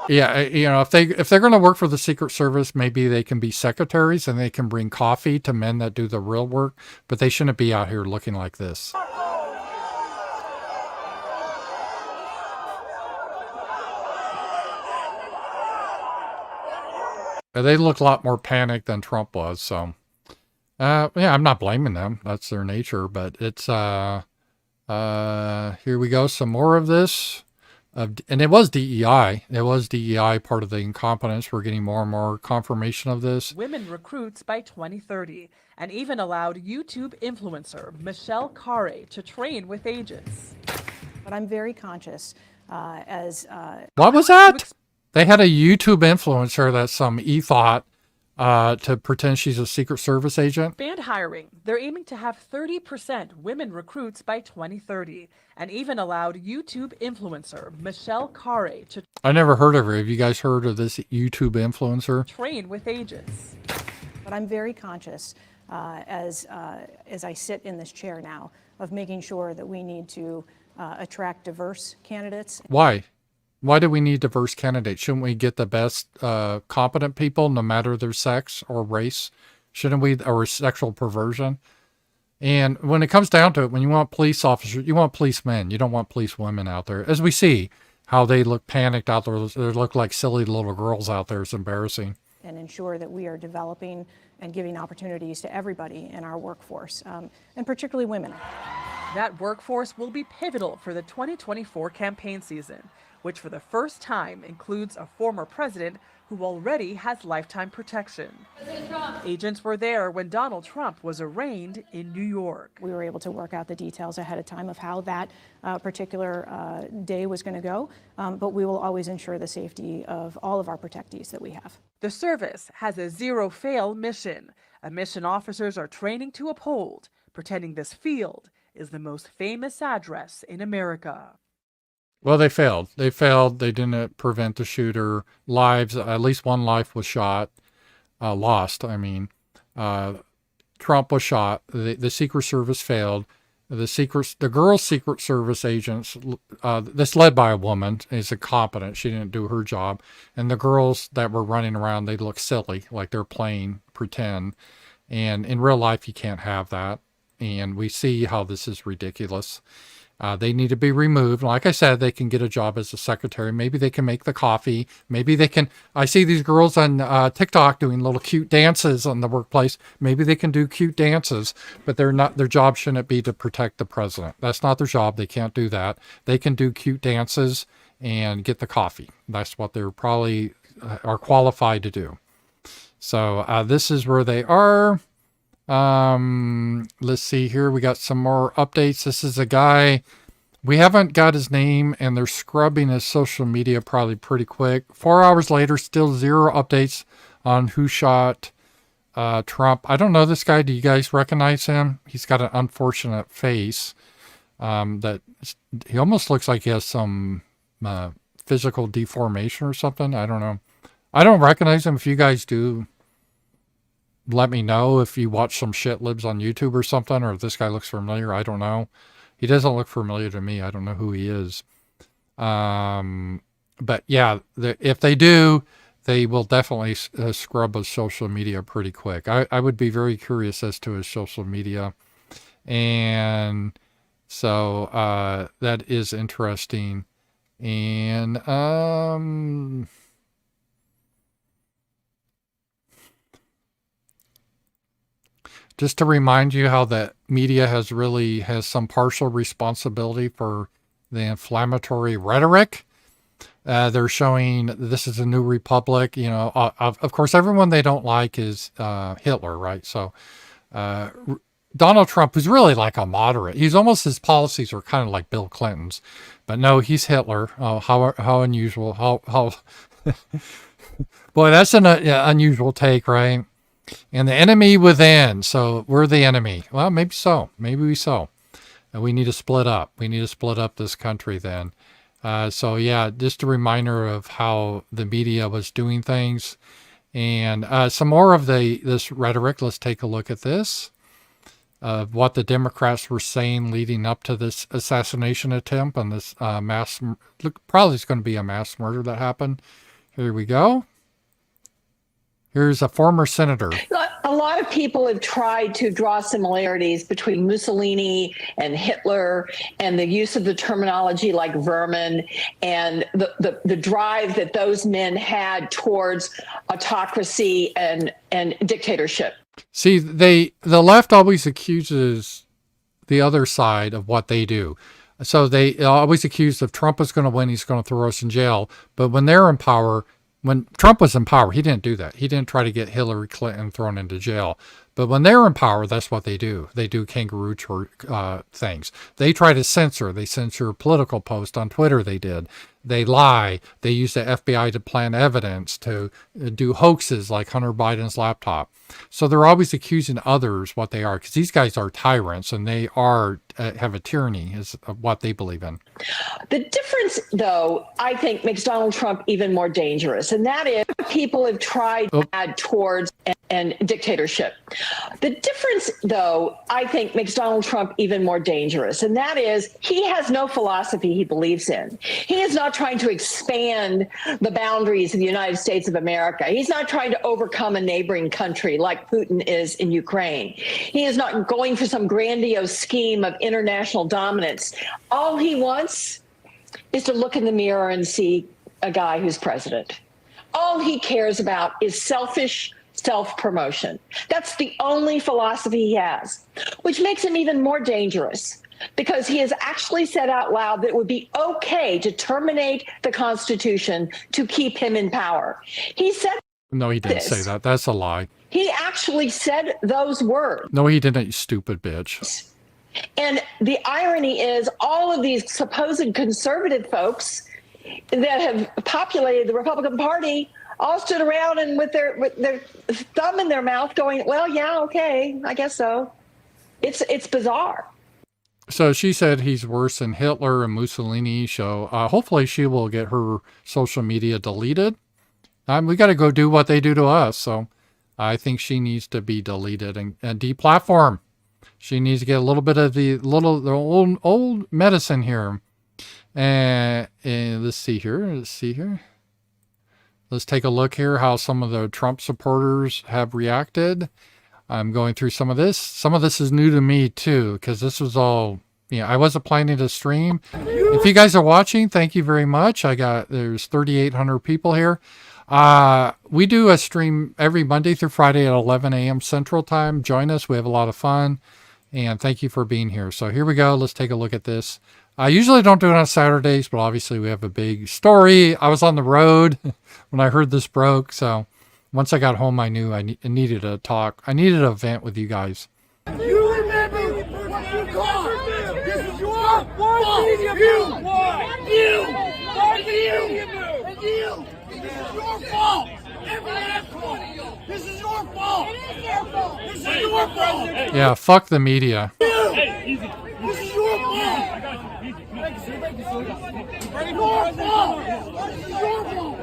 Speaker 1: Yeah, if they're going to work for the Secret Service, maybe they can be secretaries and they can bring coffee to men that do the real work, but they shouldn't be out here looking like this. They look a lot more panicked than Trump was, so yeah, I'm not blaming them. That's their nature, but it's here we go, some more of this. And it was DEI. It was DEI, part of the incompetence. We're getting more and more confirmation of this.
Speaker 15: Women recruits by 2030, and even allowed YouTube influencer Michelle Carre to train with agents.
Speaker 4: But I'm very conscious
Speaker 1: What was that? They had a YouTube influencer that's some e-thought to pretend she's a Secret Service agent.
Speaker 15: Expand hiring. They're aiming to have 30% women recruits by 2030, and even allowed YouTube influencer Michelle Carre to
Speaker 1: I never heard of her. Have you guys heard of this YouTube influencer?
Speaker 15: train with agents.
Speaker 4: But I'm very conscious as I sit in this chair now of making sure that we need to attract diverse candidates.
Speaker 1: Why? Why do we need diverse candidates? Shouldn't we get the best competent people, no matter their sex or race? Shouldn't we, or sexual perversion? And when it comes down to it, when you want police officers, you want policemen. You don't want police women out there. As we see how they look panicked out there. They look like silly little girls out there. It's embarrassing.
Speaker 4: and ensure that we are developing and giving opportunities to everybody in our workforce, and particularly women.
Speaker 15: That workforce will be pivotal for the 2024 campaign season, which for the first time includes a former president who already has lifetime protection. Agents were there when Donald Trump was arraigned in New York.
Speaker 4: We were able to work out the details ahead of time of how that particular day was going to go, but we will always ensure the safety of all of our protectees that we have.
Speaker 15: The service has a zero-fail mission, a mission officers are training to uphold, pretending this field is the most famous address in America.
Speaker 1: Well, they failed. They failed. They didn't prevent the shooter. Lives, at least one life was lost. Trump was shot. The Secret Service failed. The girl's Secret Service agents, this led by a woman, is incompetent. She didn't do her job. And the girls that were running around, they look silly, like they're playing pretend. And in real life, you can't have that. And we see how this is ridiculous. They need to be removed. Like I said, they can get a job as a secretary. Maybe they can make the coffee. Maybe they can. I see these girls on TikTok doing little cute dances on the workplace. Maybe they can do cute dances, but they're not. Their job shouldn't be to protect the president. That's not their job. They can't do that. They can do cute dances and get the coffee. That's what they're probably are qualified to do. So this is where they are. Let's see here. We got some more updates. This is a guy, we haven't got his name, and they're scrubbing his social media probably pretty quick. 4 hours later, still zero updates on who shot Trump. I don't know this guy. Do you guys recognize him? He's got an unfortunate face. That he almost looks like he has some physical deformation or something. I don't know. I don't recognize him. If you guys do, let me know if you watch some shit libs on YouTube or something, or if this guy looks familiar. I don't know. He doesn't look familiar to me. I don't know who he is. But yeah, if they do, they will definitely scrub his social media pretty quick. I would be very curious as to his social media. And so that is interesting. And just to remind you how the media has some partial responsibility for the inflammatory rhetoric. They're showing this is a new republic. You know, of course, everyone they don't like is Hitler, right? So Donald Trump, who's really like a moderate, his policies are kind of like Bill Clinton's, but no, he's Hitler. Oh, how unusual! How boy, that's an unusual take, right? And the enemy within. So we're the enemy. Well, maybe so. Maybe we so. And we need to split up. We need to split up this country then. So yeah, just a reminder of how the media was doing things. And some more of this rhetoric. Let's take a look at this. What the Democrats were saying leading up to this assassination attempt and this probably it's going to be a mass murder that happened. Here we go. Here's a former senator.
Speaker 16: A lot of people have tried to draw similarities between Mussolini and Hitler and the use of the terminology like vermin and the drive that those men had towards autocracy and dictatorship.
Speaker 1: See, the left always accuses the other side of what they do. So they always accuse of Trump is going to win, he's going to throw us in jail. But when they're in power, when Trump was in power, he didn't do that. He didn't try to get Hillary Clinton thrown into jail. But when they're in power, that's what they do. They do kangaroo things. They try to censor. They censor political posts on Twitter. They did. They lie. They use the FBI to plant evidence, to do hoaxes like Hunter Biden's laptop. So they're always accusing others what they are, because these guys are tyrants and they are have a tyranny is what they believe in.
Speaker 16: The difference, though, I think makes Donald Trump even more dangerous, and that is people have tried to add towards and dictatorship. The difference, though, I think makes Donald Trump even more dangerous, and that is he has no philosophy he believes in. He is not trying to expand the boundaries of the United States of America. He's not trying to overcome a neighboring country like Putin is in Ukraine. He is not going for some grandiose scheme of international dominance. All he wants is to look in the mirror and see a guy who's president. all he cares about is selfish self-promotion. That's the only philosophy he has, which makes him even more dangerous because he has actually said out loud that it would be okay to terminate the Constitution to keep him in power. He said
Speaker 1: No, he didn't say that. That's a lie.
Speaker 16: He actually said those words.
Speaker 1: No, he didn't, you stupid bitch.
Speaker 16: And the irony is all of these supposed conservative folks that have populated the Republican Party all stood around and with their thumb in their mouth going, well, yeah, okay, I guess so. It's bizarre.
Speaker 1: So she said he's worse than Hitler and Mussolini. So hopefully she will get her social media deleted. We got to go do what they do to us. So I think she needs to be deleted and deplatformed. She needs to get a little bit of the old medicine here. And let's see here. Let's take a look here how some of the Trump supporters have reacted. I'm going through some of this. Some of this is new to me too, because this was all, I wasn't planning to stream. If you guys are watching, thank you very much. There's 3,800 people here. We do a stream every Monday through Friday at 11 a.m. Central Time. Join us. We have a lot of fun. And thank you for being here. So here we go. Let's take a look at this. I usually don't do it on Saturdays, but obviously we have a big story. I was on the road when I heard this broke. So once I got home, I knew I needed to talk. I needed to vent with you guys.
Speaker 3: You remember what you call. This is your fault. You. This is your fault. Every last one. This is your fault. It is your fault. This is your fault.
Speaker 1: Yeah, fuck the media.
Speaker 3: This is your fault. Your fault. This is your fault.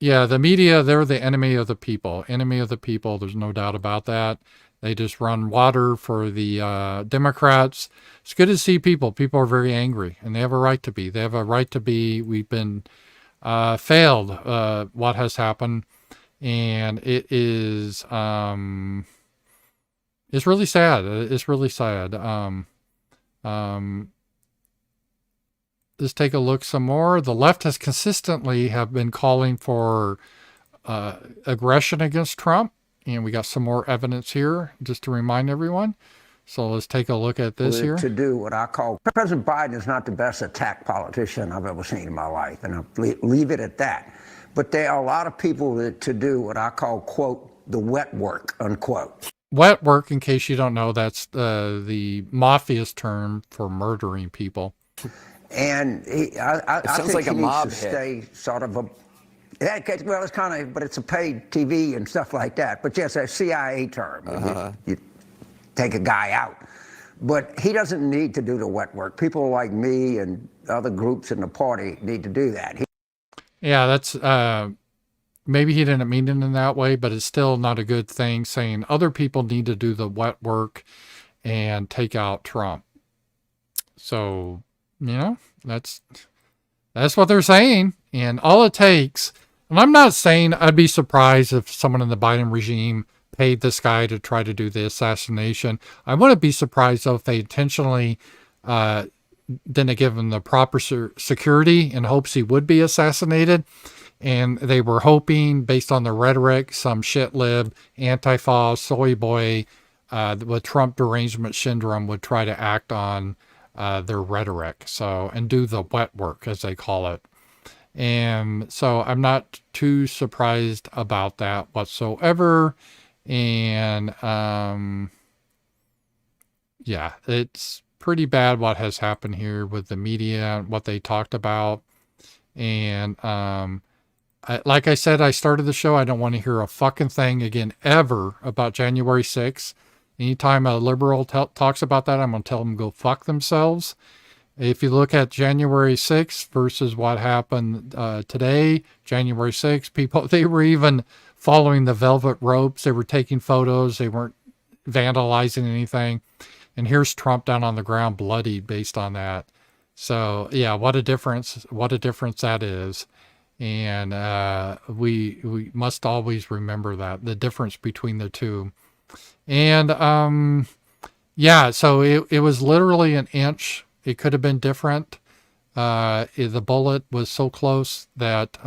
Speaker 1: Yeah, the media, they're the enemy of the people. Enemy of the people, there's no doubt about that. They just run water for the Democrats. It's good to see people. People are very angry, and they have a right to be. They have a right to be. We've been failed, what has happened. And it is, it's really sad. It's really sad. Let's take a look some more. The left has consistently have been calling for aggression against Trump. And we got some more evidence here just to remind everyone. So let's take a look at this here.
Speaker 17: To do what I call, President Biden is not the best attack politician I've ever seen in my life. And I'll leave it at that. But there are a lot of people to do what I call, quote, the wet work, unquote.
Speaker 1: Wet work, in case you don't know, that's the mafia's term for murdering people.
Speaker 17: And I
Speaker 18: sounds
Speaker 17: think
Speaker 18: like
Speaker 17: he
Speaker 18: a
Speaker 17: needs
Speaker 18: mob
Speaker 17: to
Speaker 18: hit.
Speaker 17: stay sort of well, it's kind of, but it's a paid TV and stuff like that. But yes, a CIA term. You take a guy out. But he doesn't need to do the wet work. People like me and other groups in the party need to do that.
Speaker 1: Yeah, that's, maybe he didn't mean it in that way, but it's still not a good thing saying other people need to do the wet work and take out Trump. So, that's what they're saying. And all it takes, and I'm not saying I'd be surprised if someone in the Biden regime paid this guy to try to do the assassination. I wouldn't be surprised though if they intentionally didn't give him the proper security in hopes he would be assassinated. And they were hoping, based on the rhetoric, some shit-lib, Antifa, soy boy, with Trump derangement syndrome would try to act on their rhetoric. So, and do the wet work, as they call it. And so I'm not too surprised about that whatsoever. And yeah, it's pretty bad what has happened here with the media, what they talked about. And like I said, I started the show. I don't want to hear a fucking thing again ever about January 6th. Anytime a liberal talks about that, I'm going to tell them go fuck themselves. If you look at January 6th versus what happened today, January 6th, people, they were even following the velvet ropes. They were taking photos. They weren't vandalizing anything. And here's Trump down on the ground bloodied based on that. So yeah, what a difference that is. And we must always remember that, the difference between the two. And yeah, so it was literally an inch. It could have been different. The bullet was so close that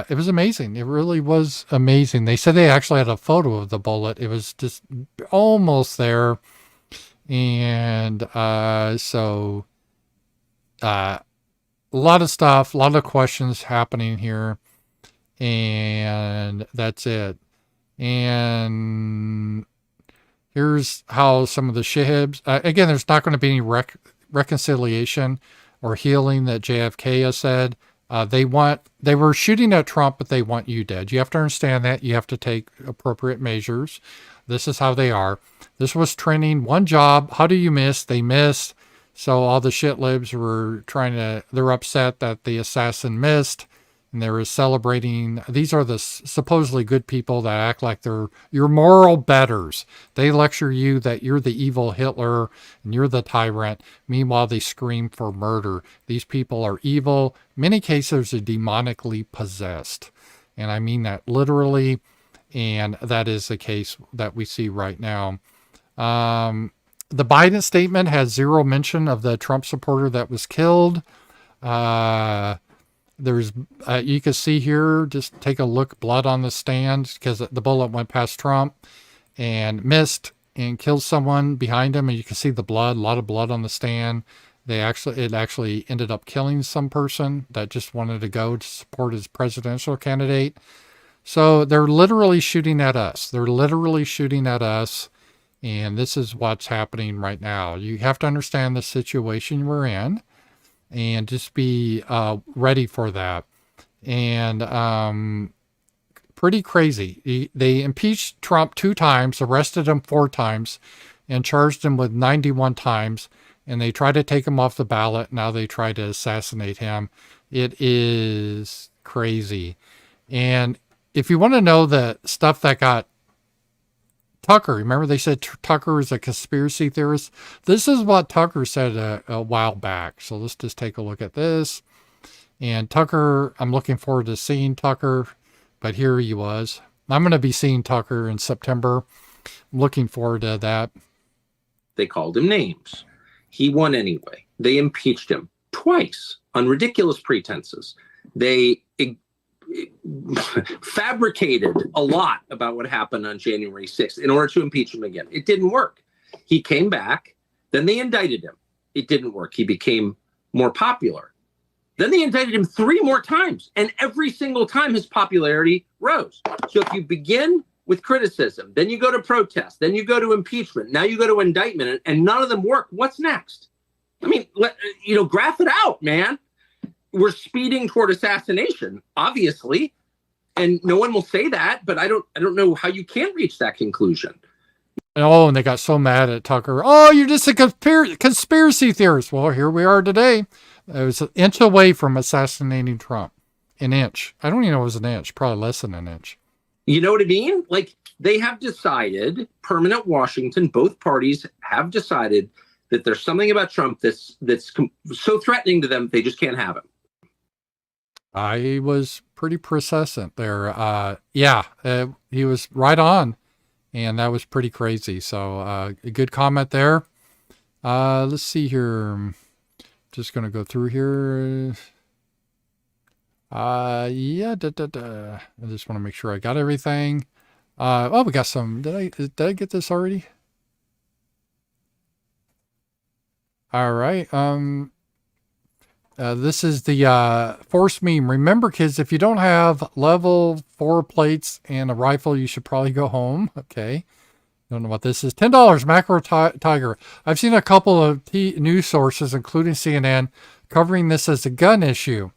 Speaker 1: it was amazing. It really was amazing. They said they actually had a photo of the bullet. It was just almost there. And so a lot of stuff, a lot of questions happening here. And that's it. And here's how some of the shihibs, again, there's not going to be any reconciliation or healing that JFK has said. They were shooting at Trump, but they want you dead. You have to understand that. You have to take appropriate measures. This is how they are. This was training, one job. How do you miss? They missed. So all the shitlibs were they're upset that the assassin missed. And they were celebrating. These are the supposedly good people that act like they're your moral betters. They lecture you that you're the evil Hitler and you're the tyrant. Meanwhile, they scream for murder. These people are evil. Many cases are demonically possessed. And I mean that literally. And that is the case that we see right now. The Biden statement has zero mention of the Trump supporter that was killed. There's, you can see here, just take a look, blood on the stand, because the bullet went past Trump and missed and killed someone behind him. And you can see the blood, a lot of blood on the stand. It actually ended up killing some person that just wanted to go to support his presidential candidate. So they're literally shooting at us. They're literally shooting at us. And this is what's happening right now. You have to understand the situation we're in. And just be ready for that. And pretty crazy. They impeached Trump 2 times, arrested him 4 times, and charged him with 91 times. And they tried to take him off the ballot. Now they try to assassinate him. It is crazy. And if you want to know the stuff that got Tucker, remember they said Tucker is a conspiracy theorist? This is what Tucker said a while back. So let's just take a look at this. And Tucker, I'm looking forward to seeing Tucker, but here he was. I'm going to be seeing Tucker in September. I'm looking forward to that.
Speaker 18: They called him names. He won anyway. They impeached him twice on ridiculous pretenses. They fabricated a lot about what happened on January 6th in order to impeach him again. It didn't work. He came back. Then they indicted him. It didn't work. He became more popular. Then they indicted him 3 more times. And every single time his popularity rose. So if you begin with criticism, then you go to protest, then you go to impeachment, now you go to indictment, and none of them work, what's next? I mean, graph it out, man. We're speeding toward assassination, obviously, and no one will say that, but I don't know how you can reach that conclusion.
Speaker 1: Oh, and they got so mad at Tucker. Oh, you're just a conspiracy theorist. Well, here we are today. It was an inch away from assassinating Trump. An inch. I don't even know it was an inch. Probably less than an inch.
Speaker 18: You know what I mean? Like, they have decided, permanent Washington, both parties have decided that there's something about Trump that's so threatening to them, they just can't have him.
Speaker 1: I was pretty persistent there. He was right on, and that was pretty crazy. So a good comment there. Let's see here. Just going to go through here. I just want to make sure I got everything. We got some. Did I get this already? All right. This is the force meme. Remember, kids, if you don't have level 4 plates and a rifle, you should probably go home. Okay. Don't know what this is. $10 macro tiger. I've seen a couple of news sources, including CNN, covering this as a gun issue.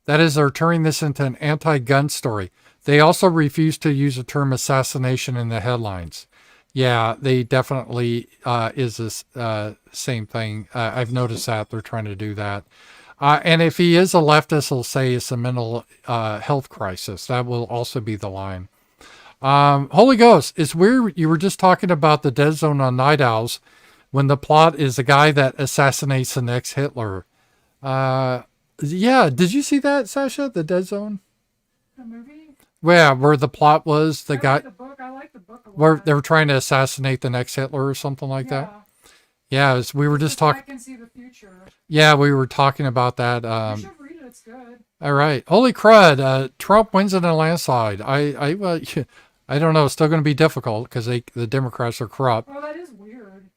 Speaker 1: That is, they're turning this into an anti-gun story. They also refuse to use the term assassination in the headlines. Yeah, they definitely is this same thing. I've noticed that they're trying to do that. And if he is a leftist, he'll say it's a mental health crisis. That will also be the line. Holy Ghost, it's weird. You were just talking about the dead zone on Night Owls when the plot is the guy that assassinates the next Hitler. Yeah, did you see that, Sasha? The Dead Zone?
Speaker 7: The movie?
Speaker 1: Yeah, where the plot was the guy.
Speaker 7: I like the book a lot.
Speaker 1: Where they were trying to assassinate the next Hitler or something like that. Yeah, we were just talking.
Speaker 7: I can see the future.
Speaker 1: Yeah, we were talking about that.
Speaker 7: You should read it. It's good.
Speaker 1: All right. Holy crud. Trump wins in a landslide. I don't know. It's still going to be difficult because the Democrats are corrupt.
Speaker 7: Oh, that is weird.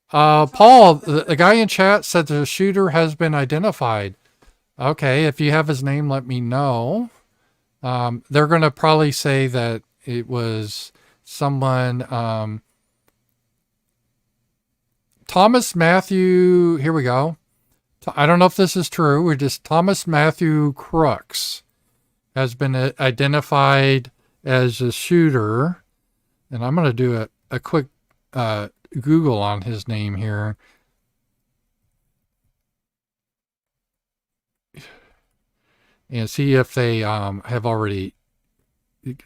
Speaker 1: Paul, the guy in chat said the shooter has been identified. Okay, if you have his name, let me know. They're going to probably say that it was someone, Thomas Matthew, here we go. I don't know if this is true. We're just Thomas Matthew Crooks has been identified as a shooter. And I'm going to do a quick Google on his name here. And see if they have already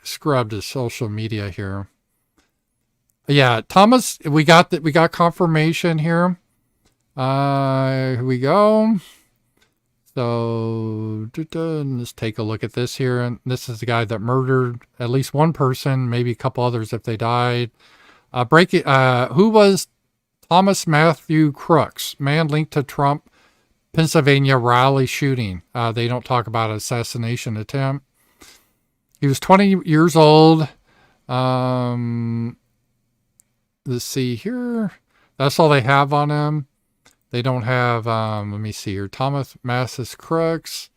Speaker 1: scrubbed his social media here. Yeah, Thomas, we got confirmation here. Here we go. So let's take a look at this here. And this is the guy that murdered at least one person, maybe a couple others if they died. Who was Thomas Matthew Crooks? Man linked to Trump Pennsylvania rally shooting. They don't talk about an assassination attempt. He was 20 years old. Let's see here. That's all they have on him. They don't have, let me see here. Thomas Matthew Crooks.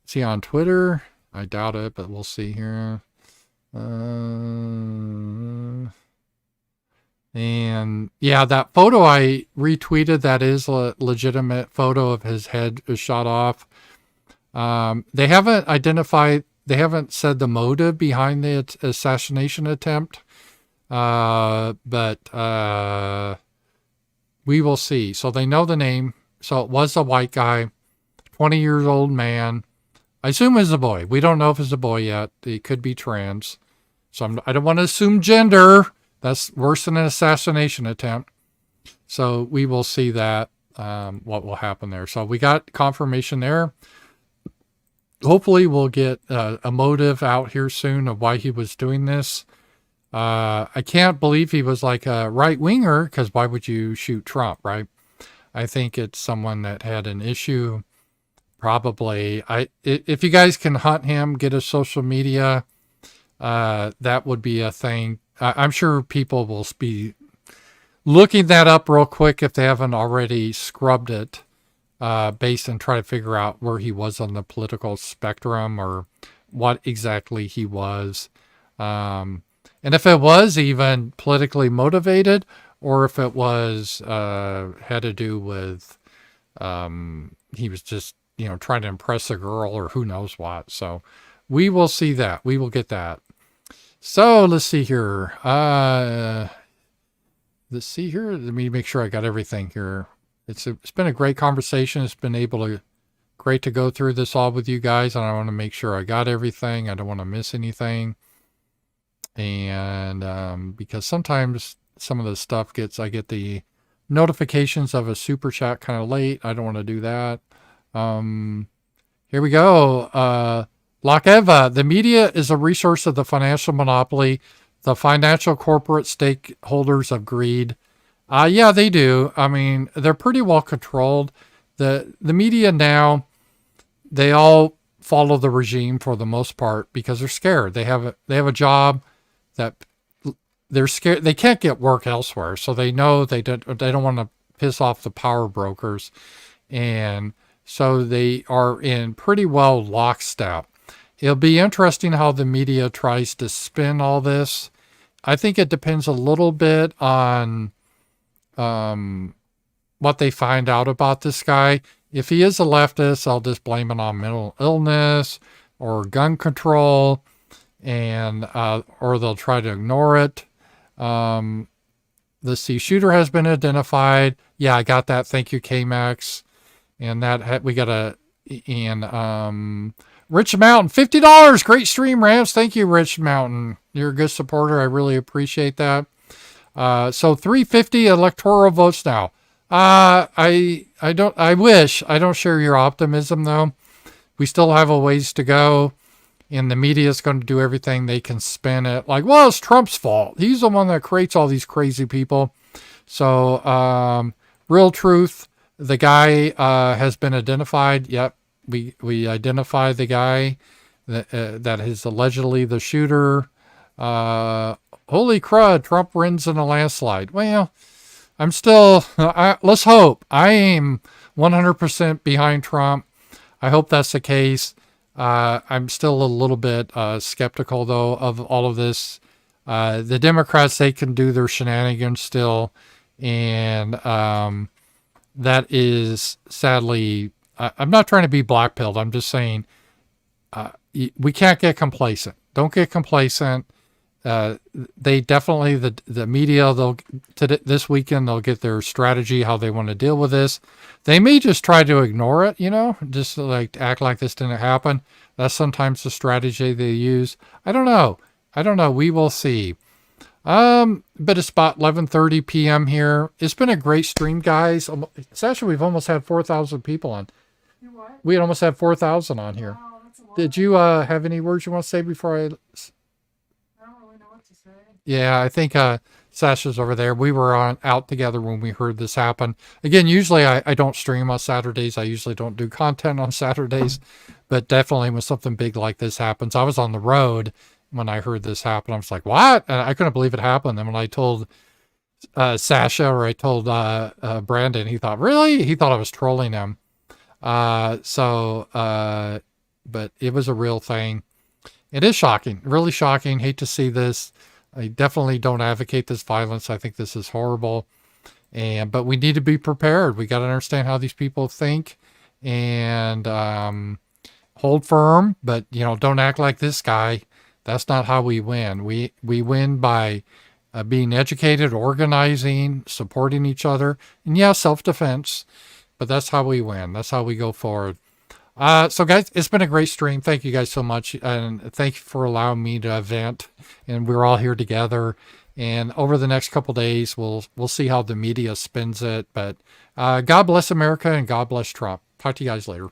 Speaker 1: Is he on Twitter? I doubt it, but we'll see here. And yeah, that photo I retweeted, that is a legitimate photo of his head shot off. They haven't identified, they haven't said the motive behind the assassination attempt. But we will see. So they know the name. So it was a white guy, 20 years old man. I assume it's a boy. We don't know if it's a boy yet. He could be trans. So I don't want to assume gender. That's worse than an assassination attempt. So we will see that, what will happen there. So we got confirmation there. Hopefully we'll get a motive out here soon of why he was doing this. I can't believe he was like a right winger, because why would you shoot Trump, right? I think it's someone that had an issue. Probably. If you guys can hunt him, get his social media, that would be a thing. I'm sure people will be looking that up real quick if they haven't already scrubbed it, based and try to figure out where he was on the political spectrum or what exactly he was. And if it was even politically motivated, or if it was had to do with he was just, trying to impress a girl or who knows what. So we will see that. We will get that. So let's see here. Let me make sure I got everything here. It's been a great conversation. It's been great to go through this all with you guys. And I want to make sure I got everything. I don't want to miss anything. And because sometimes some of the stuff I get the notifications of a super chat kind of late. I don't want to do that. Here we go. Lakeva, the media is a resource of the financial monopoly, the financial corporate stakeholders of greed. Yeah, they do. I mean, they're pretty well controlled. The media now, they all follow the regime for the most part because they're scared. They have a job that they're scared. They can't get work elsewhere. So they know they don't want to piss off the power brokers. And so they are in pretty well lockstep. It'll be interesting how the media tries to spin all this. I think it depends a little bit on what they find out about this guy. If he is a leftist, I'll just blame it on mental illness or gun control. And or they'll try to ignore it. The shooter has been identified. Yeah, I got that. Thank you, K-Max. And that we got Rich Mountain, $50. Great stream, Rams. Thank you, Rich Mountain. You're a good supporter. I really appreciate that. So 350 electoral votes now. I don't share your optimism though. We still have a ways to go. And the media is going to do everything they can spin it like, well, it's Trump's fault. He's the one that creates all these crazy people. So Real truth, the guy has been identified. Yep, we identified the guy that is allegedly the shooter. Holy crud, Trump wins in a landslide. Well, I'm still, let's hope. I am 100% behind Trump. I hope that's the case. I'm still a little bit skeptical, though, of all of this. The Democrats, they can do their shenanigans still. And that is sadly, I'm not trying to be blackpilled. I'm just saying we can't get complacent. Don't get complacent. They definitely, the media, this weekend, they'll get their strategy, how they want to deal with this. They may just try to ignore it, just like act like this didn't happen. That's sometimes the strategy they use. I don't know. We will see. But it's about 11:30 p.m. here. It's been a great stream, guys. Sasha, we've almost had 4,000 people on. We almost had 4,000 on here. Did you have any words you want to say before I? Yeah, I think Sasha's over there. We were out together when we heard this happen. Again, usually I don't stream on Saturdays. I usually don't do content on Saturdays. But definitely when something big like this happens, I was on the road when I heard this happen. I was like, what? And I couldn't believe it happened. And when I told Sasha, or I told Brandon, he thought, really? He thought I was trolling him. But it was a real thing. It is shocking, really shocking. Hate to see this. I definitely don't advocate this violence. I think this is horrible. But we need to be prepared. We got to understand how these people think and hold firm, but don't act like this guy. That's not how we win. We win by being educated, organizing, supporting each other, and self-defense, but that's how we win. That's how we go forward. So guys, it's been a great stream. Thank you guys so much. And thank you for allowing me to vent, and we're all here together. And over the next couple days, we'll see how the media spins it, but God bless America and God bless Trump. Talk to you guys later.